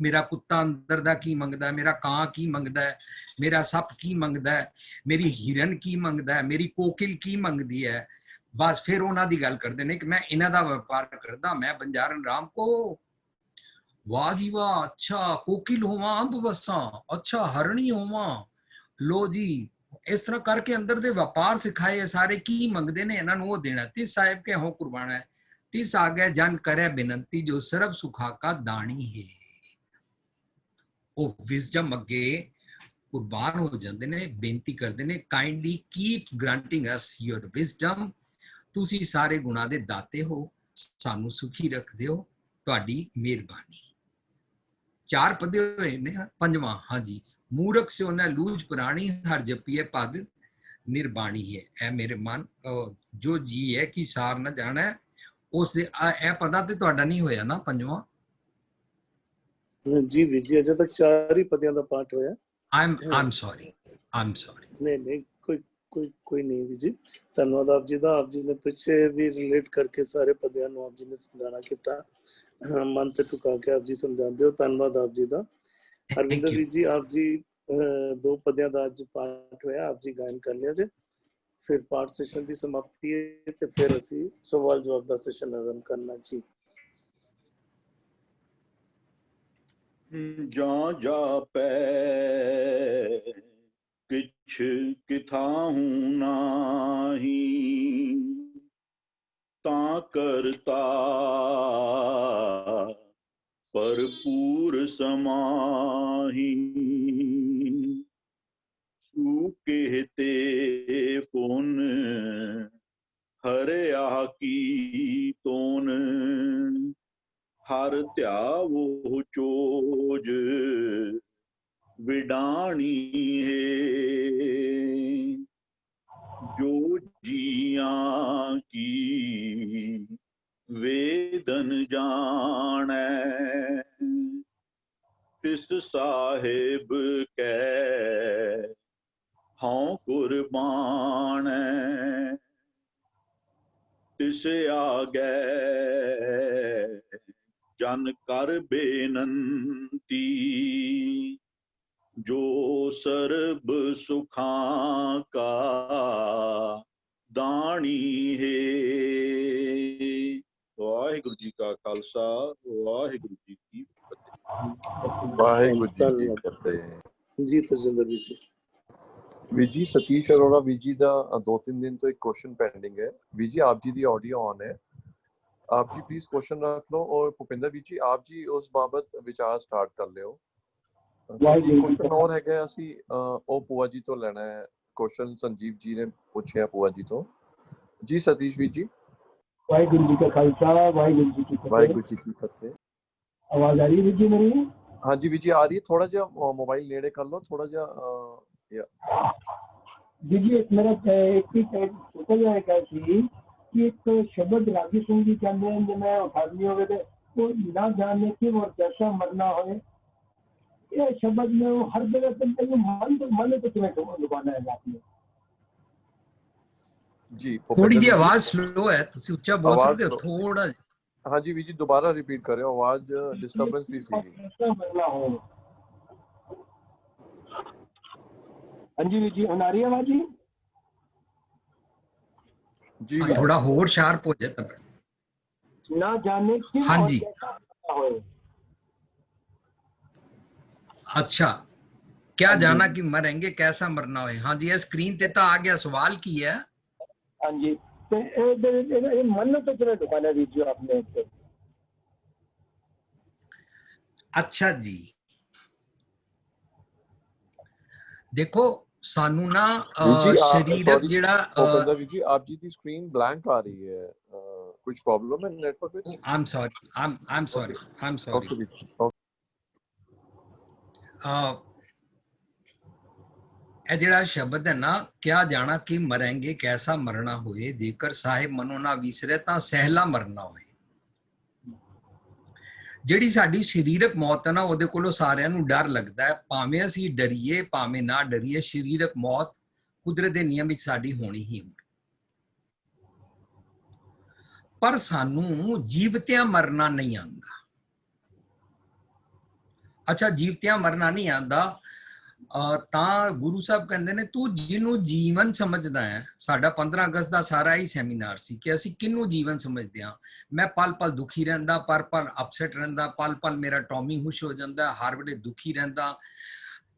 ਮੇਰਾ ਕੁੱਤਾ ਅੰਦਰ ਦਾ ਕੀ ਮੰਗਦਾ, ਮੇਰਾ ਕਾਂ ਕੀ ਮੰਗਦਾ ਹੈ, ਮੇਰਾ ਸੱਪ ਕੀ ਮੰਗਦਾ ਹੈ, ਮੇਰੀ ਹਿਰਨ ਕੀ ਮੰਗਦਾ ਹੈ, ਮੇਰੀ ਕੋਕਿਲ ਕੀ ਮੰਗਦੀ ਹੈ। ਬਸ ਫਿਰ ਉਹਨਾਂ ਦੀ ਗੱਲ ਕਰਦੇ ਨੇ ਕਿ ਮੈਂ ਇਹਨਾਂ ਦਾ ਵਪਾਰ ਕਰਦਾ, ਮੈਂ ਬੰਜਾਰਨ ਰਾਮ ਕੋ। ਵਾਹ ਜੀ ਵਾਹ, ਅੱਛਾ ਕੋਕਿਲ ਹੋਵਾਂ ਅੰਬ ਵਸਾਂ, ਅੱਛਾ ਹਰਣੀ ਹੋਵਾਂ। ਲੋ ਜੀ, ਇਸ ਤਰ੍ਹਾਂ ਕਰਕੇ ਅੰਦਰ ਦੇ ਵਪਾਰ ਸਿਖਾਏ। ਸਾਰੇ ਕੀ ਮੰਗਦੇ ਨੇ, ਇਹਨਾਂ ਨੂੰ ਉਹ ਦੇਣਾ। ਤਿਸ ਸਾਹਿਬ ਕੇ ਹੋ ਕੁਰਬਾਨਾ ਹੈ, ਤਿਸ ਆਗੇ ਜਨ ਕਰੇ ਬੇਨੰਤੀ, ਜੋ ਸਰਬ ਸੁਖਾ ਕਾ ਦਾਣੀ ਹੈ। ਉਹ ਵਿਜ਼ਡਮ ਅੱਗੇ ਕੁਰਬਾਨ ਹੋ ਜਾਂਦੇ ਨੇ, ਬੇਨਤੀ ਕਰਦੇ ਨੇ, kindly keep granting us your wisdom. ਤੁਸੀਂ ਸਾਰੇ ਗੁਣਾਂ ਦੇ ਦਾਤੇ ਹੋ, ਸਾਨੂੰ ਸੁਖੀ ਰੱਖਦੇ ਹੋ, ਤੁਹਾਡੀ ਮਿਹਰਬਾਨੀ। 4 ਪਦੇ ਹੋਏ ਨੇ। 5ਵਾਂ, ਹਾਂਜੀ, ਮੂਰਖ ਸਿਓ ਨਾ ਲੂਝ ਪੁਰਾਣੀ, ਹਰ ਜਪੀਏ ਪਦ ਨਿਰਬਾਣੀ ਹੈ। ਇਹ ਮੇਰੇ ਮਨ ਜੋ ਜੀ ਹੈ ਕਿ ਸਾਰ ਨਾ ਜਾਣਾ, ਉਸ ਦੇ ਇਹ ਪਦਾ ਤੇ ਤੁਹਾਡਾ ਨਹੀਂ ਹੋਇਆ ਨਾ 5ਵਾਂ? ਜੀ ਵੀਰ ਜੀ, ਅਜੇ ਤੱਕ 4 ਹੀ ਪਦਿਆਂ ਦਾ ਪਾਠ ਹੋਇਆ। I'm sorry. ਨਹੀਂ, ਕੋਈ ਨਹੀਂ ਵੀਰ ਜੀ। ਧੰਨਵਾਦ ਆਪ ਜੀ ਦਾ। ਆਪ ਜੀ ਨੇ ਪਿੱਛੇ ਵੀ ਰਿਲੇਟ ਕਰਕੇ ਸਾਰੇ ਪਦਿਆਂ ਨੂੰ ਆਪ ਜੀ ਨੇ ਸਮਝਾਣਾ ਕੀਤਾ। ਮਨ ਤੇ ਟੁਕਾ ਕੇ ਆਪ ਜੀ ਸਮਝਾਉਂਦੇ ਹੋ। ਧੰਨਵਾਦ ਆਪ ਜੀ ਦਾ। ਹਰਵਿੰਦਰ ਵੀਰ ਜੀ, ਆਪ ਜੀ 2 ਪਦਿਆਂ ਦਾ ਅੱਜ ਪਾਠ ਹੋਇਆ, ਆਪ ਜੀ ਗਾਇਨ ਕਰ ਲਿਆ ਜੇ। ਫਿਰ ਪਾਠ ਸੈਸ਼ਨ ਦੀ ਸਮਾਪਤੀ ਹੈ ਤੇ ਫਿਰ ਅਸੀਂ ਸਵਾਲ ਜਵਾਬ ਦਾ ਸੈਸ਼ਨ ਆਰੰਭ ਕਰਨਾ ਜੀ। ਜਾਂ ਜਾਪੈ ਕਿਛ ਕਿਥਾਹੂ ਨਾਹੀ, ਤਾਂ ਕਰਤਾ ਭਰਪੂਰ ਸਮਾਹੀ। ਸੂ ਕਹਤੇ ਪੁਨ ਹਰਿਆ ਕੀ ਤੋਨ, ਹਰ ਧਿਆਵੋ ਚੋਜ ਵਿਡਾਣੀ ਹੈ। ਜੋ ਜੀਆਂ ਕੀ ਵੇਦਨ ਜਾਣੈ, ਤਿਸ ਸਾਹਿਬ ਕੈ ਹਉ ਕੁਰਬਾਨੈ। ਤਿਸ ਆਗੈ ਜਨ ਕਰ ਬੇਨੰਤੀ, ਜੋ ਸਰਬ ਸੁਖਾਂ ਕਾ ਦਾਣੀ ਹੈ। ਵਾਹਿਗੁਰੂ ਜੀ ਕਾ ਖਾਲਸਾ, ਵਾਹਿਗੁਰੂ ਜੀ ਕੀ ਫਤਿਹ। ਵਾਹਿਗੁਰੂ ਜੀ ਕੀ ਫਤਿਹ। ਜੀ ਤਜਿੰਦਰ ਵੀਰ ਜੀ। ਵੀਰ ਜੀ, ਸਤੀਸ਼ ਅਰੋੜਾ ਵੀਰ ਜੀ ਦਾ 2-3 ਦਿਨ ਤੋਂ ਇੱਕ ਕੁਐਸਚਨ ਪੈਂਡਿੰਗ ਹੈ। ਵੀਰ ਜੀ, ਆਪ ਜੀ ਦੀ ਆਡੀਓ ਔਨ ਹੈ, आप जी प्लीज क्वेश्चन रख लो। और भूपिंदर जी, आप जी उस बाबत विचार स्टार्ट कर लियो। क्वेश्चन और है ਅਸੀਂ ਉਹ ਪੂਆ ਜੀ ਤੋਂ ਲੈਣਾ ਹੈ क्वेश्चन। संजीव जी ने पूछे ਪੂਆ जी ਤੋਂ। जी सतीश ਵੀਰ जी। ਵਾਹਿਗੁਰੂ ਜੀ ਕਾ ਖਾਲਸਾ, ਵਾਹਿਗੁਰੂ ਜੀ ਕੀ ਫਤਿਹ। ਵਾਹਿਗੁਰੂ ਜੀ ਕੀ ਫਤਿਹ। ਆਵਾਜ਼ ਆ ਰਹੀ ਵੀਰ ਜੀ ਮੇਰੀ? ਹਾਂਜੀ ਵੀਰ ਜੀ ਆ ਰਹੀ ਹੈ। ਥੋੜਾ ਜਿਹਾ ਮੋਬਾਈਲ ਨੇੜੇ ਕਰ ਲਓ, ਥੋੜਾ ਜਿਹਾ। ਵੀਰ ਜੀ ਮੇਰਾ ਇੱਕ ਹੀ ਛੋਟਾ ਜਿਹਾ ਹੈ ਸੀ कि एक शब्द रागी सिंह जी कहते हैं जिन्हें उठानी होवे तो ना जाने कि वो कैसा मरना हो, ये शब्द में हर जगह पे मन तो तुम्हें डुबाना है आपने जी। थोड़ी जी आवाज स्लो है, ਤੁਸੀਂ ਉੱਚਾ ਬੋਲ ਸਕਦੇ ਹੋ ਥੋੜਾ? हाँ जी वीर जी, दोबारा रिपीट कर रहे हो, आवाज डिस्टर्बेंस भी सी। कैसा मरना हो। हाँ जी वीर जी, आ रही है आवाज जी? जी थोड़ा होर शार्प हो जाए तब। ना जाने कि हाँ जी। हो। अच्छा, क्या हाँ जी। जाना कि मरेंगे कैसा मरना होए। हाँ जी, ये स्क्रीन ते तो आ गया, सवाल की है। हाँ जी, तो ये मन तो चलो दुकान वीर जी आपने तो। अच्छा जी, देखो सानू ना वीर जी शरीरक सॉरी जेड़ा भूपिंदर वीर जी, आप जी की स्क्रीन ब्लैंक आ रही है, कुछ प्रॉब्लम है नेटवर्क विच? I am sorry, I am sorry, I am sorry. Okay वीर जी, ओके। ਇਹ ਜਿਹੜਾ ਸ਼ਬਦ ਹੈ ਨਾ, ਕਿਆ ਜਾਣਾ ਕਿ ਮਰਾਂਗੇ ਕੈਸਾ ਮਰਨਾ ਹੋਏ, ਜੇਕਰ ਸਾਹਿਬ ਮਨੋ ਨਾ ਵਿਸਰੇ ਤਾਂ ਸਹਿਲਾ ਮਰਨਾ ਹੋਏ। ਜਿਹੜੀ ਸਾਡੀ ਸਰੀਰਕ ਮੌਤ ਹੈ ਨਾ, ਉਹਦੇ ਕੋਲੋਂ ਸਾਰਿਆਂ ਨੂੰ ਡਰ ਲੱਗਦਾ ਹੈ, ਭਾਵੇਂ ਅਸੀਂ ਡਰੀਏ ਭਾਵੇਂ ਨਾ ਡਰੀਏ, ਸਰੀਰਕ ਮੌਤ ਕੁਦਰਤ ਦੇ ਨਿਯਮ ਵਿੱਚ ਸਾਡੀ ਹੋਣੀ ਹੀ ਹੋਣੀ। ਪਰ ਸਾਨੂੰ ਜੀਵਤਿਆਂ ਮਰਨਾ ਨਹੀਂ ਆਉਂਦਾ। ਅੱਛਾ, ਜੀਵਤਿਆਂ ਮਰਨਾ ਨਹੀਂ ਆਉਂਦਾ ਤਾਂ ਗੁਰੂ ਸਾਹਿਬ ਕਹਿੰਦੇ ਨੇ ਤੂੰ ਜਿਹਨੂੰ ਜੀਵਨ ਸਮਝਦਾ ਹੈ। ਸਾਡਾ 15 ਅਗਸਤ ਦਾ ਸਾਰਾ ਹੀ ਸੈਮੀਨਾਰ ਸੀ ਕਿ ਅਸੀਂ ਕਿਹਨੂੰ ਜੀਵਨ ਸਮਝਦੇ ਹਾਂ। ਮੈਂ ਪਲ ਪਲ ਦੁਖੀ ਰਹਿੰਦਾ, ਪਰ ਪਲ ਅਪਸੈਟ ਰਹਿੰਦਾ, ਪਲ ਪਲ ਮੇਰਾ ਟੌਮੀ ਹੁਸ਼ ਹੋ ਜਾਂਦਾ, ਹਰ ਵੇਲੇ ਦੁਖੀ ਰਹਿੰਦਾ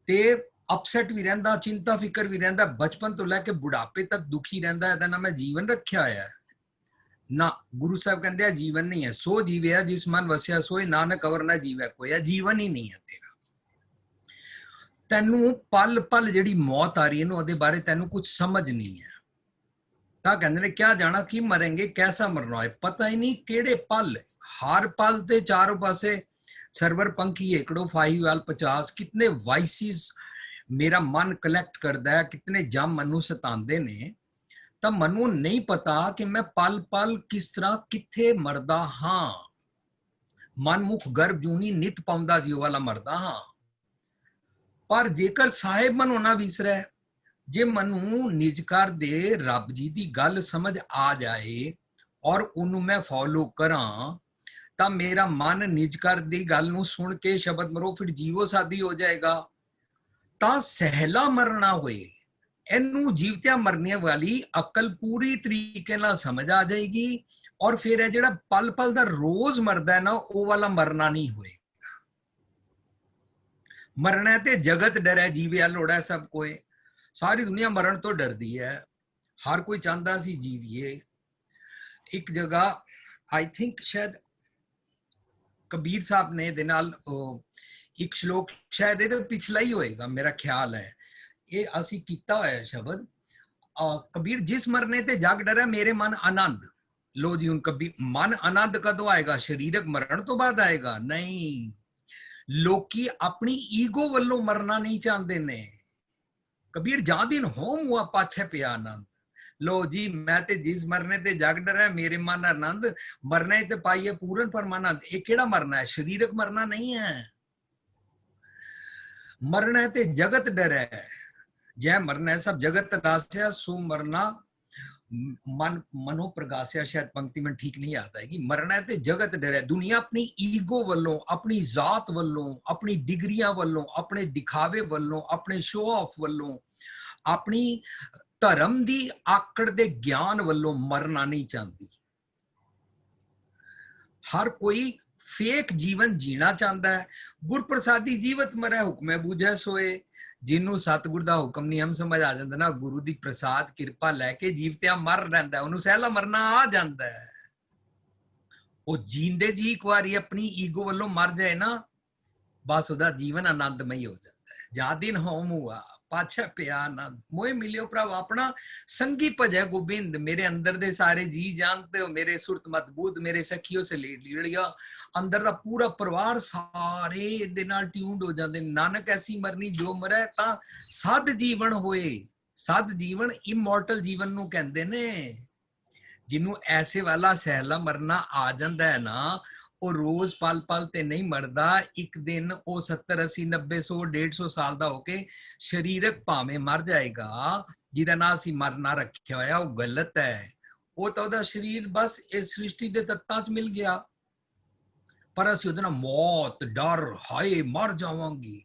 ਤੇ ਅਪਸੈਟ ਵੀ ਰਹਿੰਦਾ, ਚਿੰਤਾ ਫਿਕਰ ਵੀ ਰਹਿੰਦਾ, ਬਚਪਨ ਤੋਂ ਲੈ ਕੇ ਬੁਢਾਪੇ ਤੱਕ ਦੁਖੀ ਰਹਿੰਦਾ। ਇਹਦਾ ਨਾਮ ਮੈਂ ਜੀਵਨ ਰੱਖਿਆ ਹੋਇਆ ਨਾ। ਗੁਰੂ ਸਾਹਿਬ ਕਹਿੰਦੇ ਆ ਜੀਵਨ ਨਹੀਂ ਹੈ। ਸੋ ਜੀਵਿਆ ਜਿਸ ਮਨ ਵਸਿਆ ਸੋਏ, ਨਾਨਕ ਅਵਰ ਨਾ ਜੀਵੈ ਕੋਇਆ। ਜੀਵਨ ਹੀ ਨਹੀਂ ਹੈ ਤੇਰਾ। ਤੈਨੂੰ ਪਲ ਪਲ ਜਿਹੜੀ ਮੌਤ ਆ ਰਹੀ ਹੈ ਨਾ, ਉਹਦੇ ਬਾਰੇ ਤੈਨੂੰ ਕੁਝ ਸਮਝ ਨਹੀਂ ਹੈ। ਤਾਂ ਕਹਿੰਦੇ ਨੇ ਕਿਆ ਜਾਣਾ ਕਿ ਮਰਾਂਗੇ ਕੈਸਾ ਮਰਨਾ ਹੈ। ਪਤਾ ਹੀ ਨਹੀਂ ਕਿਹੜੇ ਪਲ, ਹਰ ਪਲ ਤੇ ਚਾਰੋਂ ਪਾਸੇ ਸਰਵਰ ਪੰਖੀ ਏਕੜੋ ਫਾਹੀ ਵਾਲ 50। ਕਿਤਨੇ ਵਾਇਸਿਸ ਮੇਰਾ ਮਨ ਕਲੈਕਟ ਕਰਦਾ ਹੈ, ਕਿਤਨੇ ਜਮ ਮਨੂੰ ਸਤਾਉਂਦੇ ਨੇ। ਤਾਂ ਮੈਨੂੰ ਨਹੀਂ ਪਤਾ ਕਿ ਮੈਂ ਪਲ ਪਲ ਕਿਸ ਤਰ੍ਹਾਂ ਕਿੱਥੇ ਮਰਦਾ ਹਾਂ। ਮਨ ਮੁਖ ਗਰਭ ਜੂਨੀ ਨਿਤ ਪਾਉਂਦਾ ਜਿਉ ਵਾਲਾ ਮਰਦਾ ਹਾਂ। ਪਰ ਜੇਕਰ ਸਾਹਿਬ ਮਨੋਂ ਨਾ ਵਿਸਰੈ, ਜੇ ਮਨੂੰ ਨਿਜਕਾਰ ਦੇ ਰੱਬ ਜੀ ਦੀ ਗੱਲ ਸਮਝ ਆ ਜਾਏ ਔਰ ਉਹਨੂੰ ਮੈਂ ਫੋਲੋ ਕਰਾਂ, ਤਾਂ ਮੇਰਾ ਮਨ ਨਿਜਕਾਰ ਦੀ ਗੱਲ ਨੂੰ ਸੁਣ ਕੇ ਸ਼ਬਦ ਮਰੋ ਫਿਰ ਜੀਵੋ ਸਾਦੀ ਹੋ ਜਾਏਗਾ। ਤਾਂ ਸਹਿਲਾ ਮਰਨਾ ਹੋਏ, ਇਹਨੂੰ ਜੀਵਤਿਆਂ ਮਰਨੇ ਵਾਲੀ ਅਕਲ ਪੂਰੀ ਤਰੀਕੇ ਨਾਲ ਸਮਝ ਆ ਜਾਏਗੀ। ਔਰ ਫਿਰ ਇਹ ਜਿਹੜਾ ਪਲ ਪਲ ਦਾ ਰੋਜ਼ ਮਰਦਾ ਹੈ ਨਾ, ਉਹ ਵਾਲਾ ਮਰਨਾ ਨਹੀਂ ਹੋਏ। ਮਰਨਾ ਤੇ ਜਗਤ ਡਰੈ ਜੀਵਿਆ ਲੋੜਾ ਸਭ ਕੋਏ। ਸਾਰੀ ਦੁਨੀਆ ਮਰਨ ਤੋਂ ਡਰਦੀ ਹੈ, ਹਰ ਕੋਈ ਚਾਹੁੰਦਾ ਸੀ ਜੀਵੀਏ। ਇੱਕ ਜਗ੍ਹਾ ਆਈ ਥਿੰਕ ਸ਼ਾਇਦ ਕਬੀਰ ਸਾਹਿਬ ਨੇ ਇਹਦੇ ਨਾਲ ਇੱਕ ਸ਼ਲੋਕ, ਸ਼ਾਇਦ ਇਹਦੇ ਪਿਛਲਾ ਹੀ ਹੋਏਗਾ ਮੇਰਾ ਖਿਆਲ ਹੈ, ਇਹ ਅਸੀਂ ਕੀਤਾ ਹੋਇਆ ਸ਼ਬਦ। ਕਬੀਰ ਜਿਸ ਮਰਨੇ ਤੇ ਜਗ ਡਰੈ ਮੇਰੇ ਮਨ ਆਨੰਦ। ਲੋ ਜੀ, ਹੁਣ ਕਬੀਰ ਮਨ ਆਨੰਦ ਕਦੋਂ ਆਏਗਾ? ਸਰੀਰਕ ਮਰਨ ਤੋਂ ਬਾਅਦ ਆਏਗਾ? ਨਹੀਂ, ਲੋਕੀ ਆਪਣੀ ਈਗੋ ਵੱਲੋਂ ਮਰਨਾ ਨਹੀਂ ਚਾਹੁੰਦੇ ਨੇ। ਕਬੀਰ ਜਾਂ ਦਿਨ ਹੋਮ ਹੁਆ ਪਾਛੇ ਪਿਆ ਆਨੰਦ। ਲੋ ਜੀ, ਮੈਂ ਤੇ ਜਿਸ ਮਰਨੇ ਤੇ ਜਗ ਡਰੈ ਮੇਰੇ ਮਨ ਆਨੰਦ। ਮਰਨਾ ਹੀ ਤੇ ਪਾਈਏ ਪੂਰਨ ਪਰਮਾਨੰਦ। ਇਹ ਕਿਹੜਾ ਮਰਨਾ ਹੈ? ਸਰੀਰਕ ਮਰਨਾ ਨਹੀਂ ਹੈ। ਮਰਨਾ ਤੇ ਜਗਤ ਡਰੈ, ਜੈ ਮਰਨਾ ਸਭ ਜਗਤ ਰਾਸਿਆ, ਸੋ ਮਰਨਾ ਮਨ ਮਨੋ ਪ੍ਰਗਾਸਿਆ। ਸ਼ਾਇਦ ਪੰਕਤੀ ਮੈਨੂੰ ਠੀਕ ਨਹੀਂ ਯਾਦ ਆਏਗੀ। ਮਰਨਾ ਤੇ ਜਗਤ ਡਰੈ। ਦੁਨੀਆ ਆਪਣੀ ਈਗੋ ਵੱਲੋਂ, ਆਪਣੀ ਜ਼ਾਤ ਵੱਲੋਂ, ਆਪਣੀ ਡਿਗਰੀਆਂ ਵੱਲੋਂ, ਆਪਣੇ ਦਿਖਾਵੇ ਵੱਲੋਂ, ਆਪਣੇ ਸ਼ੋਅ ਆਫ ਵੱਲੋਂ, ਆਪਣੀ ਧਰਮ ਦੀ ਆਕੜ ਦੇ ਗਿਆਨ ਵੱਲੋਂ ਮਰਨਾ ਨਹੀਂ ਚਾਹੁੰਦੀ। ਹਰ ਕੋਈ ਫੇਕ ਜੀਵਨ ਜੀਣਾ ਚਾਹੁੰਦਾ ਹੈ। ਗੁਰਪ੍ਰਸਾਦੀ ਜੀਵਤ ਮਰੈ ਹੁਕਮੈ ਬੂਝੈ ਸੋਏ। ਜਿਹਨੂੰ ਸਤਿਗੁਰ ਦਾ ਹੁਕਮ ਨਿਯਮ ਸਮਝ ਆ ਜਾਂਦਾ ਨਾ, ਗੁਰੂ ਦੀ ਪ੍ਰਸਾਦ ਕਿਰਪਾ ਲੈ ਕੇ ਜੀਵਤਿਆਂ ਮਰ ਰਹਿੰਦਾ, ਉਹਨੂੰ ਸਹਿਲਾ ਮਰਨਾ ਆ ਜਾਂਦਾ ਹੈ। ਉਹ ਜੀਂਦੇ ਜੀ ਇੱਕ ਵਾਰੀ ਆਪਣੀ ਈਗੋ ਵੱਲੋਂ ਮਰ ਜਾਏ ਨਾ, ਬਸ ਉਹਦਾ ਜੀਵਨ ਆਨੰਦਮਈ ਹੋ ਜਾਂਦਾ ਹੈ। ਜਾਂ ਦਿਨ ਹੋਮ ਹੁਆ ਪਾਛਾ ਪਿਆ ਆਨੰਦ। ਮੋਏ ਮਿਲਿਓ ਪ੍ਰਭ ਆਪਣਾ ਸੰਗੀ ਭਜੈ ਗੋਬਿੰਦ। ਮੇਰੇ ਅੰਦਰ ਦੇ ਸਾਰੇ ਜੀ ਜਾਣਤੇ ਹੋ, ਮੇਰੇ ਸੁਰਤ ਮਤਬੂਤ, ਮੇਰੇ ਸਖੀਓ ਸੇ ਲੇਟ ਲਿੜਿਆ। ਅੰਦਰ ਦਾ ਪੂਰਾ ਪਰਿਵਾਰ ਸਾਰੇ ਇਹਦੇ ਨਾਲ ਟਿਊਨਡ ਹੋ ਜਾਂਦੇ। ਨਾਨਕ ਐਸੀ ਮਰਨੀ ਜੋ ਮਰੈ ਤਾਂ ਸਦ ਜੀਵਨ ਹੋਏ। ਸਦ ਜੀਵਨ ਇਮੋਰਟਲ ਜੀਵਨ ਨੂੰ ਕਹਿੰਦੇ ਨੇ। ਜਿਹਨੂੰ ਐਸੇ ਵਾਲਾ ਸਹਿਲਾ ਮਰਨਾ ਆ ਜਾਂਦਾ ਹੈ ਨਾ, ਉਹ ਰੋਜ਼ ਪਲ ਪਲ ਤੇ ਨਹੀਂ ਮਰਦਾ। ਇੱਕ ਦਿਨ ਉਹ 70, 80, 90, 100, 150 ਸਾਲ ਦਾ ਹੋ ਕੇ ਸਰੀਰਕ ਭਾਵੇਂ ਮਰ ਜਾਏਗਾ। ਜਿਹਦਾ ਨਾਂ ਅਸੀਂ ਮਰਨਾ ਰੱਖਿਆ ਹੋਇਆ, ਉਹ ਗਲਤ ਹੈ। ਉਹ ਤਾਂ ਉਹਦਾ ਸਰੀਰ ਬਸ ਇਸ ਸ੍ਰਿਸ਼ਟੀ ਦੇ ਤੱਤਾਂ 'ਚ ਮਿਲ ਗਿਆ, ਪਰ ਅਸੀਂ ਉਹਦੇ ਨਾਲ ਮੌਤ, ਡਰ, ਹਾਏ ਮਰ ਜਾਵਾਂਗੀ।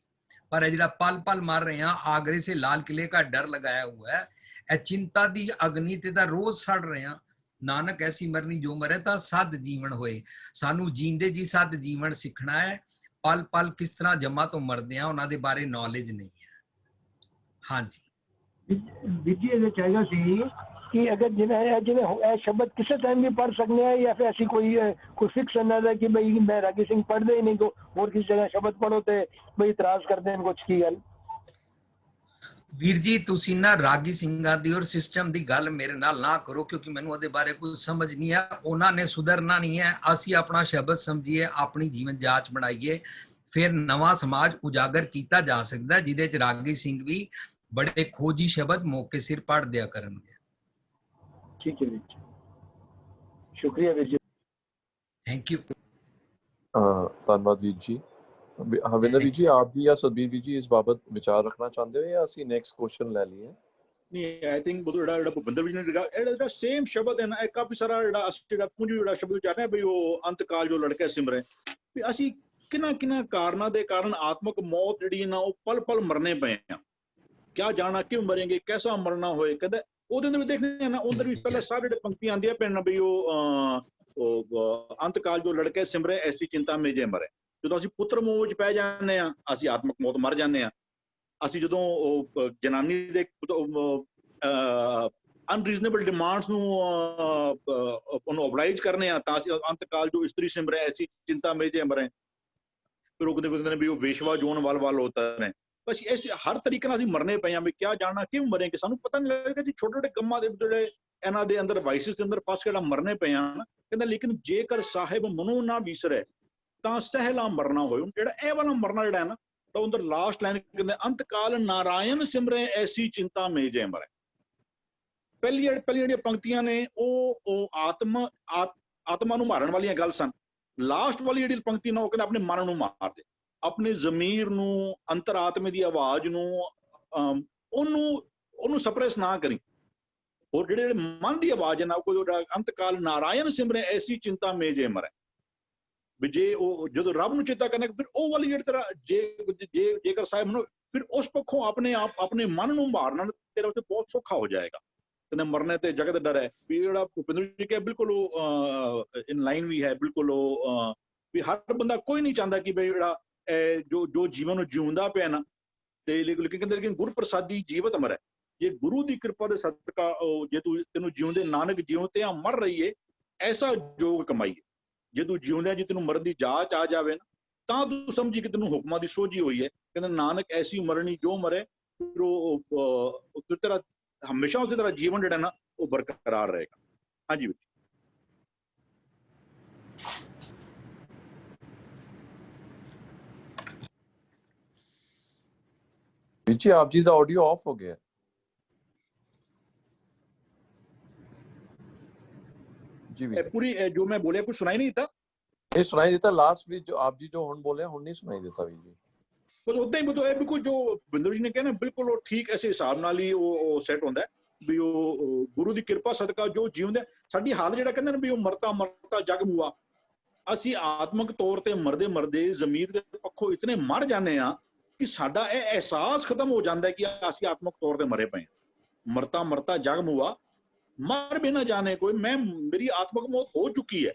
ਪਰ ਇਹ ਜਿਹੜਾ ਪਲ ਪਲ ਮਰ ਰਹੇ ਹਾਂ, ਆਗਰੇ ਸੇ ਲਾਲ ਕਿਲੇ ਦਾ ਡਰ ਲਗਾਇਆ हुआ है, ਇਹ ਚਿੰਤਾ ਦੀ ਅਗਨੀ ਤੇ ਤਾਂ ਰੋਜ਼ ਸੜ ਰਹੇ ਹਾਂ। ਨਾਨਕ ਐਸੀ ਮਰਨੀ ਜੋ ਮਰੇ ਤਾਂ ਸਦ ਜੀਵਨ ਹੋਏ। ਸਾਨੂੰ ਜੀਂਦੇ ਜੀ ਸਦ ਜੀਵਨ ਸਿੱਖਣਾ ਹੈ। ਪਲ ਪਲ ਕਿਸ ਤਰ੍ਹਾਂ ਜਮਾ ਤੋਂ ਮਰਦੇ ਆ, ਉਹਨਾਂ ਦੇ ਬਾਰੇ ਨੌਲੇਜ ਨਹੀਂ ਹੈ। ਹਾਂਜੀ ਵੀਰ ਜੀ ਇਹਦੇ ਚਾਹੀਦਾ ਸੀ ਕਿ ਅਗਰ ਜਿਵੇਂ ਇਹ ਸ਼ਬਦ ਕਿਸੇ ਟਾਈਮ ਵੀ ਪੜ੍ਹ ਸਕਦੇ ਆ ਜਾਂ ਫਿਰ ਅਸੀਂ ਕੋਈ ਫਿਕਸ ਨਾ ਹੈ ਕਿ ਬਈ ਮੈਂ ਰਾਗੀ ਸਿੰਘ ਪੜ੍ਹਦੇ ਹੀ ਨਹੀਂ ਕੋ ਹੋਰ ਕਿਸੇ ਜਗ੍ਹਾ ਸ਼ਬਦ ਪੜ੍ਹੋ ਤੇ ਬਈ ਇਤਰਾਜ਼ ਕਰਦੇ ਨੇ ਕੁਛ ਕੀ ਗੱਲ। ਵੀਰ ਜੀ ਤੁਸੀਂ ਨਾ ਰਾਗੀ ਸਿੰਘਾਂ ਦੀ ਔਰ ਸਿਸਟਮ ਦੀ ਗੱਲ ਮੇਰੇ ਨਾਲ ਨਾ ਕਰੋ, ਕਿਉਂਕਿ ਮੈਨੂੰ ਉਹਦੇ ਬਾਰੇ ਕੁਝ ਸਮਝ ਨਹੀਂ ਹੈ। ਉਹਨਾਂ ਨੇ ਸੁਧਰਨਾ ਨਹੀਂ ਹੈ। ਅਸੀਂ ਆਪਣਾ ਸ਼ਬਦ ਸਮਝੀਏ, ਆਪਣੀ ਜੀਵਨ ਜਾਂਚ ਬਣਾਈਏ, ਫਿਰ ਨਵਾਂ ਸਮਾਜ ਉਜਾਗਰ ਕੀਤਾ ਜਾ ਸਕਦਾ ਜਿਹਦੇ ਚ ਰਾਗੀ ਸਿੰਘ ਵੀ ਬੜੇ ਖੋਜੀ ਸ਼ਬਦ ਮੌਕੇ ਸਿਰ ਪੜ੍ਹ ਦਿਆ ਕਰਨਗੇ। ਠੀਕ ਹੈ ਵੀਰ ਜੀ, ਸ਼ੁਕਰੀਆ ਵੀਰ ਜੀ, ਥੈਂਕ ਯੂ। ਧੰਨਵਾਦ ਵੀਰ ਜੀ। ਹਰਵਿੰਦਰ ਵੀਰ ਜੀ, ਆਪ ਵੀ ਜਾਂ ਸਤਬੀਰ ਵੀਰ ਜੀ ਇਸ ਬਾਬਤ ਵਿਚਾਰ ਰੱਖਣਾ ਚਾਹੁੰਦੇ ਹੋ ਜਾਂ ਅਸੀਂ ਨੈਕਸਟ ਕੁਐਸਚਨ ਲੈ ਲਈਏ? ਨਹੀਂ, ਆਈ ਥਿੰਕ ਬੁੱਧ ਜਿਹੜਾ ਭੁਪਿੰਦਰ ਜੀ ਨੇ ਜਿਹੜਾ ਸੇਮ ਸ਼ਬਦ ਹੈ ਨਾ, ਇਹ ਕਾਫੀ ਸਾਰਾ ਜਿਹੜਾ ਪੁੰਜ ਜਿਹੜਾ ਸ਼ਬਦ ਚਾਹਦੇ ਆ ਵੀ ਉਹ ਅੰਤਕਾਲ ਜੋ ਲੜਕੇ ਸਿਮਰੇ, ਵੀ ਅਸੀਂ ਕਿੰਨਾ ਕਾਰਨਾਂ ਦੇ ਕਾਰਨ ਆਤਮਕ ਮੌਤ ਜਿਹੜੀ ਨਾ ਉਹ ਪਲ ਪਲ ਮਰਨੇ ਪਏ ਆ। ਕਿਆ ਜਾਣਾ ਕਿਉਂ ਮरेंगे, कैसा मरना होए, कहते ਉਹਦੇ ਅੰਦਰ ਵੀ ਦੇਖਦੇ ਨਾ, ਉਧਰ ਵੀ ਪਹਿਲਾਂ ਸਾਰੇ ਜਿਹੜੇ ਪੰਕਤੀਆਂ ਆਉਂਦੀਆਂ ਪੈਣ ਵੀ ਉਹ ਅੰਤਕਾਲ ਜੋ ਲੜਕੇ ਸਿਮਰੇ ਐਸੀ ਚਿੰਤਾ ਮੇ ਜੇ ਮਰੇ। ਜਦੋਂ ਅਸੀਂ ਪੁੱਤਰ ਮੋਹ ਵਿੱਚ ਪੈ ਜਾਂਦੇ ਆ, ਅਸੀਂ ਆਤਮਕ ਮੌਤ ਮਰ ਜਾਂਦੇ ਆ। ਅਸੀਂ ਜਦੋਂ ਜਨਾਨੀ ਦੇ ਅਨਰੀਜ਼ਨੇਬਲ ਡਿਮਾਂਡਸ ਨੂੰ ਉਹਨੂੰ ਓਬਲਾਈਜ ਕਰਨੇ ਆ, ਤਾਂ ਅਸੀਂ ਅੰਤਕਾਲ ਜੋ ਇਸਤਰੀ ਸਿਮਰੇ ਐਸੀ ਚਿੰਤਾ ਮੇ ਜੇ ਮਰੇ। ਫਿਰ ਉਹ ਕਹਿੰਦੇ ਨੇ ਵੀ ਉਹ ਵੇਸ਼ਵਾ ਜੋਨ ਵੱਲ ਹੋਤਾ ਨੇ। ਬਸ ਇਸ ਹਰ ਤਰੀਕੇ ਨਾਲ ਅਸੀਂ ਮਰਨੇ ਪਏ ਆ, ਵੀ ਕਿਆ ਜਾਣਨਾ ਕਿਉਂ ਮਰੇਂਗੇ, ਸਾਨੂੰ ਪਤਾ ਨਹੀਂ ਲੱਗੇਗਾ ਜੀ। ਛੋਟੇ ਛੋਟੇ ਕੰਮਾਂ ਦੇ ਜਿਹੜੇ ਇਹਨਾਂ ਦੇ ਅੰਦਰ ਵਾਈਸਿਸ ਦੇ ਅੰਦਰ ਫਸ ਕੇ ਮਰਨੇ ਪਏ ਆ ਨਾ। ਕਹਿੰਦਾ ਲੇਕਿਨ ਜੇਕਰ ਸਾਹਿਬ ਮਨੋਂ ਨਾ ਵਿਸਰੇ ਤਾਂ ਸਹਿਲਾ ਮਰਨਾ ਹੋਏ। ਜਿਹੜਾ ਇਹ ਵਾਲਾ ਮਰਨਾ ਜਿਹੜਾ ਹੈ ਨਾ, ਤਾਂ ਅੰਦਰ ਲਾਸਟ ਲਾਈਨ ਕਹਿੰਦੇ ਅੰਤਕਾਲ ਨਾਰਾਇਣ ਸਿਮਰੇ ਐਸੀ ਚਿੰਤਾ ਮੇ ਜੇ ਮਰੇ। ਪਹਿਲੀ ਜਿਹੜੀਆਂ ਪੰਕਤੀਆਂ ਨੇ ਉਹ ਆਤਮਾ ਨੂੰ ਮਾਰਨ ਵਾਲੀਆਂ ਗੱਲ ਸਨ। ਲਾਸਟ ਵਾਲੀ ਜਿਹੜੀ ਪੰਕਤੀ ਨਾ ਉਹ ਕਹਿੰਦਾ ਆਪਣੇ ਮਨ ਨੂੰ ਮਾਰ ਦੇ, ਆਪਣੇ ਜ਼ਮੀਰ ਨੂੰ, ਅੰਤਰਾਤਮੇ ਦੀ ਆਵਾਜ਼ ਨੂੰ, ਉਹਨੂੰ ਸਪਰੈਸ ਨਾ ਕਰੀ। ਹੋਰ ਜਿਹੜੇ ਮਨ ਦੀ ਆਵਾਜ਼ ਹੈ ਨਾ, ਕੋਈ ਅੰਤਕਾਲ ਨਾਰਾਇਣ ਸਿਮਰੇ ਐਸੀ ਚਿੰਤਾ ਮੇ ਜੇ ਮਰੇ। ਵੀ ਜੇ ਉਹ ਜਦੋਂ ਰੱਬ ਨੂੰ ਚੇਤਾ ਕਰਨਾ, ਫਿਰ ਉਹ ਵਾਲੀ ਜਿਹੜੀ ਤਰ੍ਹਾਂ ਜੇਕਰ ਸਾਹਿਬ ਨੂੰ ਫਿਰ ਉਸ ਪੱਖੋਂ ਆਪਣੇ ਮਨ ਨੂੰ ਮਾਰਨਾ ਤੇਰੇ ਵਾਸਤੇ ਬਹੁਤ ਸੌਖਾ ਹੋ ਜਾਏਗਾ। ਕਹਿੰਦੇ ਮਰਨੇ ਤੇ ਜਗਤ ਡਰ ਹੈ। ਵੀ ਜਿਹੜਾ ਭੁਪਿੰਦਰ ਜੀ ਕਿਹਾ ਬਿਲਕੁਲ ਉਹ ਇਨ ਲਾਈਨ ਵੀ ਹੈ। ਬਿਲਕੁਲ ਉਹ ਵੀ ਹਰ ਬੰਦਾ ਕੋਈ ਨਹੀਂ ਚਾਹੁੰਦਾ ਕਿ ਬਈ ਜਿਹੜਾ ਜੋ ਜੀਵਨ ਨੂੰ ਜਿਉਂਦਾ ਪਿਆ ਨਾ, ਤੇ ਲੇਕਿਨ ਕਹਿੰਦੇ ਲੇਕਿਨ ਗੁਰ ਪ੍ਰਸਾਦੀ ਜੀਵਤ ਮਰੈ। ਜੇ ਗੁਰੂ ਦੀ ਕਿਰਪਾ ਦੇ ਸਦਕਾ ਜੇ ਤੈਨੂੰ ਜਿਉਂਦੇ ਨਾਨਕ ਜਿਉਂ ਤੇ ਆ ਮਰ ਰਹੀਏ, ਐਸਾ ਜੋਗ ਕਮਾਈਏ। ਜੇ ਤੂੰ ਜਿਉਂਦਿਆਂ ਜੀ ਤੈਨੂੰ ਮਰਨ ਦੀ ਜਾਚ ਆ ਜਾਵੇ ਨਾ, ਤਾਂ ਤੂੰ ਸਮਝੀ ਕਿ ਤੈਨੂੰ ਹੁਕਮਾਂ ਦੀ ਸੋਝੀ ਹੋਈ ਹੈ। ਕਹਿੰਦਾ ਨਾਨਕ ਐਸੀ ਮਰਨੀ ਜੋ ਮਰੇ, ਫਿਰ ਉਹ ਤੇਰਾ ਹਮੇਸ਼ਾ ਉਸੇ ਤਰ੍ਹਾਂ ਜੀਵਨ ਜਿਹੜਾ ਨਾ ਉਹ ਬਰਕਰਾਰ ਰਹੇਗਾ। ਹਾਂਜੀ ਵੀਰ ਜੀ, ਆਪ ਜੀ ਦਾ ਆਡੀਓ ਆਫ ਹੋ ਗਿਆ ਜੀ। ਵੀ पूरी जो मैं बोलिया कुछ सुनाई नहीं देता? ਇਹ ਸੁਣਾਈ ਦਿੱਤਾ ਲਾਸਟ ਵਿੱਚ ਜੋ ਆਪ ਜੀ ਜੋ ਹੁਣ ਬੋਲੇ, ਹੁਣ ਨਹੀਂ ਸੁਣਾਈ ਦਿੱਤਾ ਵੀਰ ਜੀ। ਬਸ ਉਦਾਂ ਹੀ ਇਹ ਬਿਲਕੁਲ ਜੋ ਬਿੰਦਰ ਜੀ ਨੇ ਕਿਹਾ ਨਾ, ਬਿਲਕੁਲ ਉਹ ਠੀਕ ਐਸੇ ਹਿਸਾਬ ਨਾਲ ਹੀ ਉਹ ਸੈੱਟ ਹੁੰਦਾ ਵੀ ਉਹ ਗੁਰੂ ਦੀ ਕਿਰਪਾ ਸਦਕਾ ਜੋ ਜਿਉਂਦੇ। ਸਾਡੀ ਹਾਲ ਜਿਹੜਾ ਕਹਿੰਦੇ ਨੇ ਵੀ ਉਹ ਮਰਤਾ ਜਗ ਮੁਆ। ਅਸੀਂ ਆਤਮਿਕ ਤੌਰ ਤੇ ਮਰਦੇ ਜ਼ਮੀਰ ਦੇ ਪੱਖੋਂ ਇਤਨੇ ਮਰ ਜਾਂਦੇ ਆ ਕਿ ਸਾਡਾ ਇਹ ਅਹਿਸਾਸ ਖਤਮ ਹੋ ਜਾਂਦਾ ਕਿ ਅਸੀਂ ਆਤਮਿਕ ਤੌਰ ਤੇ ਮਰੇ ਪਏ। ਮਰਤਾ ਜਗ ਮੁਆ, ਮਰ ਵੀ ਨਾ ਜਾਣੇ ਕੋਈ, ਮੇਰੀ ਆਤਮਿਕ ਮੌਤ ਹੋ ਚੁੱਕੀ ਹੈ।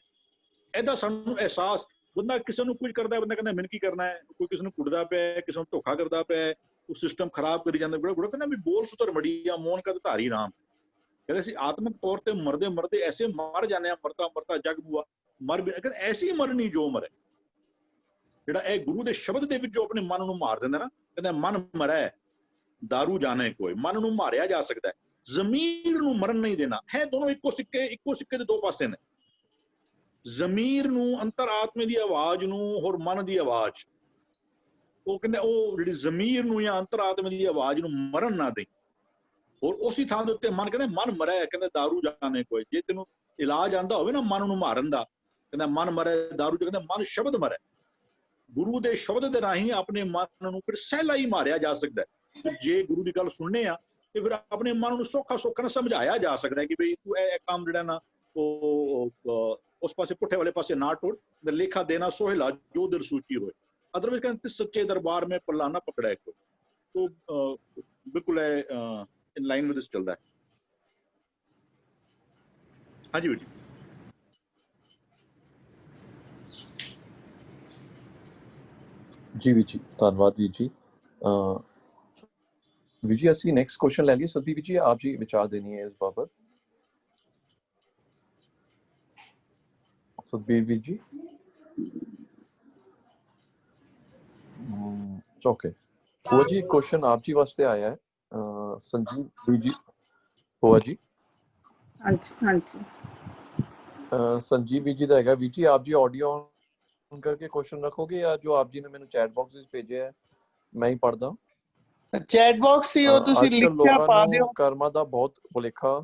ਇਹਦਾ ਸਾਨੂੰ ਅਹਿਸਾਸ। ਬੰਦਾ ਕਿਸੇ ਨੂੰ ਕੁਝ ਕਰਦਾ, ਬੰਦਾ ਕਹਿੰਦਾ ਮੈਨੂੰ ਕੀ ਕਰਨਾ ਹੈ। ਕੋਈ ਕਿਸੇ ਨੂੰ ਕੁੱਟਦਾ ਪਿਆ, ਕਿਸੇ ਨੂੰ ਧੋਖਾ ਕਰਦਾ ਪਿਆ, ਉਹ ਸਿਸਟਮ ਖਰਾਬ ਕਰੀ ਜਾਂਦਾ। ਗੁੜਾ ਕਹਿੰਦਾ ਵੀ ਬੋਲ ਸੁਤਰ ਮੜੀਆ ਮੋਹਨ ਕਦ ਧਾਰੀ ਰਾਮ। ਕਹਿੰਦੇ ਅਸੀਂ ਆਤਮਿਕ ਤੌਰ ਤੇ ਮਰਦੇ ਐਸੇ ਮਰ ਜਾਂਦੇ ਆ, ਮਰਤਾ ਜਗ ਬੂਆ ਮਰ ਵੀ। ਕਹਿੰਦੇ ਐਸੀ ਮਰਨੀ ਜੋ ਮਰੇ। ਜਿਹੜਾ ਇਹ ਗੁਰੂ ਦੇ ਸ਼ਬਦ ਦੇ ਵਿੱਚ ਜੋ ਆਪਣੇ ਮਨ ਨੂੰ ਮਾਰ ਦਿੰਦਾ ਨਾ, ਕਹਿੰਦਾ ਮਨ ਮਰੈ ਦਾਰੂ ਜਾਣੇ ਕੋਈ। ਮਨ ਨੂੰ ਮਾਰਿਆ ਜਾ ਸਕਦਾ ਹੈ, ਜ਼ਮੀਰ ਨੂੰ ਮਰਨ ਨਹੀਂ ਦੇਣਾ ਹੈ। ਦੋਨੋਂ ਇੱਕੋ ਸਿੱਕੇ ਦੇ ਦੋ ਪਾਸੇ ਨੇ। ਜ਼ਮੀਰ ਨੂੰ, ਅੰਤਰਾਤਮੇ ਦੀ ਆਵਾਜ਼ ਨੂੰ, ਹੋਰ ਮਨ ਦੀ ਆਵਾਜ਼। ਉਹ ਕਹਿੰਦੇ ਉਹ ਜਿਹੜੀ ਜ਼ਮੀਰ ਨੂੰ ਜਾਂ ਅੰਤਰਾਤਮੇ ਦੀ ਆਵਾਜ਼ ਨੂੰ ਮਰਨ ਨਾ ਦੇ। ਹੋਰ ਉਸੇ ਥਾਂ ਦੇ ਉੱਤੇ ਮਨ ਕਹਿੰਦੇ ਮਨ ਮਰੈ, ਕਹਿੰਦੇ ਦਾਰੂ ਜਾਣੇ ਕੋਈ। ਜੇ ਤੈਨੂੰ ਇਲਾਜ ਆਂਦਾ ਹੋਵੇ ਨਾ ਮਨ ਨੂੰ ਮਾਰਨ ਦਾ, ਕਹਿੰਦਾ ਮਨ ਮਰੈ ਦਾਰੂ, ਕਹਿੰਦਾ ਮਨ ਸ਼ਬਦ ਮਰੈ। ਗੁਰੂ ਦੇ ਸ਼ਬਦ ਦੇ ਰਾਹੀਂ ਆਪਣੇ ਮਨ ਨੂੰ ਫਿਰ ਸਹਿਲਾ ਹੀ ਮਾਰਿਆ ਜਾ ਸਕਦਾ ਹੈ। ਜੇ ਗੁਰੂ ਦੀ ਗੱਲ ਸੁਣਨੇ ਆ ਤੇ ਫਿਰ ਆਪਣੇ ਮਨ ਨੂੰ ਸੌਖਾ ਨਾਲ ਸਮਝਾਇਆ ਜਾ ਸਕਦਾ ਹੈ ਕਿ ਬਈ ਤੂੰ ਇਹ ਕੰਮ ਜਿਹੜਾ ਨਾ ਉਹ ਉਸ ਪਾਸੇ ਪੁੱਠੇ ਵਾਲੇ ਪਾਸੇ ਨਾ ਟੁਰ। ਲੇਖਾ ਦੇਣਾ ਸੋਹਿਲਾ ਜੋ ਦਿਲ ਸੂਚੀ ਹੋਏ। ਅਦਰਵਾਈਜ਼ ਕਹਿੰਦੇ ਸੱਚੇ ਦਰਬਾਰ में पल्ला ना पकड़ा कोई। तो बिल्कुल इन लाइन में चलता है। हाँ जी बेटी। जी ਵੀਰ ਜੀ, ਧੰਨਵਾਦ ਵੀਰ ਜੀ। विजी ਅਸੀਂ ਨੈਕਸਟ ਕੁਐਸਚਨ ਲੈ ਲਈਏ। ਸਤਵੀਰ ਜੀ ਆਪ ਜੀ ਵਿਚਾਰ ਦੇਣੀ ਹੈ ਇਸ ਬਾਬਤ। ਸਤਵੀਰ ਜੀ ओके हुआ जी क्वेश्चन आप जी वास्ते आया है संजीव जी हुआ जी हाँ जी हाँ जी संजीव जी ਦਾ ਹੈਗਾ। ਜੀ आप जी ऑडियो ऑन करके क्वेश्चन रखोगे या जो आप जी ने मैंने चैट बॉक्स ਵਿੱਚ ਭੇਜਿਆ ਹੈ मैं ही पढ़दा। ਚੈਟ ਬਾਕਸ ਹੀ ਉਹ ਤੁਸੀਂ ਲਿਖਿਆ ਪਾ ਦਿਓ। ਕਰਮਾਂ ਦਾ ਬਹੁਤ ਭੁਲੇਖਾ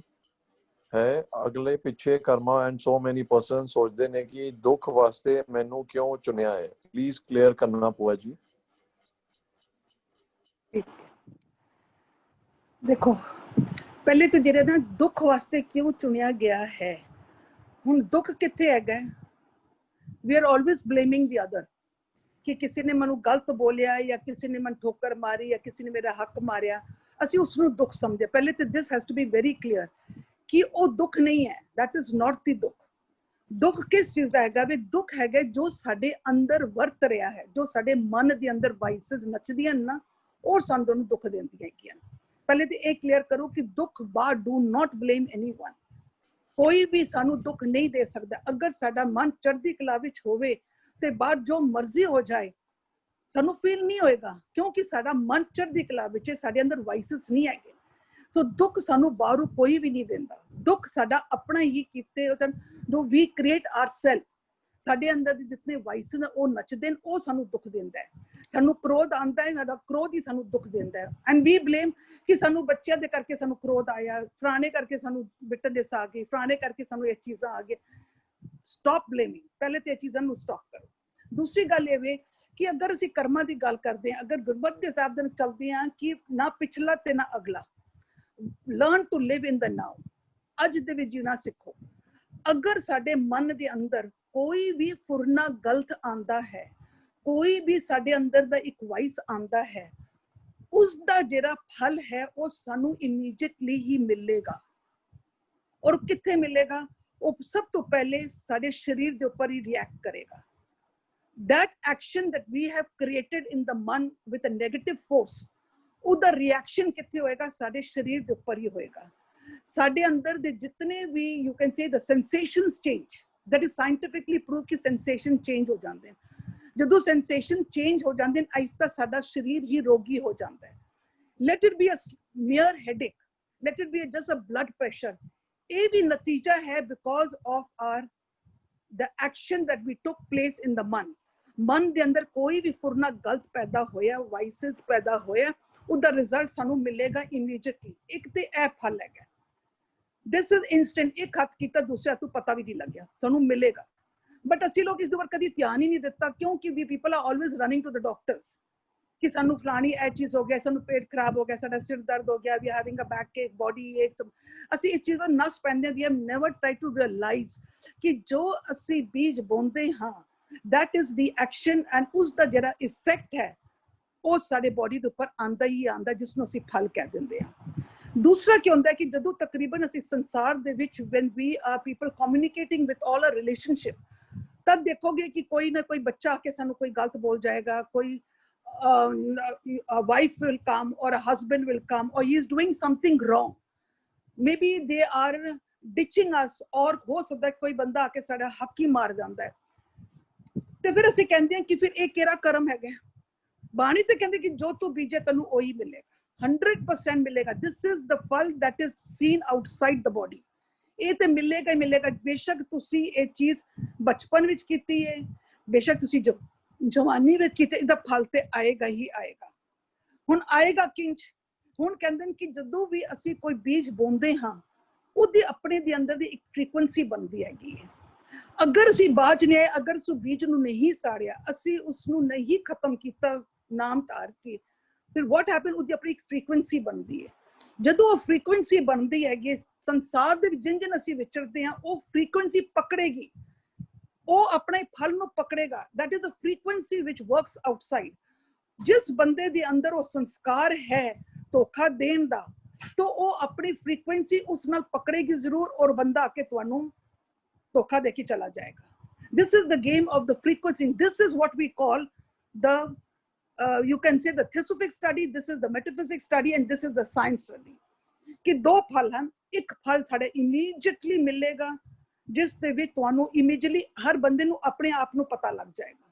ਹੈ ਅਗਲੇ ਪਿੱਛੇ ਕਰਮਾ ਐਂਡ ਸੋ ਮੈਨੀ ਪਰਸਨ ਸੋਚਦੇ ਨੇ ਕਿ ਦੁੱਖ ਵਾਸਤੇ ਮੈਨੂੰ ਕਿਉਂ ਚੁਣਿਆ ਹੈ। ਪਲੀਜ਼ ਕਲੀਅਰ ਕਰਨਾ ਪਊਗਾ ਜੀ। देखो पहले तो जेड़ा ना दुख वास्ते क्यों चुनिया गया है, हुण दुख किथे हैगा। We are always blaming the other कि किसी ने मैनू गलत बोलिया या किसी ने मैनू ठोकर मारी या किसी ने मेरा हक मारिया, असीं उसनूं दुख समझे। पहले तो this has to be very clear कि वो दुख नहीं है, दैट इज नॉट द दुख। दुख किस चीज़ का हैगा? वे दुख हैगा जो साडे अंदर वरत रहा है, जो साडे मन दे अंदर वाइसेस नचदियां ना, और सानू दुख देंदियां हैगियां। पहले तो ये क्लियर करो कि दुख बाद डू नॉट ब्लेम एनीवन। कोई भी सानू दुख नहीं दे सकता। अगर साडा मन चढ़दी कला विच होवे ते बाद जो मर्जी हो जाए सानू फील नहीं होएगा, क्योंकि साडा मन चढ़दी कला विच है, साडे अंदर वाइसेस नहीं हैगे। तो दुख सानू बाहरों कोई भी नहीं देंदा। दुख साडा अपना ही कीते जो वी क्रिएट आवरसेल्फ। साडे अंदर दे जितने वाइसेस ने वो नचदे न, वो सानू दुख देंदा है। सानू क्रोध आंदा है, साडा क्रोध ही सानू दुख देंदा है। एंड वी ब्लेम कि सानू बच्चों दे करके सानू क्रोध आया, फलाने करके सानू बिटरनेस आ गई, फलाने करके सानू ये चीज़ां आ गई। Stop blaming. पहले तो ये चीज़ां नू स्टॉप करो। दूसरी गल ये वे कि अगर असीं कर्मां दी गल करदे हां, अगर गुरमत दे हिसाब दे चलदे हां कि ना पिछला ते ना अगला, learn to live in the now. अज दे विच जीना सीखो। अगर साडे मन दे अंदर कोई भी फुरना गलत आंदा है, कोई भी साडे अंदर दा एक वाइस आंदा है, उसदा जेड़ा फल है वो सानू इमीडिएटली ही मिलेगा। और किथे मिलेगा? वो सब तो पहले साडे शरीर दे ऊपर ही रिएक्ट करेगा। That action that we have created in the man with a negative force, उदा रिएक्शन किथे होएगा? साडे शरीर दे ऊपर ही होएगा। साडे अंदर दे जितने भी you can say the sensations change, that is scientifically prove कि सेंसेशन चेंज हो जाते हैं। जदों सेंसेशन चेंज हो जाते हैं, आहिस्ता साडा शरीर ही रोगी हो जाता है। Let it be a mere headache, let it be just a blood pressure, ये भी नतीजा है because of our the action that we took place in the man. मन दे अंदर कोई भी फुरना गलत पैदा होया, वाइसेस पैदा होया, उदा रिजल्ट सानू मिलेगा इमीडिएटली। एक ते ए फल है, दिस इज इंस्टेंट। एक हाथ कीता दूसरे हाथ पता भी नहीं लग्या, सानू मिलेगा। बट असी लोग इस पर कभी ध्यान ही नहीं देता, क्योंकि we people are always running to the doctors कि सानू फलानी ए चीज हो गया, सानू पेट खराब हो गया, साडा सिर दर्द हो गया, we having a back ache, body ache. तो असी इस चीज पर नस पैंदे, we have never try to realize कि जो असी बीज बोंदे हां, that is the action and उसका जेड़ा इफेक्ट है वो साडे बॉडी दे ऊपर आंदा ही आंदा, जिसनों असी फल कह दिंदे हां। दूसरा क्या होंदा है कि जदों तकरीबन असी संसार दे विच when we are people communicating with all a relationship, तब देखोगे कि कोई ना कोई बच्चा आके सानू कोई गलत बोल जाएगा, कोई wife will come or a husband will come or he is doing something wrong, maybe they are ditching us, और हो सकता है कोई बंदा आके साडा हक ही मार जाता है। तो फिर असीं कहंदे हैं कि फिर एक केरा कर्म है। बाणी तो कहंदे कि जो तू बीजे तैनू वही मिलेगा, 100% मिलेगा। दिस इज द फल that is seen outside the body. ये तो मिलेगा ही मिलेगा। बेशक तुसी ये चीज बचपन विच कीती है, बेशक तुसी जवानी विच कीती, इहदा फल ते आएगा ही आएगा। हुण आएगा किंज? हुण कहंदे कि जदों भी असी कोई बीज बोंदे हां, उहदी अपने दे अंदर दी एक फ्रीक्वेंसी बनदी हैगी है। अगर असी बाज ने, अगर उस बीज नूं नहीं साड़िया, असी उसनूं नहीं खत्म कीता नाम तार के, फिर व्हाट हैपन? उहदी अपनी एक फ्रीक्वेंसी बनदी है। जदों वो फ्रीक्वेंसी बनदी हैगी, संसार दे जिन जिन असी विचरदे हां, वो फ्रीक्वेंसी पकड़ेगी, वो अपने फल नूं पकड़ेगा। That is a frequency which works outside. जिस बंदे दे अंदर वो संस्कार है धोखा देण दा, तो वो अपनी फ्रीक्वेंसी उस नाल पकड़ेगी जरूर, और बंदा आके तुहानू धोखा देके चला जाएगा। This is the game of the frequency. This is what we call the you can say the theosophic study, this is the metaphysics study, and this is the science study. कि दो फल हैं, एक फल साढ़े immediately मिलेगा जिस ਦੇ ਵਿੱਚ ਤੁਹਾਨੂੰ immediately हर बंदे ਨੂੰ अपने आप ਨੂੰ पता लग जाएगा।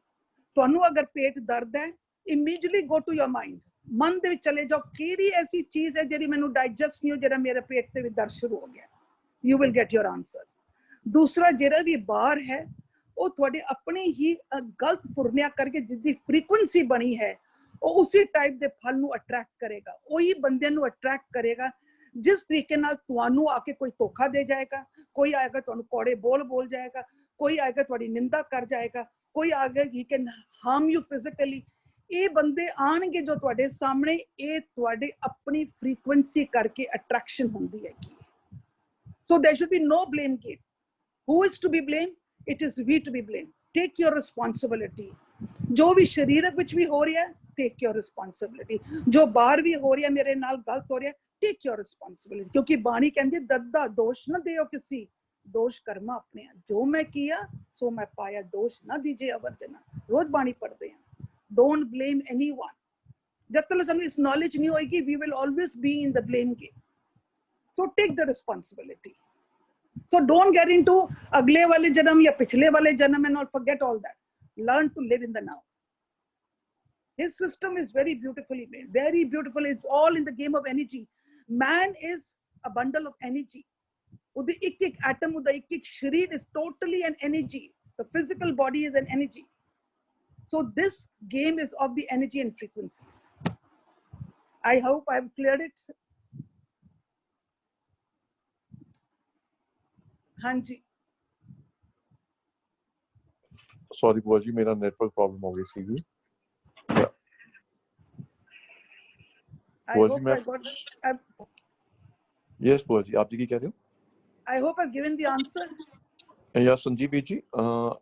ਤੁਹਾਨੂੰ अगर पेट दर्द है, immediately go to your mind, मन ਦੇ ਵਿੱਚ चले जाओ ਕਿਹੜੀ ऐसी चीज है ਜਿਹੜੀ ਮੈਨੂੰ डाइजेस्ट नहीं हो, ਜਿਹੜਾ ਮੇਰੇ पेट ਦੇ ਵਿੱਚ दर्द शुरू हो गया, you will get your answers। दूसरा ਜਿਹੜਾ ਵੀ ਬਾਹਰ है ਉਹ ਤੁਹਾਡੇ ਆਪਣੇ ਹੀ ਗਲਤ ਫੁਰਨਿਆ ਕਰਕੇ ਜਿੱਦੀ ਫ੍ਰੀਕੁਐਂਸੀ ਬਣੀ ਹੈ ਉਹ ਉਸੇ ਟਾਈਪ ਦੇ ਫਲ ਨੂੰ ਅਟਰੈਕਟ ਕਰੇਗਾ, ਉਹੀ ਬੰਦਿਆਂ ਨੂੰ ਅਟਰੈਕਟ ਕਰੇਗਾ ਜਿਸ ਤਰੀਕੇ ਨਾਲ ਤੁਹਾਨੂੰ ਆ ਕੇ ਕੋਈ ਧੋਖਾ ਦੇ ਜਾਏਗਾ, ਕੋਈ ਆਏਗਾ ਤੁਹਾਨੂੰ ਕੌੜੇ ਬੋਲ ਜਾਏਗਾ, ਕੋਈ ਆਏਗਾ ਤੁਹਾਡੀ ਨਿੰਦਾ ਕਰ ਜਾਏਗਾ, ਕੋਈ ਆਏਗਾ ਹੀ ਕੈਨ ਹਾਰਮ ਯੂ ਫਿਜ਼ੀਕਲੀ। ਇਹ ਬੰਦੇ ਆਣਗੇ ਜੋ ਤੁਹਾਡੇ ਸਾਹਮਣੇ, ਇਹ ਤੁਹਾਡੇ ਆਪਣੀ ਫ੍ਰੀਕੁਐਂਸੀ ਕਰਕੇ ਅਟਰੈਕਸ਼ਨ ਹੁੰਦੀ ਹੈਗੀ। So there should be no blame game। who is to be blamed? It is we to be blamed। take your responsibility। जो भी शरीरक विच भी हो रहा है, take your responsibility। जो बाहर भी हो रहा है मेरे नाल गलत हो रहा है, take your responsibility। क्योंकि बाणी कहती दद्दा दोष न देओ किसी, दोष कर्मा अपने, जो मैं किया सो मैं पाया, दोष न दीजिए अवर जना। रोज बाणी पढ़ते हैं, don't blame anyone। जब तक हमें इस नॉलेज नहीं होगी, we will always be in the blame game। so take the responsibility। So don't get into अगले वाले जन्म या पिछले वाले जन्म and all, forget all that। learn to live in the now। His system is very beautifully made, very beautiful। It's all in the game of energy। man is a bundle of energy। उधर एक atom, उधर एक शरीर is totally an energy। the physical body is an energy। so this game is of the energy and frequencies। I hope I've cleared it। हाँ जी। Sorry बुआ जी, मेरा network problem हो गई सीगी। बुआ जी मैं यस बुआ जी, आप जी की कह रहे हो? I hope I've given the answer। या संजीव जी,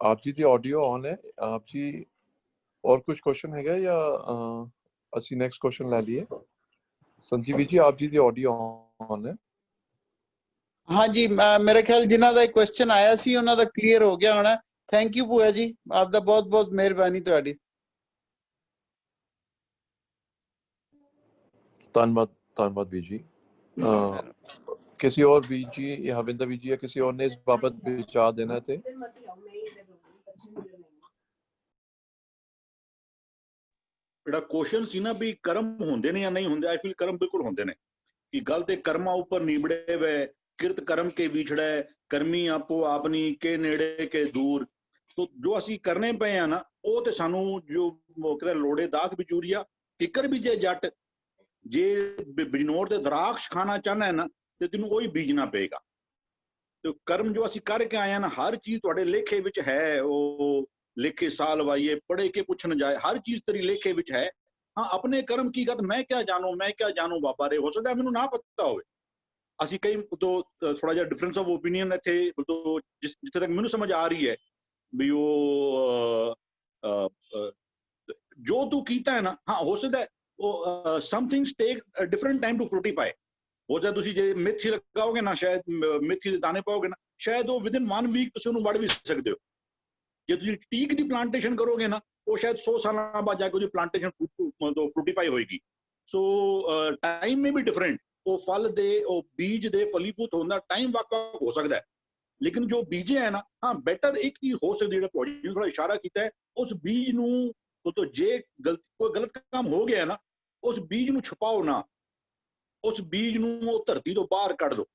आप जी दी ऑडियो ऑन है। आप जी और कुछ क्वेश्चन हैगा या ਅਸੀਂ ਨੈਕਸਟ ਕੁਐਸਚਨ ਲੈ ਲਈਏ? ਸੰਜੀਵ ਜੀ ਆਪ ਜੀ ਦੀ ਆਡੀਓ ਔਨ ਹੈ। हाँ जी, मेरे ख्याल जिन्हों का क्वेश्चन आया सी उन्हों का क्लीयर हो गया होना। थैंक यू भूआ जी, आपका बहुत बहुत मेहरबानी तुहाडी। धन्यवाद भी जी। किसी और भी जी या हविंदर भी जी या किसी और ने इस बाबत विचार देना थे? ਜਿਹੜਾ ਕੁਐਸਚਨ ਸੀ ਨਾ ਵੀ ਕਰਮ ਹੁੰਦੇ ਨੇ ਜਾਂ ਨਹੀਂ ਹੁੰਦੇ, ਆਈ ਫੀਲ ਕਰਮ ਬਿਲਕੁਲ ਹੁੰਦੇ ਨੇ। ਕਿ ਗੱਲ ਤੇ ਕਰਮਾਂ ਉੱਪਰ ਨਿਬੜੇ ਵੇ, किरत कर्म के विछड़े, कर्मी आपो आपनी के नेड़े के दूर। तो जो असी करने पे हैं ना, वो तो सानू जो कहते लोड़े दाग बिचूरिया किकर बीजे जट, जे बिजनौर ते दराक्ष खाना चाहना है ना तो तेन वही बीजना पेगा। तो कर्म जो असी करके आए हैं ना, हर चीज तुहाडे लेखे विच है। वो लेखे साल वाइए पढ़े के पुछन जाए, हर चीज तेरी लेखे विच है। हाँ, अपने कर्म की गत मैं क्या जानू बाबा रे, हो सकता है मैनू ना पता हो। ਅਸੀਂ ਕਈ ਤੋਂ ਥੋੜਾ ਜਿਹਾ ਡਿਫਰੈਂਸ ਆਫ ਓਪੀਨੀਅਨ ਇੱਥੇ ਤੋਂ ਜਿੱਥੇ ਤੱਕ ਮੈਨੂੰ ਸਮਝ ਆ ਰਹੀ ਹੈ ਵੀ ਉਹ ਜੋ ਤੂੰ ਕੀਤਾ ਹੈ ਨਾ, ਹਾਂ ਹੋ ਸਕਦਾ ਉਹ ਸਮਥਿੰਗਸ ਟੇਕ ਡਿਫਰੈਂਟ ਟਾਈਮ ਟੂ ਫਰੂਟੀਫਾਈ। ਹੋ ਜਾਏ ਤੁਸੀਂ ਜੇ ਮੇਥੀ ਲਗਾਓਗੇ ਨਾ, ਸ਼ਾਇਦ ਮੇਥੀ ਦੇ ਦਾਣੇ ਪਾਓਗੇ ਨਾ, ਸ਼ਾਇਦ ਉਹ ਵਿਦਿਨ 1 ਵੀਕ ਤੁਸੀਂ ਉਹਨੂੰ ਵੜ ਵੀ ਸਕਦੇ ਹੋ। ਜੇ ਤੁਸੀਂ ਟੀਕ ਦੀ ਪਲਾਂਟੇਸ਼ਨ ਕਰੋਗੇ ਨਾ, ਉਹ ਸ਼ਾਇਦ 100 ਸਾਲਾਂ ਬਾਅਦ ਜਾ ਕੇ ਉਹਦੀ ਪਲਾਂਟੇਸ਼ਨ ਫਰੂਟੀਫਾਈ ਹੋਏਗੀ। ਸੋ ਟਾਈਮ ਮੇ ਵੀ ਡਿਫਰੈਂਟ। ਉਹ ਫਲ ਦੇ ਉਹ ਬੀਜ ਦੇ ਫਲੀਭੂਤ ਹੋਣ ਦਾ ਟਾਈਮ ਵੱਖ-ਵੱਖ ਹੋ ਸਕਦਾ ਹੈ, ਲੇਕਿਨ ਜੋ ਬੀਜੇ ਹੈ ਨਾ, ਹਾਂ ਬੈਟਰ ਇੱਕ ਚੀਜ਼ ਹੋ ਸਕਦੀ, ਜਿਹੜਾ ਪੌੜੀ ਨੂੰ ਥੋੜਾ ਇਸ਼ਾਰਾ ਕੀਤਾ ਹੈ, ਉਸ ਬੀਜ ਨੂੰ ਤੋਂ ਜੇ ਕੋਈ ਗਲਤ ਕੰਮ ਹੋ ਗਿਆ ਨਾ, ਉਸ ਬੀਜ ਨੂੰ ਛੁਪਾਓ ਨਾ, ਉਸ ਬੀਜ ਨੂੰ ਉਹ ਧਰਤੀ ਤੋਂ ਬਾਹਰ ਕੱਢ ਦਿਓ,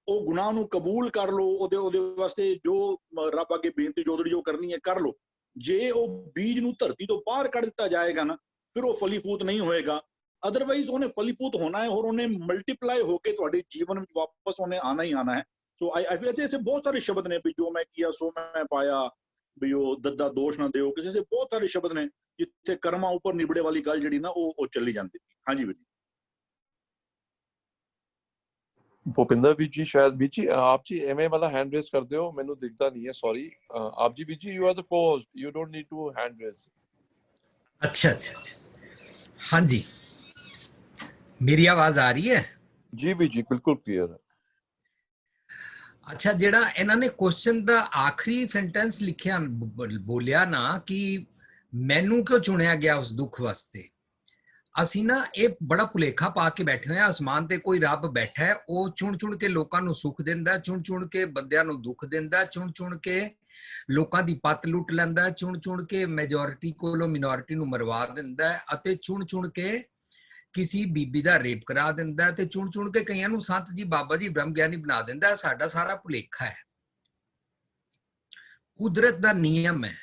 ਉਹ ਗੁਨਾਹ ਨੂੰ ਕਬੂਲ ਕਰ ਲਓ, ਉਹਦੇ ਵਾਸਤੇ ਜੋ ਰੱਬ ਅੱਗੇ ਬੇਨਤੀ ਜੋਦੜੀ ਜੋ ਕਰਨੀ ਹੈ ਕਰ ਲਓ। ਜੇ ਉਹ ਬੀਜ ਨੂੰ ਧਰਤੀ ਤੋਂ ਬਾਹਰ ਕੱਢ ਦਿੱਤਾ ਜਾਏਗਾ ਨਾ, ਫਿਰ ਉਹ ਫਲੀਭੂਤ ਨਹੀਂ ਹੋਏਗਾ। अदरवाइज उन्हें फलीभूत होना है और उन्हें मल्टीप्लाई होके थोड़े जीवन में वापस उन्हें आना ही आना है। सो आई फील ऐसे बहुत सारे शब्द ने भी, जो मैं किया सो मैं पाया, भी वो दद्दा दोष ना देओ, किसी से बहुत सारे शब्द ने जिथे कर्मा ऊपर निबड़े वाली गल जी ना वो चली जाती थी। हाँ जी भी भूपिंदर भी जी, शायद भी जी आप जी एमए वाला हैंड रेज कर दो, मैनू दिखता नहीं है, सॉरी। आप जी भी जी you are the post, you don't need to hand raise. अच्छा हाँ जी, मेरी आवाज आ रही है? जी भी जी बिल्कुल क्लियर है। अच्छा, जेड़ा इन्होंने क्वेश्चन दा आखिरी सेंटेंस लिखिया बोलिया ना कि ਮੈਨੂੰ ਕਿਉਂ ਚੁਣਿਆ ਗਿਆ ਉਸ ਦੁੱਖ ਵਾਸਤੇ? ਅਸੀਂ ਨਾ ਇਹ ਬੜਾ ਭੁਲੇਖਾ ਪਾ ਕੇ ਬੈਠੇ ਹੋਏ ਆ, ਅਸਮਾਨ ਤੇ ਕੋਈ ਰੱਬ ਬੈਠਾ ਹੈ, ਉਹ ਚੁਣ ਕੇ ਲੋਕਾਂ ਨੂੰ ਸੁੱਖ ਦਿੰਦਾ, ਚੁਣ ਕੇ ਬੰਦਿਆਂ ਨੂੰ ਦੁੱਖ ਦਿੰਦਾ, ਚੁਣ ਕੇ ਲੋਕਾਂ ਦੀ ਪੱਤ ਲੁੱਟ ਲੈਂਦਾ, ਚੁਣ ਕੇ ਮੈਜੋਰਿਟੀ ਕੋਲੋਂ ਮਿਨੋਰਿਟੀ ਨੂੰ ਮਰਵਾ ਦਿੰਦਾ ਹੈ, ਅਤੇ ਚੁਣ ਕੇ ਕਿਸੇ ਬੀਬੀ ਦਾ ਰੇਪ ਕਰਾ ਦਿੰਦਾ, ਤੇ ਚੁਣ ਕੇ ਕਈਆਂ ਨੂੰ ਸੰਤ ਜੀ ਬਾਬਾ ਜੀ ਬ੍ਰਹਮ ਗਿਆਨੀ ਬਣਾ ਦਿੰਦਾ। ਸਾਡਾ ਸਾਰਾ ਭੁਲੇਖਾ ਹੈ। ਕੁਦਰਤ ਦਾ ਨਿਯਮ ਹੈ,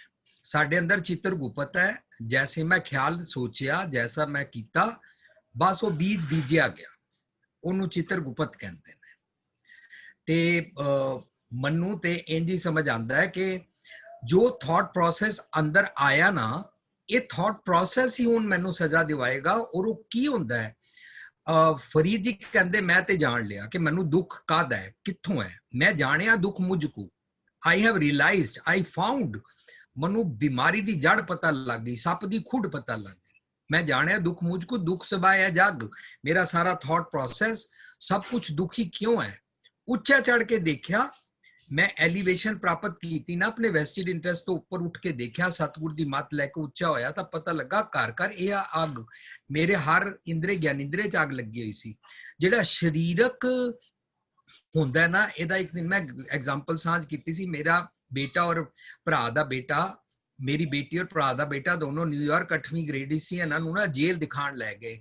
ਸਾਡੇ ਅੰਦਰ ਚਿੱਤਰਗੁਪਤ ਹੈ। ਜੈਸੇ ਮੈਂ ਖਿਆਲ ਸੋਚਿਆ, ਜੈਸਾ ਮੈਂ ਕੀਤਾ, ਬਸ ਉਹ ਬੀਜ ਬੀਜਿਆ ਗਿਆ, ਉਹਨੂੰ ਚਿੱਤਰਗੁਪਤ ਕਹਿੰਦੇ ਨੇ। ਤੇ ਮੈਨੂੰ ਤੇ ਇੰਜ ਹੀ ਸਮਝ ਆਉਂਦਾ ਹੈ ਕਿ ਜੋ ਥਾਟ ਪ੍ਰੋਸੈਸ ਅੰਦਰ ਆਇਆ ਨਾ, ਇਹ ਥਾਟ ਪ੍ਰੋਸੈਸ ਹੀ ਹੁਣ ਮੈਨੂੰ ਸਜ਼ਾ ਦਿਵਾਏਗਾ। ਔਰ ਉਹ ਕੀ ਹੁੰਦਾ ਹੈ? ਫਰੀਦ ਜੀ ਕਹਿੰਦੇ ਮੈਂ ਤੇ ਜਾਣ ਲਿਆ ਕਿ ਮੈਨੂੰ ਦੁੱਖ ਕਾਹਦਾ ਹੈ, ਕਿੱਥੋਂ ਹੈ। ਮੈਂ ਜਾਣਿਆ ਦੁੱਖ ਮੁਝ ਕੋ, I have realized, I found, ਮੈਨੂੰ ਬਿਮਾਰੀ ਦੀ ਜੜ ਪਤਾ ਲੱਗ ਗਈ, ਸੱਪ ਦੀ ਖੁੱਡ ਪਤਾ ਲੱਗ ਗਈ। ਮੈਂ ਜਾਣਿਆ ਦੁੱਖ ਮੁਝ ਕੋ, ਦੁੱਖ ਸਬਾਇਆ ਜਗ। ਮੇਰਾ ਸਾਰਾ ਥਾਟ ਪ੍ਰੋਸੈਸ, ਸਭ ਕੁਝ ਦੁਖੀ ਕਿਉਂ ਹੈ? ਉੱਚਾ ਚੜ ਕੇ ਦੇਖਿਆ, ਮੈਂ ਐਲੀਵੇਸ਼ਨ ਪ੍ਰਾਪਤ ਕੀਤੀ ਨਾ, ਆਪਣੇ ਵੈਸਟਿਡ ਇੰਟਰਸਟ ਤੋਂ ਉੱਪਰ ਉੱਠ ਕੇ ਦੇਖਿਆ, ਸਤਿਗੁਰ ਦੀ ਮੱਤ ਲੈ ਕੇ ਉੱਚਾ ਹੋਇਆ, ਤਾਂ ਪਤਾ ਲੱਗਾ ਘਰ ਘਰ ਇਹ ਅੱਗ, ਮੇਰੇ ਹਰ ਇੰਦਰੇ ਗਿਆਨਿੰਦਰੇ ਚ ਅੱਗ ਲੱਗੀ ਹੋਈ ਸੀ। ਜਿਹੜਾ ਸਰੀਰਕ ਹੁੰਦਾ ਨਾ, ਇਹਦਾ ਇੱਕ ਦਿਨ ਮੈਂ ਐਗਜ਼ਾਮਪਲ ਸਾਂਝ ਕੀਤੀ ਸੀ। ਮੇਰਾ ਬੇਟਾ ਔਰ ਭਰਾ ਦਾ ਬੇਟਾ, ਮੇਰੀ ਬੇਟੀ ਔਰ ਭਰਾ ਦਾ ਬੇਟਾ ਦੋਨੋਂ ਨਿਊਯਾਰਕ 8ਵੀਂ ਗ੍ਰੇਡ ਸੀ। ਇਹਨਾਂ ਨੂੰ ਨਾ ਜੇਲ੍ਹ ਦਿਖਾਉਣ ਲੈ ਗਏ,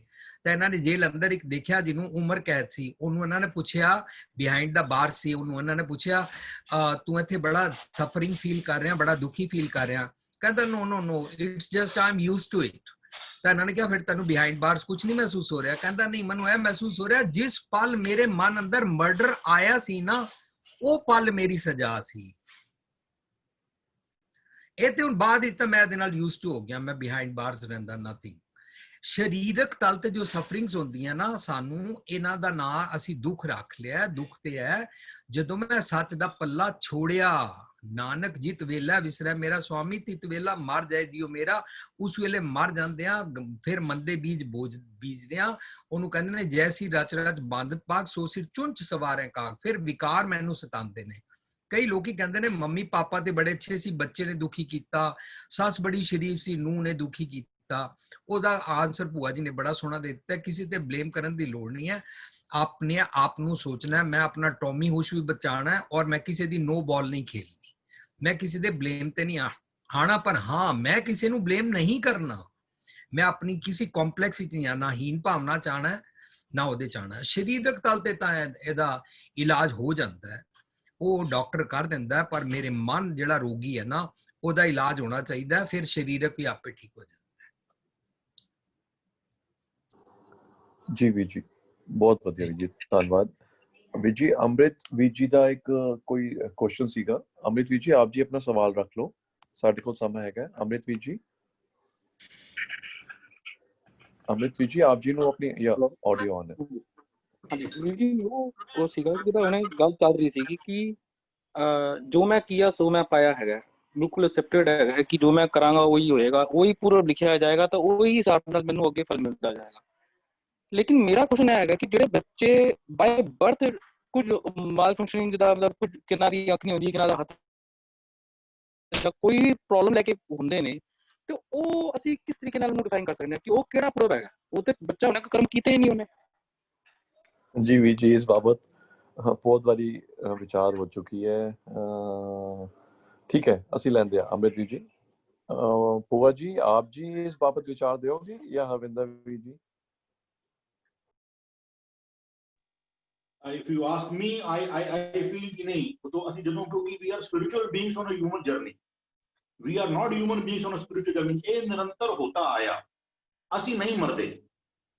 ਤਾਂ ਇਹਨਾਂ ਨੇ ਜੇਲ੍ਹ ਅੰਦਰ ਇੱਕ ਦੇਖਿਆ ਜਿਹਨੂੰ ਉਮਰ ਕੈਦ ਸੀ। ਉਹਨੂੰ ਇਹਨਾਂ ਨੇ ਪੁੱਛਿਆ, ਬਿਹਾਈਂਡ ਦਾ ਬਾਰ ਸੀ, ਉਹਨੂੰ ਇਹਨਾਂ ਨੇ ਪੁੱਛਿਆ ਤੂੰ ਇੱਥੇ ਬੜਾ ਸਫਰਿੰਗ ਫੀਲ ਕਰ ਰਿਹਾ, ਬੜਾ ਦੁਖੀ ਫੀਲ ਕਰ ਰਿਹਾ? ਕਹਿੰਦਾ no it's just I am used to it. ਤਾਂ ਇਹਨਾਂ ਨੇ ਕਿਹਾ ਫਿਰ ਤੈਨੂੰ ਬਿਹਾਈਂਡ ਬਾਰਸ ਕੁਝ ਨਹੀਂ ਮਹਿਸੂਸ ਹੋ ਰਿਹਾ? ਕਹਿੰਦਾ ਨਹੀਂ, ਮੈਨੂੰ ਇਹ ਮਹਿਸੂਸ ਹੋ ਰਿਹਾ ਜਿਸ ਪਲ ਮੇਰੇ ਮਨ ਅੰਦਰ ਮਰਡਰ ਆਇਆ ਸੀ ਨਾ, ਉਹ ਪਲ ਮੇਰੀ ਸਜ਼ਾ ਸੀ। ਇਹ ਤੇ ਹੁਣ ਬਾਅਦ ਵਿੱਚ ਤਾਂ ਮੈਂ ਇਹਦੇ ਨਾਲ ਯੂਜ਼ਡ ਟੂ ਹੋ ਗਿਆ, ਮੈਂ ਬਿਹਾਈਂਡ ਬਾਰਸ ਰਹਿੰਦਾ, ਨਥਿੰਗ। ਸਰੀਰਕ ਤਲ ਤੇ ਜੋ ਸਫਰਿੰਗਸ ਹੁੰਦੀਆਂ ਨਾ, ਸਾਨੂੰ ਇਹਨਾਂ ਦਾ ਨਾਂ ਅਸੀਂ ਦੁੱਖ ਰੱਖ ਲਿਆ। ਦੁੱਖ ਤੇ ਹੈ ਜਦੋਂ ਮੈਂ ਸੱਚ ਦਾ ਪੱਲਾ ਛੋੜਿਆ। ਨਾਨਕ ਜਿਤ ਵੇਲਾ ਵਿਸਰੈ ਮੇਰਾ ਸੁਆਮੀ, ਤਿਤ ਵੇਲਾ ਮਰ ਜਾਏ ਜੀਓ ਮੇਰਾ। ਉਸ ਵੇਲੇ ਮਰ ਜਾਂਦੇ ਆ, ਫਿਰ ਮੰਦੇ ਬੀਜ ਬੀਜਦੇ ਆ। ਉਹਨੂੰ ਕਹਿੰਦੇ ਨੇ ਜੈਸੀ ਰਚ ਰਚ ਬੰਦ ਪਾਕ, ਸੋ ਸਿਰ ਚੁੰਚ ਸਵਾਰੇ ਕਾਕ। ਫਿਰ ਵਿਕਾਰ ਮੈਨੂੰ ਸਤਾਉਂਦੇ ਨੇ। ਕਈ ਲੋਕੀ ਕਹਿੰਦੇ ਨੇ ਮੰਮੀ ਪਾਪਾ ਤੇ ਬੜੇ ਅੱਛੇ ਸੀ, ਬੱਚੇ ਨੇ ਦੁਖੀ ਕੀਤਾ, ਸੱਸ ਬੜੀ ਸ਼ਰੀਫ ਸੀ, ਨੂੰਹ ਨੇ ਦੁਖੀ ਕੀਤਾ। ਉਹਦਾ ਆਨਸਰ ਭੂਆ ਜੀ ਨੇ ਬੜਾ ਸੋਹਣਾ ਦੇ ਦਿੱਤਾ, ਕਿਸੇ ਤੇ ਬਲੇਮ ਕਰਨ ਦੀ ਲੋੜ ਨਹੀਂ ਹੈ। ਆਪਣੇ ਆਪ ਨੂੰ ਸੋਚਣਾ, ਮੈਂ ਆਪਣਾ ਟੌਮੀ ਹੁਸ਼ ਵੀ ਬਚਾਉਣਾ, ਔਰ ਮੈਂ ਕਿਸੇ ਦੀ ਨੋ ਬਾਲ ਨਹੀਂ ਖੇਲਣੀ। ਮੈਂ ਕਿਸੇ ਦੇ ਬਲੇਮ ਤੇ ਨਹੀਂ ਆਣਾ, ਪਰ ਹਾਂ ਮੈਂ ਕਿਸੇ ਨੂੰ ਬਲੇਮ ਨਹੀਂ ਕਰਨਾ। ਮੈਂ ਆਪਣੀ ਕਿਸੇ ਕੰਪਲੈਕਸ ਵਿੱਚ ਨਹੀਂ ਆਣਾ, ਹੀਨ ਭਾਵਨਾ ਚਾਹਣਾ ਨਾ ਉਹਦੇ ਚਾਹਣਾ। ਸਰੀਰਕ ਤਲ ਤੇ ਤਾਂ ਇਹਦਾ ਇਲਾਜ ਹੋ ਜਾਂਦਾ ਹੈ, ਉਹ ਡਾਕਟਰ ਕਰ ਦਿੰਦਾ, ਪਰ ਮੇਰੇ ਮਨ ਜਿਹੜਾ ਰੋਗੀ ਹੈ ਨਾ, ਉਹਦਾ ਇਲਾਜ ਹੋਣਾ ਚਾਹੀਦਾ, ਫਿਰ ਸਰੀਰਕ ਵੀ ਆਪੇ ਠੀਕ ਹੋ ਜਾਂਦਾ। ਜੀ ਵੀਰ ਜੀ, ਬਹੁਤ ਵਧੀਆ ਵੀਰ ਜੀ, ਧੰਨਵਾਦ। ਵੀਰ ਜੀ ਅੰਮ੍ਰਿਤ ਵੀਰ ਜੀ ਦਾ ਇੱਕ ਕੋਈ ਕੁਐਸਚਨ ਸੀਗਾ। ਅੰਮ੍ਰਿਤ ਵੀਰ ਜੀ ਆਪ ਜੀ ਆਪਣਾ ਸਵਾਲ ਰੱਖ ਲਓ, ਸਾਡੇ ਕੋਲ ਸਮਾਂ ਹੈਗਾ। ਅੰਮ੍ਰਿਤ ਵੀਰ ਜੀ, ਅੰਮ੍ਰਿਤ ਵੀਰ ਜੀ ਆਪ ਜੀ ਨੂੰ ਆਪਣੀ ਆਡੀਓ ਆਨ ਹੈ। ਵੀਰ ਜੀ ਉਹ ਸੀਗਾ ਜਿਹਦਾ ਉਹਨੇ ਗੱਲ ਚੱਲ ਰਹੀ ਸੀਗੀ ਕਿ ਜੋ ਮੈਂ ਕੀਆ ਸੋ ਮੈਂ ਪਾਇਆ ਹੈਗਾ, ਬਿਲਕੁਲ ਐਕਸੈਪਟਡ ਹੈਗਾ ਕਿ ਜੋ ਮੈਂ ਕਰਾਂਗਾ ਉਹੀ ਹੋਏਗਾ, ਉਹੀ ਪੂਰਾ ਲਿਖਿਆ ਜਾਏਗਾ, ਤਾਂ ਉਹੀ ਹਿਸਾਬ ਨਾਲ ਮੈਨੂੰ ਅੱਗੇ ਫਲ ਮਿਲਦਾ ਜਾਏਗਾ। ਲੇਕਿਨ ਮੇਰਾ ਕੁਐਸਚਨ ਇਹ ਹੈਗਾ ਕਿ ਜਿਹੜੇ ਬੱਚੇ ਬਾਈ ਬਰਥ ਕੁਝ ਮਾਲ ਫੰਕਸ਼ਨਿੰਗ ਜਿੱਦਾਂ ਮਤਲਬ ਕੁਝ ਕਿੰਨਾ ਦੀ ਅੱਖ ਨਹੀਂ ਹੁੰਦੀ, ਕਿੰਨਾ ਦਾ ਹੱਥ, ਕੋਈ ਪ੍ਰੋਬਲਮ ਲੈ ਕੇ ਹੁੰਦੇ ਨੇ, ਤੇ ਉਹ ਅਸੀਂ ਕਿਸ ਤਰੀਕੇ ਨਾਲ ਉਹਨੂੰ ਡਿਫਾਈਨ ਕਰ ਸਕਦੇ ਹਾਂ ਕਿ ਉਹ ਕਿਹੜਾ ਪ੍ਰੋਬ ਹੈਗਾ? ਉਹ ਤੇ ਬੱਚਾ ਉਹਨੇ ਕਰਮ ਕੀਤੇ ਹੀ ਨਹੀਂ ਉਹਨੇ। ਜੀ ਵੀਰ ਜੀ ਇਸ ਬਾਬਤ ਬਹੁਤ ਵਾਰੀ ਵਿਚਾਰ ਹੋ ਚੁੱਕੀ ਹੈ। ਠੀਕ ਹੈ, ਅਸੀਂ ਲੈਂਦੇ ਹਾਂ ਅੰਮ੍ਰਿਤ ਵੀਰ ਜੀ। ਭੂਆ ਜੀ ਆਪ ਜੀ ਇਸ ਬਾਬਤ ਵਿਚਾਰ ਦਿਓਗੇ ਜਾਂ ਹਰਵਿੰਦਰ ਵੀਰ ਜੀ? If you ask me, I feel कि नहीं, तो ਅਸੀਂ ਜਦੋਂ, ਕਿਉਂਕਿ we are spiritual beings on a human journey, we are not human beings on a spiritual journey। ਇਹ ਨਿਰੰਤਰ ਹੋਤਾ ਆਇਆ, ਅਸੀਂ ਨਹੀਂ ਮਰਦੇ।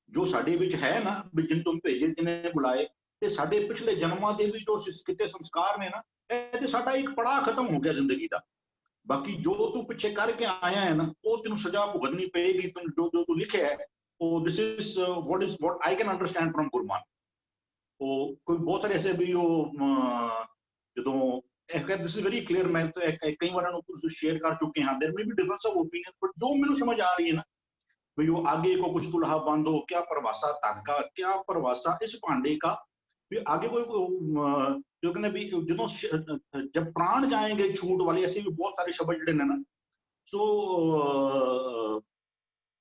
ਜੋ ਸਾਡੇ ਵਿੱਚ ਹੈ ਨਾ, ਵੀ ਜਿਨ ਤੁਮ ਭੇਜੇ ਜਿਨੇ ਬੁਲਾਏ, ਤੇ ਸਾਡੇ ਪਿਛਲੇ ਜਨਮਾਂ ਦੇ ਵੀ ਜੋ ਕਿਤੇ ਸੰਸਕਾਰ ਨੇ ਨਾ, ਇਹ ਤੇ ਸਾਡਾ ਇੱਕ ਪੜਾਅ ਖਤਮ ਹੋ ਗਿਆ ਜ਼ਿੰਦਗੀ ਦਾ। ਬਾਕੀ ਜੋ ਤੂੰ ਪਿੱਛੇ ਕਰਕੇ ਆਇਆ ਹੈ ਨਾ, ਉਹ ਤੈਨੂੰ ਸਜ਼ਾ ਭੁਗਤਣੀ ਪਏਗੀ। ਜੋ ਤੂੰ ਲਿਖਿਆ ਹੈ, ਉਹ this is what I can understand from Gurman। ਉਹ ਕੋਈ ਬਹੁਤ ਸਾਰੇ ਐਸੇ ਵੀ ਉਹ ਜਦੋਂ this is very clear, ਮੈਂ ਤਾਂ ਕਈ ਵਾਰਾਂ ਨੂੰ ਤੁਸੀਂ ਸ਼ੇਅਰ ਕਰ ਚੁੱਕੇ ਹਾਂ। there may be difference of opinion, but ਜੋ ਮੈਨੂੰ ਸਮਝ ਆ ਰਹੀ ਹੈ ਨਾ, ਵੀ ਉਹ आगे को कुछ दुल्हा बांधो, क्या परवासा ताका, क्या परवासा इस पांडे का, भी आगे कोई जो कहने भी जो जब प्राण जाएंगे छूट वाले, ऐसे भी बहुत सारे शब्द जड़े ने ना, ਸੋ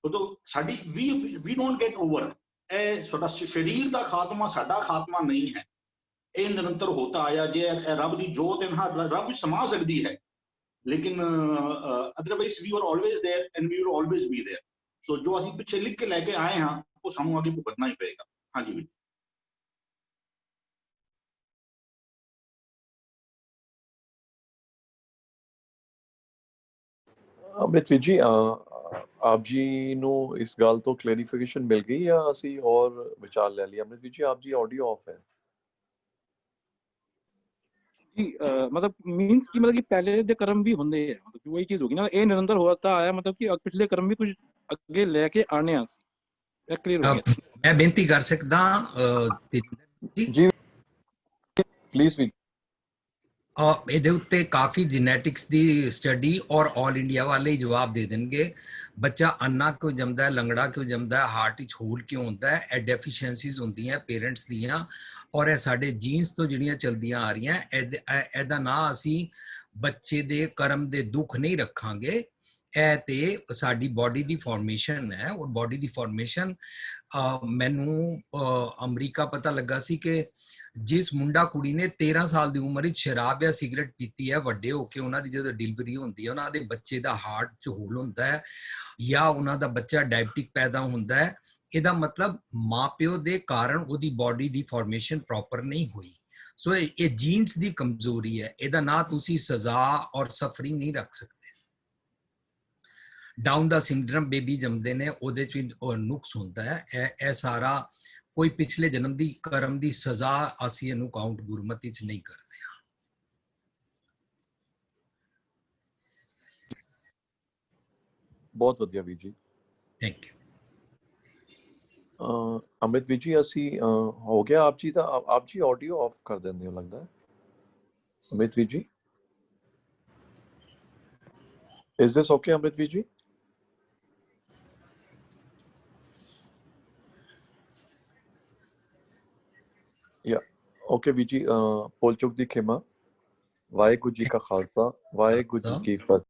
ਉਦੋਂ ਸਾਡੀ ਵੀ ਡੋਨਟ ਗੈਟ ਓਵਰ, ਇਹ ਸਾਡਾ ਸਰੀਰ ਦਾ ਖਾਤਮਾ ਸਾਡਾ ਖਾਤਮਾ ਨਹੀਂ ਹੈ, ਇਹ ਨਿਰੰਤਰ ਹੋਤਾ ਆਇਆ। ਜੇ ਰੱਬ ਦੀ ਜੋਤ ਇਹਨਾਂ ਰੱਬ ਵਿੱਚ ਸਮਾ ਸਕਦੀ ਹੈ, ਲੇਕਿਨ otherwise we are always there and we will always be there. So ਜੋ ਅਸੀਂ ਪਿੱਛੇ ਲਿਖ ਕੇ ਲੈ ਕੇ ਆਏ ਹਾਂ ਉਹ ਸਾਨੂੰ ਅੱਗੇ ਭੁਗਤਣਾ ਹੀ ਪਏਗਾ। ਹਾਂਜੀ ਵੀ ਅਮਿਤ ਜੀ ਆਪ ਜੀ ਨੂੰ ਇਸ ਗੱਲ ਤੋਂ ਕਲੈਰੀਫਿਕੇਸ਼ਨ ਮਿਲ ਗਈ ਜਾਂ ਅਸੀਂ ਹੋਰ ਵਿਚਾਰ ਲੈ ਲਈ? ਅਮਿਤ ਜੀ ਆਪ ਜੀ ਆਡੀਓ ਆਫ ਹੈ ਜੀ। मतलब मीन्स कि मतलब कि पहले ਦੇ ਕਰਮ ਵੀ ਹੁੰਦੇ ਆ, ਮਤਲਬ ਕਿ ਉਹੀ ਚੀਜ਼ ਹੋ ਗਈ ਨਾ, ਇਹ ਨਿਰੰਤਰ ਹੋਤਾ ਆਇਆ, ਮਤਲਬ ਕਿ ਪਿਛਲੇ ਕਰਮ ਵੀ ਕੁਝ ਅੱਗੇ ਲੈ ਕੇ ਆਣੇ ਆ। ਇਹ ਕਲੀਅਰ ਹੋ ਗਿਆ। ਮੈਂ ਬੇਨਤੀ ਕਰ ਸਕਦਾ ਜੀ ਪਲੀਜ਼ ਵੀ। ਇਹਦੇ ਉੱਤੇ ਕਾਫੀ ਜੈਨੇਟਿਕਸ ਦੀ ਸਟੱਡੀ ਔਰ ਆਲ ਇੰਡੀਆ ਵਾਲੇ ਹੀ ਜਵਾਬ ਦੇ ਦੇਣਗੇ। ਬੱਚਾ ਅੰਨਾ ਕਿਉਂ ਜੰਮਦਾ ਹੈ, ਲੰਗੜਾ ਕਿਉਂ ਜੰਮਦਾ ਹੈ, ਹਾਰਟ ਵਿੱਚ ਹੋਲ ਕਿਉਂ ਹੁੰਦਾ ਹੈ, ਇਹ ਡੈਫੀਸ਼ੀਐਂਸੀਜ਼ ਹੁੰਦੀਆਂ ਪੇਰੈਂਟਸ ਦੀਆਂ, ਔਰ ਇਹ ਸਾਡੇ ਜੀਨਸ ਤੋਂ ਜਿਹੜੀਆਂ ਚਲਦੀਆਂ ਆ ਰਹੀਆਂ। ਇਹਦਾ ਨਾਂ ਅਸੀਂ ਬੱਚੇ ਦੇ ਕਰਮ ਦੇ ਦੁੱਖ ਨਹੀਂ ਰੱਖਾਂਗੇ, ਇਹ ਤੇ ਸਾਡੀ ਬਾਡੀ ਦੀ ਫਾਰਮੇਸ਼ਨ ਹੈ। ਔਰ ਬਾਡੀ ਦੀ ਫਾਰਮੇਸ਼ਨ ਮੈਨੂੰ ਅਮਰੀਕਾ ਪਤਾ ਲੱਗਾ ਸੀ ਕਿ ਜਿਸ ਮੁੰਡਾ ਕੁੜੀ ਨੇ 13 ਸਾਲ ਦੀ ਉਮਰ ਵਿੱਚ ਸ਼ਰਾਬ ਜਾਂ ਸਿਗਰਟ ਪੀਤੀ ਹੈ, ਵੱਡੇ ਹੋ ਕੇ ਉਹਨਾਂ ਦੀ ਜਦੋਂ ਡਿਲੀਵਰੀ ਹੁੰਦੀ ਹੈ, ਉਹਨਾਂ ਦੇ ਬੱਚੇ ਦਾ ਹਾਰਟ 'ਚ ਹੋਲ ਹੁੰਦਾ ਹੈ ਜਾਂ ਉਹਨਾਂ ਦਾ ਬੱਚਾ ਡਾਇਬਟਿਕ ਪੈਦਾ ਹੁੰਦਾ ਹੈ, ਇਹਦਾ ਮਤਲਬ ਮਾਪਿਓ ਦੇ ਕਾਰਨ ਉਹਦੀ ਬਾਡੀ ਦੀ ਫਾਰਮੇਸ਼ਨ ਪ੍ਰੋਪਰ ਨਹੀਂ ਹੋਈ। ਸੋ ਇਹ ਜੀਨਸ ਦੀ ਕਮਜ਼ੋਰੀ ਹੈ, ਇਹਦਾ ਨਾ ਤੁਸੀਂ ਸਜ਼ਾ ਔਰ ਸਫਰਿੰਗ ਨਹੀਂ ਰੱਖ ਸਕਦੇ। ਡਾਊਨ ਦਾ ਸਿੰਡਰਮ ਬੇਬੀ ਜੰਮਦੇ ਨੇ, ਉਹਦੇ 'ਚ ਨੁਕਸ ਹੁੰਦਾ ਹੈ। ਇਹ ਸਾਰਾ ਕੋਈ ਪਿਛਲੇ ਜਨਮ ਦੀ ਕਰਮ ਦੀ ਸਜ਼ਾ ਅਸੀਂ ਇਹਨੂੰ ਕਾਊਂਟ ਗੁਰਮਤਿ 'ਚ ਨਹੀਂ ਕਰਦੇ ਹਾਂ। ਬਹੁਤ ਵਧੀਆ ਵੀਰ ਜੀ, ਥੈਂਕ ਯੂ। ਅਮਿਤ ਵੀਰ ਜੀ ਅਸੀਂ ਹੋ ਗਿਆ ਆਪ ਜੀ ਦਾ, ਆਪ ਜੀ ਆਡੀਓ ਆਫ ਕਰ ਦਿੰਦੇ ਹੋ ਲੱਗਦਾ ਹੈ ਅਮਿਤ ਵੀਰ ਜੀ। Is this okay, Amrit Viji? Yeah, okay Viji, ਪੋਲ ਚੁੱਕ ਦੀ ਖਿਮਾ। ਵਾਹਿਗੁਰੂ ਜੀ ਕਾ ਖਾਲਸਾ, ਵਾਹਿਗੁਰੂ ਜੀ ਕੀ ਫਤਿਹ।